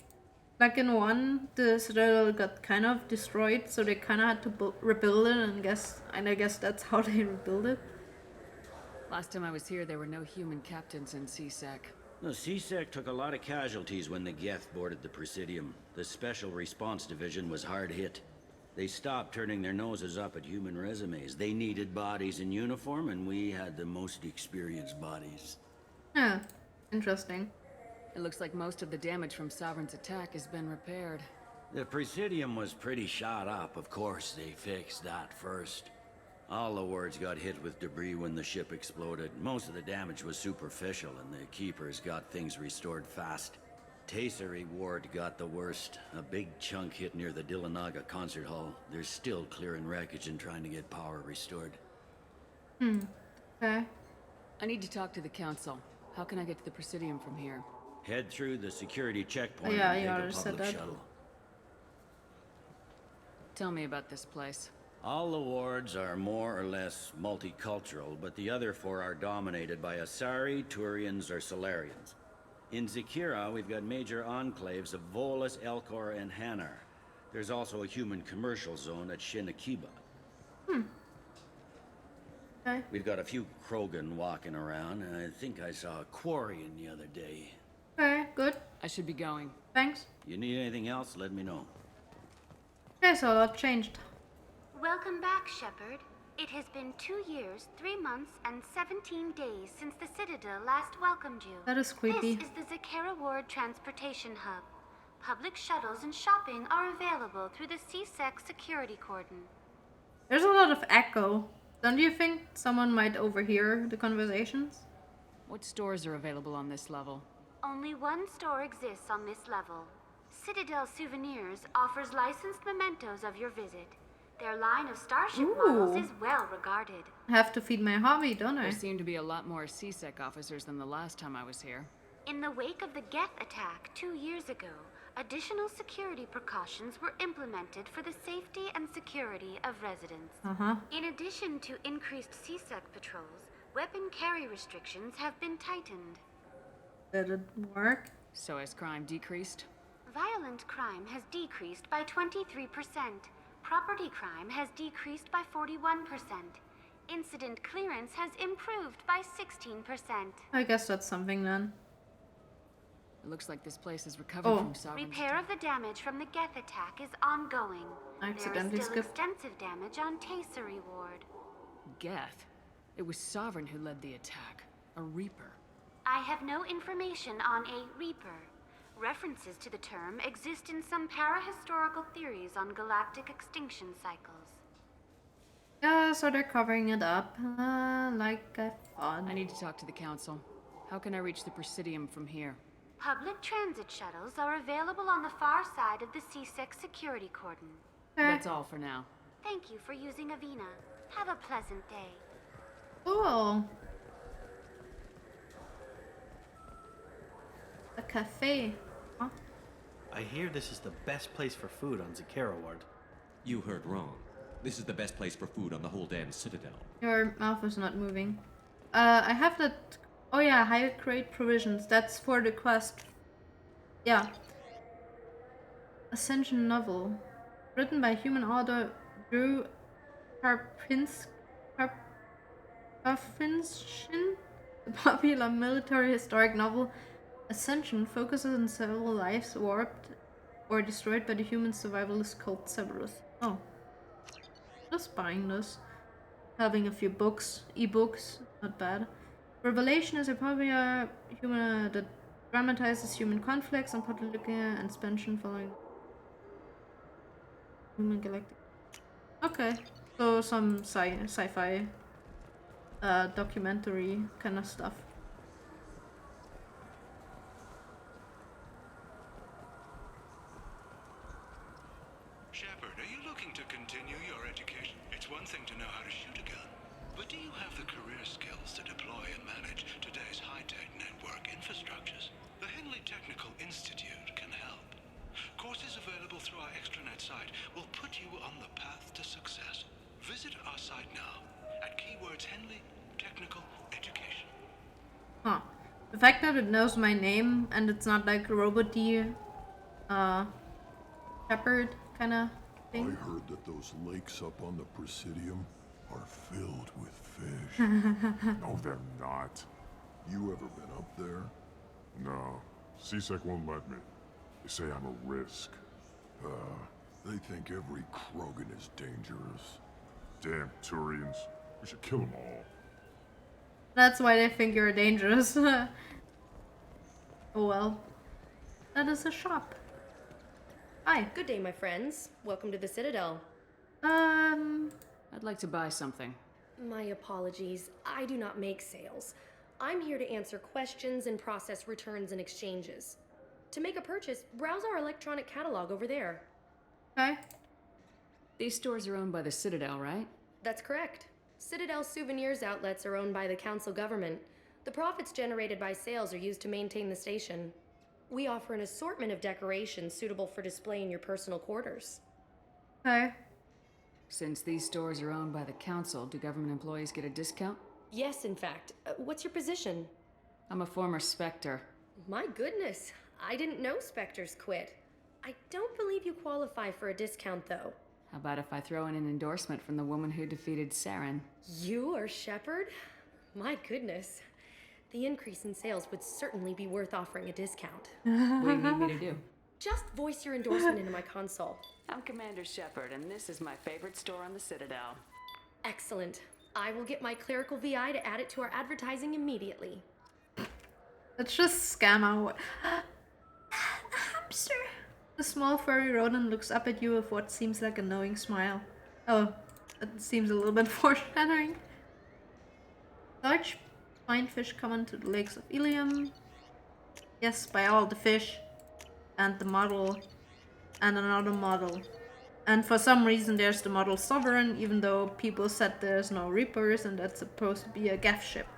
Like in one, the Citadel got kind of destroyed, so they kind of had to rebuild it, and I guess that's how they rebuild it. Last time I was here, there were no human captains in CSEC. The CSEC took a lot of casualties when the Geth boarded the Presidium. The Special Response Division was hard hit. They stopped turning their noses up at human resumes. They needed bodies in uniform, and we had the most experienced bodies. Yeah, interesting. It looks like most of the damage from Sovereign's attack has been repaired. The Presidium was pretty shot up. Of course, they fixed that first. All the wards got hit with debris when the ship exploded. Most of the damage was superficial, and the Keepers got things restored fast. Tasery Ward got the worst. A big chunk hit near the Dillanaga concert hall. They're still clearing wreckage and trying to get power restored. Okay. I need to talk to the council. How can I get to the Presidium from here? Head through the security checkpoint Yeah, and you take already a said public that. shuttle. Tell me about this place. All the wards are more or less multicultural, but the other four are dominated by Asari, Turians, or Solarians. In Zakira, we've got major enclaves of Volus, Elcor, and Hanar. There's also a human commercial zone at Shinakiba. Okay. We've got a few Krogan walking around, and I think I saw a Quarian the other day. Okay, good. I should be going. Thanks. You need anything else, let me know. Okay, so that changed. Welcome back, Shepard. It has been 2 years, 3 months, and 17 days since the Citadel last welcomed you. That is creepy. This is the Zakera Ward Transportation Hub. Public shuttles and shopping are available through the CSEC security cordon. There's a lot of echo. Don't you think someone might overhear the conversations? What stores are available on this level? Only one store exists on this level. Citadel Souvenirs offers licensed mementos of your visit. Their line of Starship models is well regarded. I have to feed my hobby, don't I? There seem to be a lot more CSEC officers than the last time I was here. In the wake of the Geth attack 2 years ago, additional security precautions were implemented for the safety and security of residents. In addition to increased CSEC patrols, weapon carry restrictions have been tightened. Did it work? So has crime decreased? Violent crime has decreased by 23%. Property crime has decreased by 41%. Incident clearance has improved by 16%. I guess that's something then. It looks like this place is recovering from Sovereign's Repair of the damage from the Geth attack is ongoing. I accidentally There is still skipped. extensive damage on Tasery Ward. Geth? It was Sovereign who led the attack. A Reaper. I have no information on a Reaper. References to the term exist in some parahistorical theories on galactic extinction cycles. Yeah, so they're covering it up, like I thought. I need to talk to the council. How can I reach the Presidium from here? Public transit shuttles are available on the far side of the CSEC security cordon. That's all for now. Thank you for using Avina. Have a pleasant day. Cool. A cafe. Huh? I hear this is the best place for food on Zakera Ward. You heard wrong. This is the best place for food on the whole damn Citadel. Your mouth is not moving. I have that. Oh yeah, high grade provisions. That's for the quest. Yeah. Ascension novel, written by human author Drew Karpinskian. The popular military historic novel Ascension focuses on several lives warped or destroyed by the human survivalist cult Cerberus. Oh. Just buying this. Having a few books, ebooks, not bad. Revelation is a popular human that dramatizes human conflicts and political expansion following human galactic. Okay, so some sci-fi documentary kind of stuff. Shepard, are you looking to continue your education? It's one thing to know how to shoot a gun, but do you have the career skills to deploy and manage today's high-tech network infrastructures? The Henley Technical Institute can help. Courses available through our extranet site will put you on the path to success. Visit our site now at keywords Henley Technical Education. Huh. The fact that it knows my name and it's not like Robot D, Shepard kind of thing. I heard that those lakes up on the Presidium are filled with fish. No, they're not. You ever been up there? No. CSEC won't let me. They say I'm a risk. They think every Krogan is dangerous. Damn Turians. We should kill them all. That's why they think you're dangerous. Oh well. That is a shop. Hi. Good day, my friends. Welcome to the Citadel. I'd like to buy something. My apologies. I do not make sales. I'm here to answer questions and process returns and exchanges. To make a purchase, browse our electronic catalog over there. Okay. These stores are owned by the Citadel, right? That's correct. Citadel souvenirs outlets are owned by the council government. The profits generated by sales are used to maintain the station. We offer an assortment of decorations suitable for display in your personal quarters. Okay. Since these stores are owned by the council, do government employees get a discount? Yes, in fact. What's your position? I'm a former Spectre. My goodness, I didn't know Spectres quit. I don't believe you qualify for a discount, though. How about if I throw in an endorsement from the woman who defeated Saren? You are Shepard? My goodness. The increase in sales would certainly be worth offering a discount. What do you need me to do? Just voice your endorsement into my console. I'm Commander Shepard, and this is my favorite store on the Citadel. Excellent. I will get my clerical VI to add it to our advertising immediately. Let's just scam out. A hamster. The small furry rodent looks up at you with what seems like a knowing smile. Oh, that seems a little bit foreshadowing. Large fine fish come into the lakes of Ilium. Yes, by all the fish. And the model. And another model. And for some reason there's the model Sovereign, even though people said there's no Reapers and that's supposed to be a Geth ship.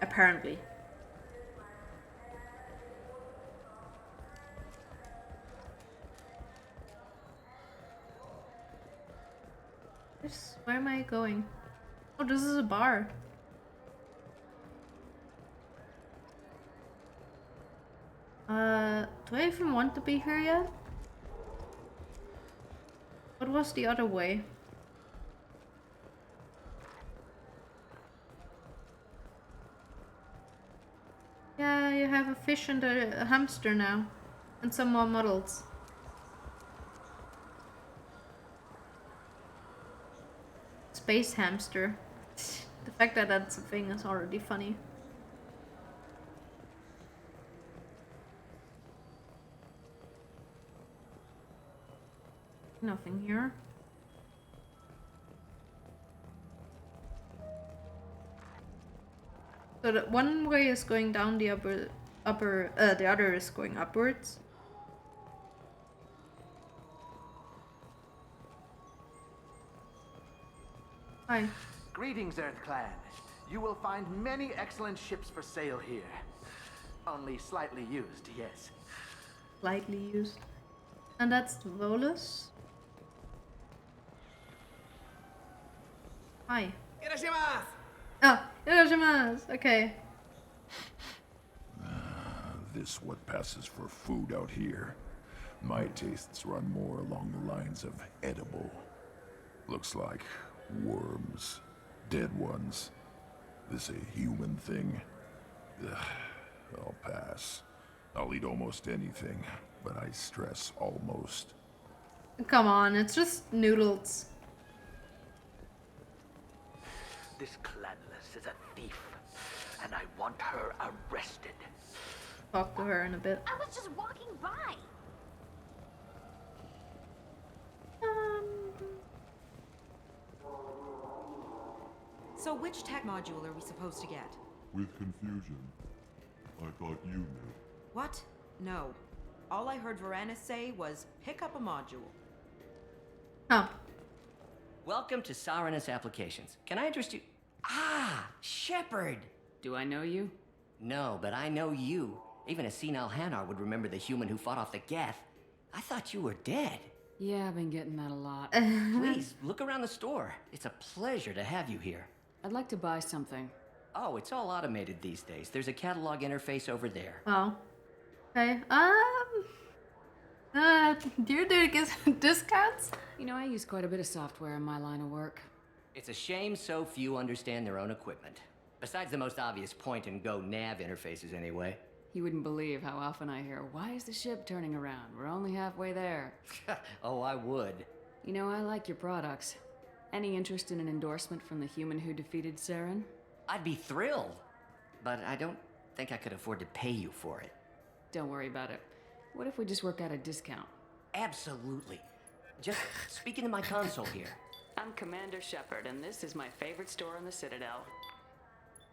Apparently. Where am I going? Oh, this is a bar. Do I even want to be here yet? What was the other way? Yeah, you have a fish and a hamster now. And some more models. Space hamster. The fact that that's a thing is already funny. Nothing here. So the one way is going down, the the other is going upwards. Hi. Greetings, Earth Clan. You will find many excellent ships for sale here. Only slightly used, yes. Slightly used. And that's Volus. Hi. Irashimasu! Oh, irashimasu. Okay. This what passes for food out here. My tastes run more along the lines of edible. Looks like worms. Dead ones. This a human thing? Ugh, I'll pass. I'll eat almost anything, but I stress almost. Come on, it's just noodles. This Clanless is a thief, and I want her arrested. Talk to her in a bit. I was just walking by. So which tech module are we supposed to get? With confusion. I thought you knew. What? No. All I heard Varanus say was, pick up a module. Huh. Welcome to Saranus Applications. Can I interest you? Ah, Shepard! Do I know you? No, but I know you. Even a senile Hanar would remember the human who fought off the Geth. I thought you were dead. Yeah, I've been getting that a lot. Please, look around the store. It's a pleasure to have you here. I'd like to buy something. Oh, it's all automated these days. There's a catalog interface over there. Oh. Okay. Do you get discounts? You know, I use quite a bit of software in my line of work. It's a shame so few understand their own equipment. Besides the most obvious point-and-go nav interfaces, anyway. You wouldn't believe how often I hear, why is the ship turning around? We're only halfway there. Oh, I would. You know, I like your products. Any interest in an endorsement from the human who defeated Saren? I'd be thrilled. But I don't think I could afford to pay you for it. Don't worry about it. What if we just work out a discount? Absolutely. just speak into my console here. I'm Commander Shepard, and this is my favorite store on the Citadel.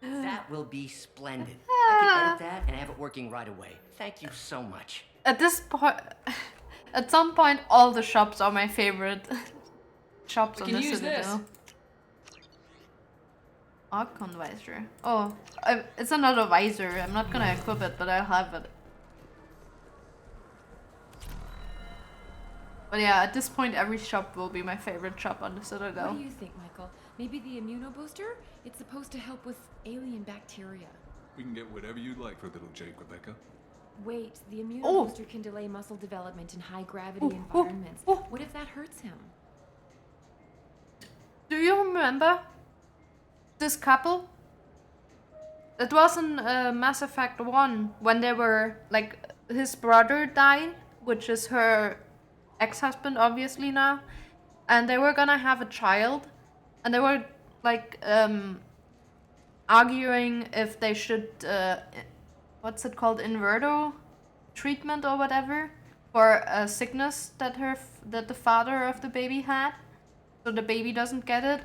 That will be splendid. I can edit that and have it working right away. Thank you so much. At this point, at some point, all the shops are my favorite shops on the Citadel. Archon visor. Oh, it's another visor. I'm not gonna equip it, but I'll have it. But yeah, at this point, every shop will be my favorite shop on the Citadel. What do you think, Michael? Maybe the immunobooster? It's supposed to help with alien bacteria. We can get whatever you'd like for little Jake, Rebecca. Wait, the immunobooster can delay muscle development in high-gravity environments. What if that hurts him? Do you remember this couple? It was in Mass Effect 1 when they were, like, his brother died, which is her ex-husband, obviously, now. And they were gonna have a child. And they were, like, arguing if they should, what's it called, inverto treatment or whatever, for a sickness that the father of the baby had. So the baby doesn't get it,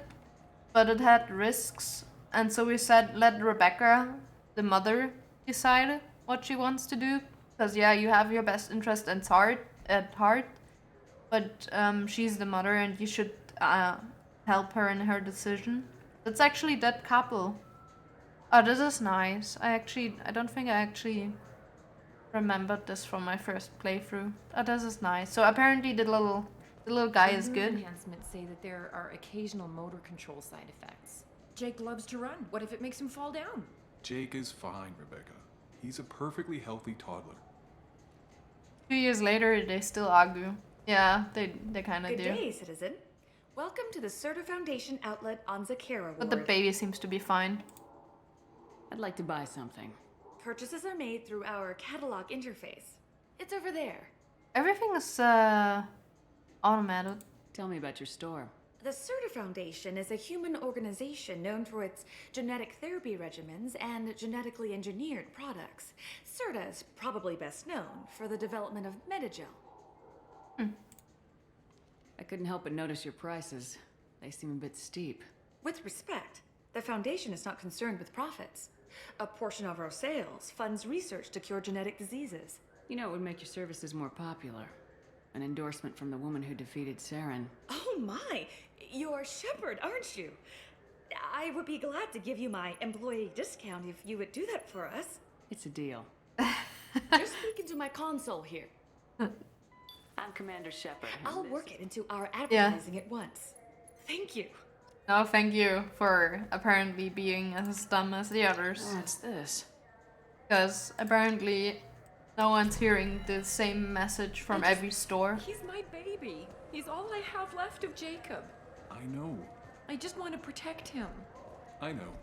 but it had risks. And so we said, let Rebecca, the mother, decide what she wants to do. Because, yeah, you have your best interest at heart. But she's the mother and you should help her in her decision. That's actually that couple. Oh, this is nice. I don't think I actually remembered this from my first playthrough. Oh, this is nice. So apparently the little guy is good. Enhancements say that there are occasional motor control side effects. Jake loves to run. What if it makes him fall down? Jake is fine, Rebecca. He's a perfectly healthy toddler. 2 years later, they still argue. Yeah, they kind of do. Good day, citizen. Welcome to the Certa Foundation outlet on Zakera Ward. But the baby seems to be fine. I'd like to buy something. Purchases are made through our catalog interface. It's over there. Everything is automated. Tell me about your store. The Certa Foundation is a human organization known for its genetic therapy regimens and genetically engineered products. Certa is probably best known for the development of Metagel. I couldn't help but notice your prices. They seem a bit steep. With respect, the Foundation is not concerned with profits. A portion of our sales funds research to cure genetic diseases. You know, it would make your services more popular. An endorsement from the woman who defeated Saren. Oh my! You're Shepard, aren't you? I would be glad to give you my employee discount if you would do that for us. It's a deal. Just speak into my console here. I'm Commander Shepard. I'll work it into our advertising at once. Thank you. No, thank you for apparently being as dumb as the others. What's this? Because apparently no one's hearing the same message from every store. He's my baby. He's all I have left of Jacob. I know. I just want to protect him. I know.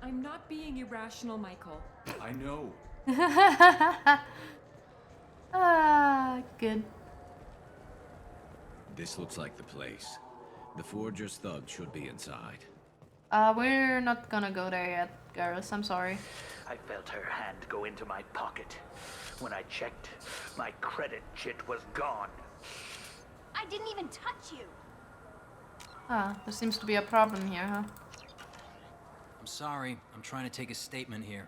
I'm not being irrational, Michael. I know. Good. This looks like the place. The Forger's thugs should be inside. We're not gonna go there yet, Garrus. I'm sorry. I felt her hand go into my pocket. When I checked, my credit chit was gone. I didn't even touch you. There seems to be a problem here, huh? I'm sorry. I'm trying to take a statement here.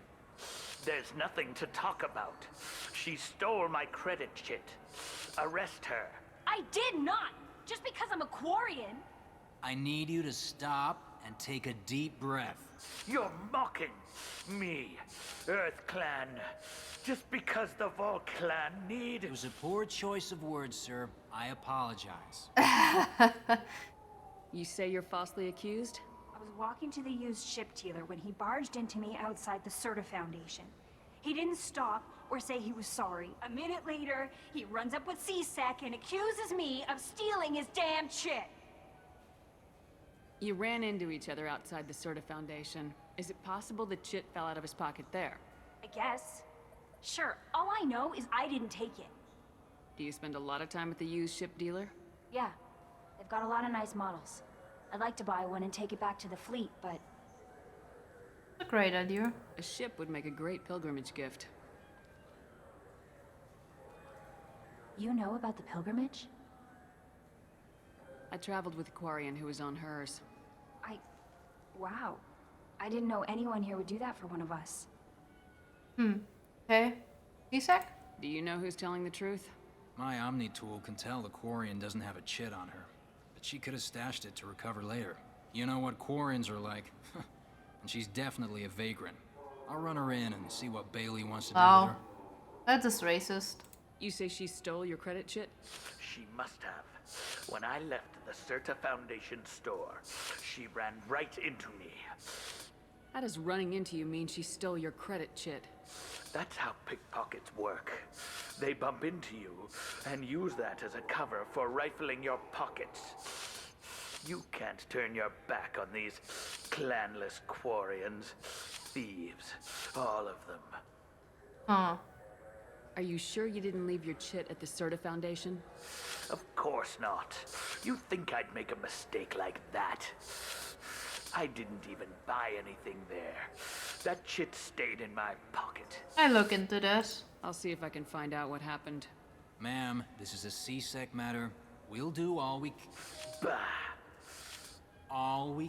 There's nothing to talk about. She stole my credit chit. Arrest her. I did not! Just because I'm a Quarian. I need you to stop and take a deep breath. You're mocking me, Earth Clan. Just because the Vol Clan need... It was a poor choice of words, sir. I apologize. You say you're falsely accused? I was walking to the used ship dealer when he barged into me outside the Certa Foundation. He didn't stop or say he was sorry. A minute later, he runs up with C-Sec and accuses me of stealing his damn chit. You ran into each other outside the Certa Foundation. Is it possible the chit fell out of his pocket there? I guess. Sure, all I know is I didn't take it. Do you spend a lot of time at the used ship dealer? Yeah, they've got a lot of nice models. I'd like to buy one and take it back to the fleet, but... A great idea. A ship would make a great pilgrimage gift. You know about the pilgrimage? I traveled with a Quarian who was on hers. Wow. I didn't know anyone here would do that for one of us. Okay. Isak? Do you know who's telling the truth? My Omni tool can tell the Quarian doesn't have a chit on her, but she could have stashed it to recover later. You know what Quarians are like, and she's definitely a vagrant. I'll run her in and see what Bailey wants to do with her. That is racist. You say she stole your credit chit? She must have. When I left the Certa Foundation store, she ran right into me. How does running into you mean she stole your credit chit? That's how pickpockets work. They bump into you and use that as a cover for rifling your pockets. You can't turn your back on these clanless Quarians. Thieves, all of them. Huh. Are you sure you didn't leave your chit at the Certa Foundation? Of course not. You think I'd make a mistake like that? I didn't even buy anything there. That chit stayed in my pocket. I look into this. I'll see if I can find out what happened. Ma'am, this is a C-Sec matter. We'll do all we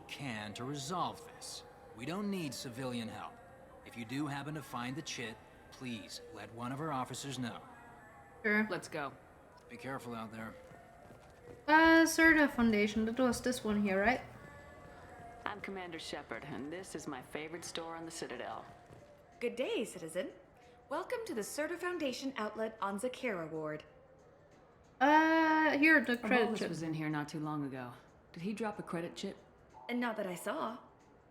can to resolve this. We don't need civilian help. If you do happen to find the chit, please let one of our officers know. Sure. Let's go. Be careful out there. Certa Foundation. That was this one here, right? I'm Commander Shepard, and this is my favorite store on the Citadel. Good day, citizen. Welcome to the Certa Foundation outlet on Zakera Ward. Here, the credit Abolus chip. was in here not too long ago. Did he drop a credit chip? And not that I saw.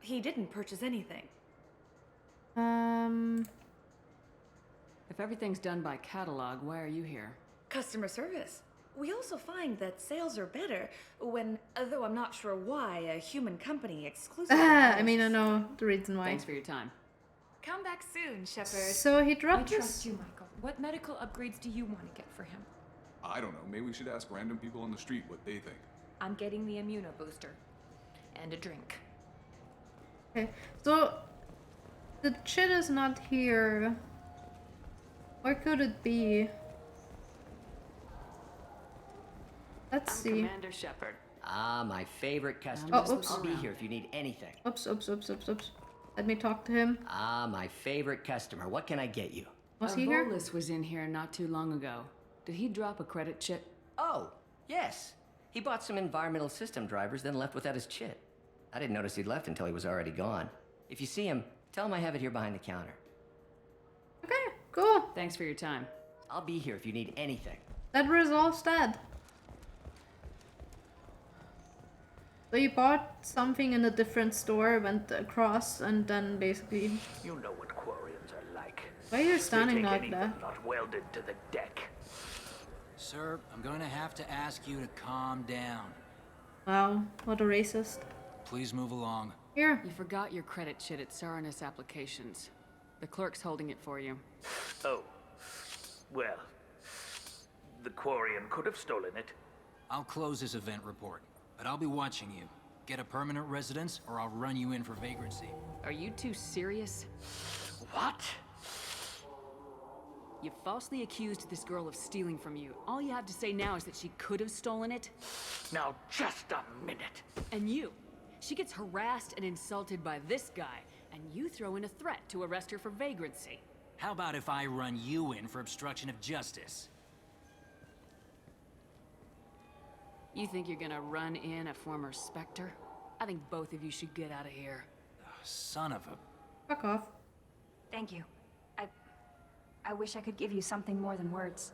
He didn't purchase anything. If everything's done by catalog, why are you here? Customer service. We also find that sales are better when, though I'm not sure why, a human company exclusively... I mean, I know the reason why. Thanks for your time. Come back soon, Shepard. So he I dropped trust this. you, Michael. What medical upgrades do you want to get for him? I don't know. Maybe we should ask random people on the street what they think. I'm getting the immuno booster. And a drink. Okay, so the chit is not here. Where could it be? Let's see. Commander Shepard. Ah, my favorite customer. Oh, oops. I'll be here if you need anything. Oops. Let me talk to him. Ah, my favorite customer. What can I get you? Was he here? Abolus was in here not too long ago. Did he drop a credit chit? Oh, yes. He bought some environmental system drivers, then left without his chit. I didn't notice he'd left until he was already gone. If you see him, tell him I have it here behind the counter. Okay, cool. Thanks for your time. I'll be here if you need anything. That resolves that. So you bought something in a different store, went across, and then basically... You know what Quarians are like. Why are you They standing take like anything that? not welded to the deck. Sir, I'm going to have to ask you to calm down. Wow, what a racist. Please move along. Here. You forgot your credit chit at Saranus Applications. The clerk's holding it for you. Oh. Well. The Quarian could have stolen it. I'll close this event report, but I'll be watching you. Get a permanent residence, or I'll run you in for vagrancy. Are you two serious? What? You falsely accused this girl of stealing from you. All you have to say now is that she could have stolen it. Now, just a minute. And you. She gets harassed and insulted by this guy, and you throw in a threat to arrest her for vagrancy. How about if I run you in for obstruction of justice? You think you're gonna run in a former Spectre? I think both of you should get out of here. Son of a... Fuck off. Thank you. I wish I could give you something more than words.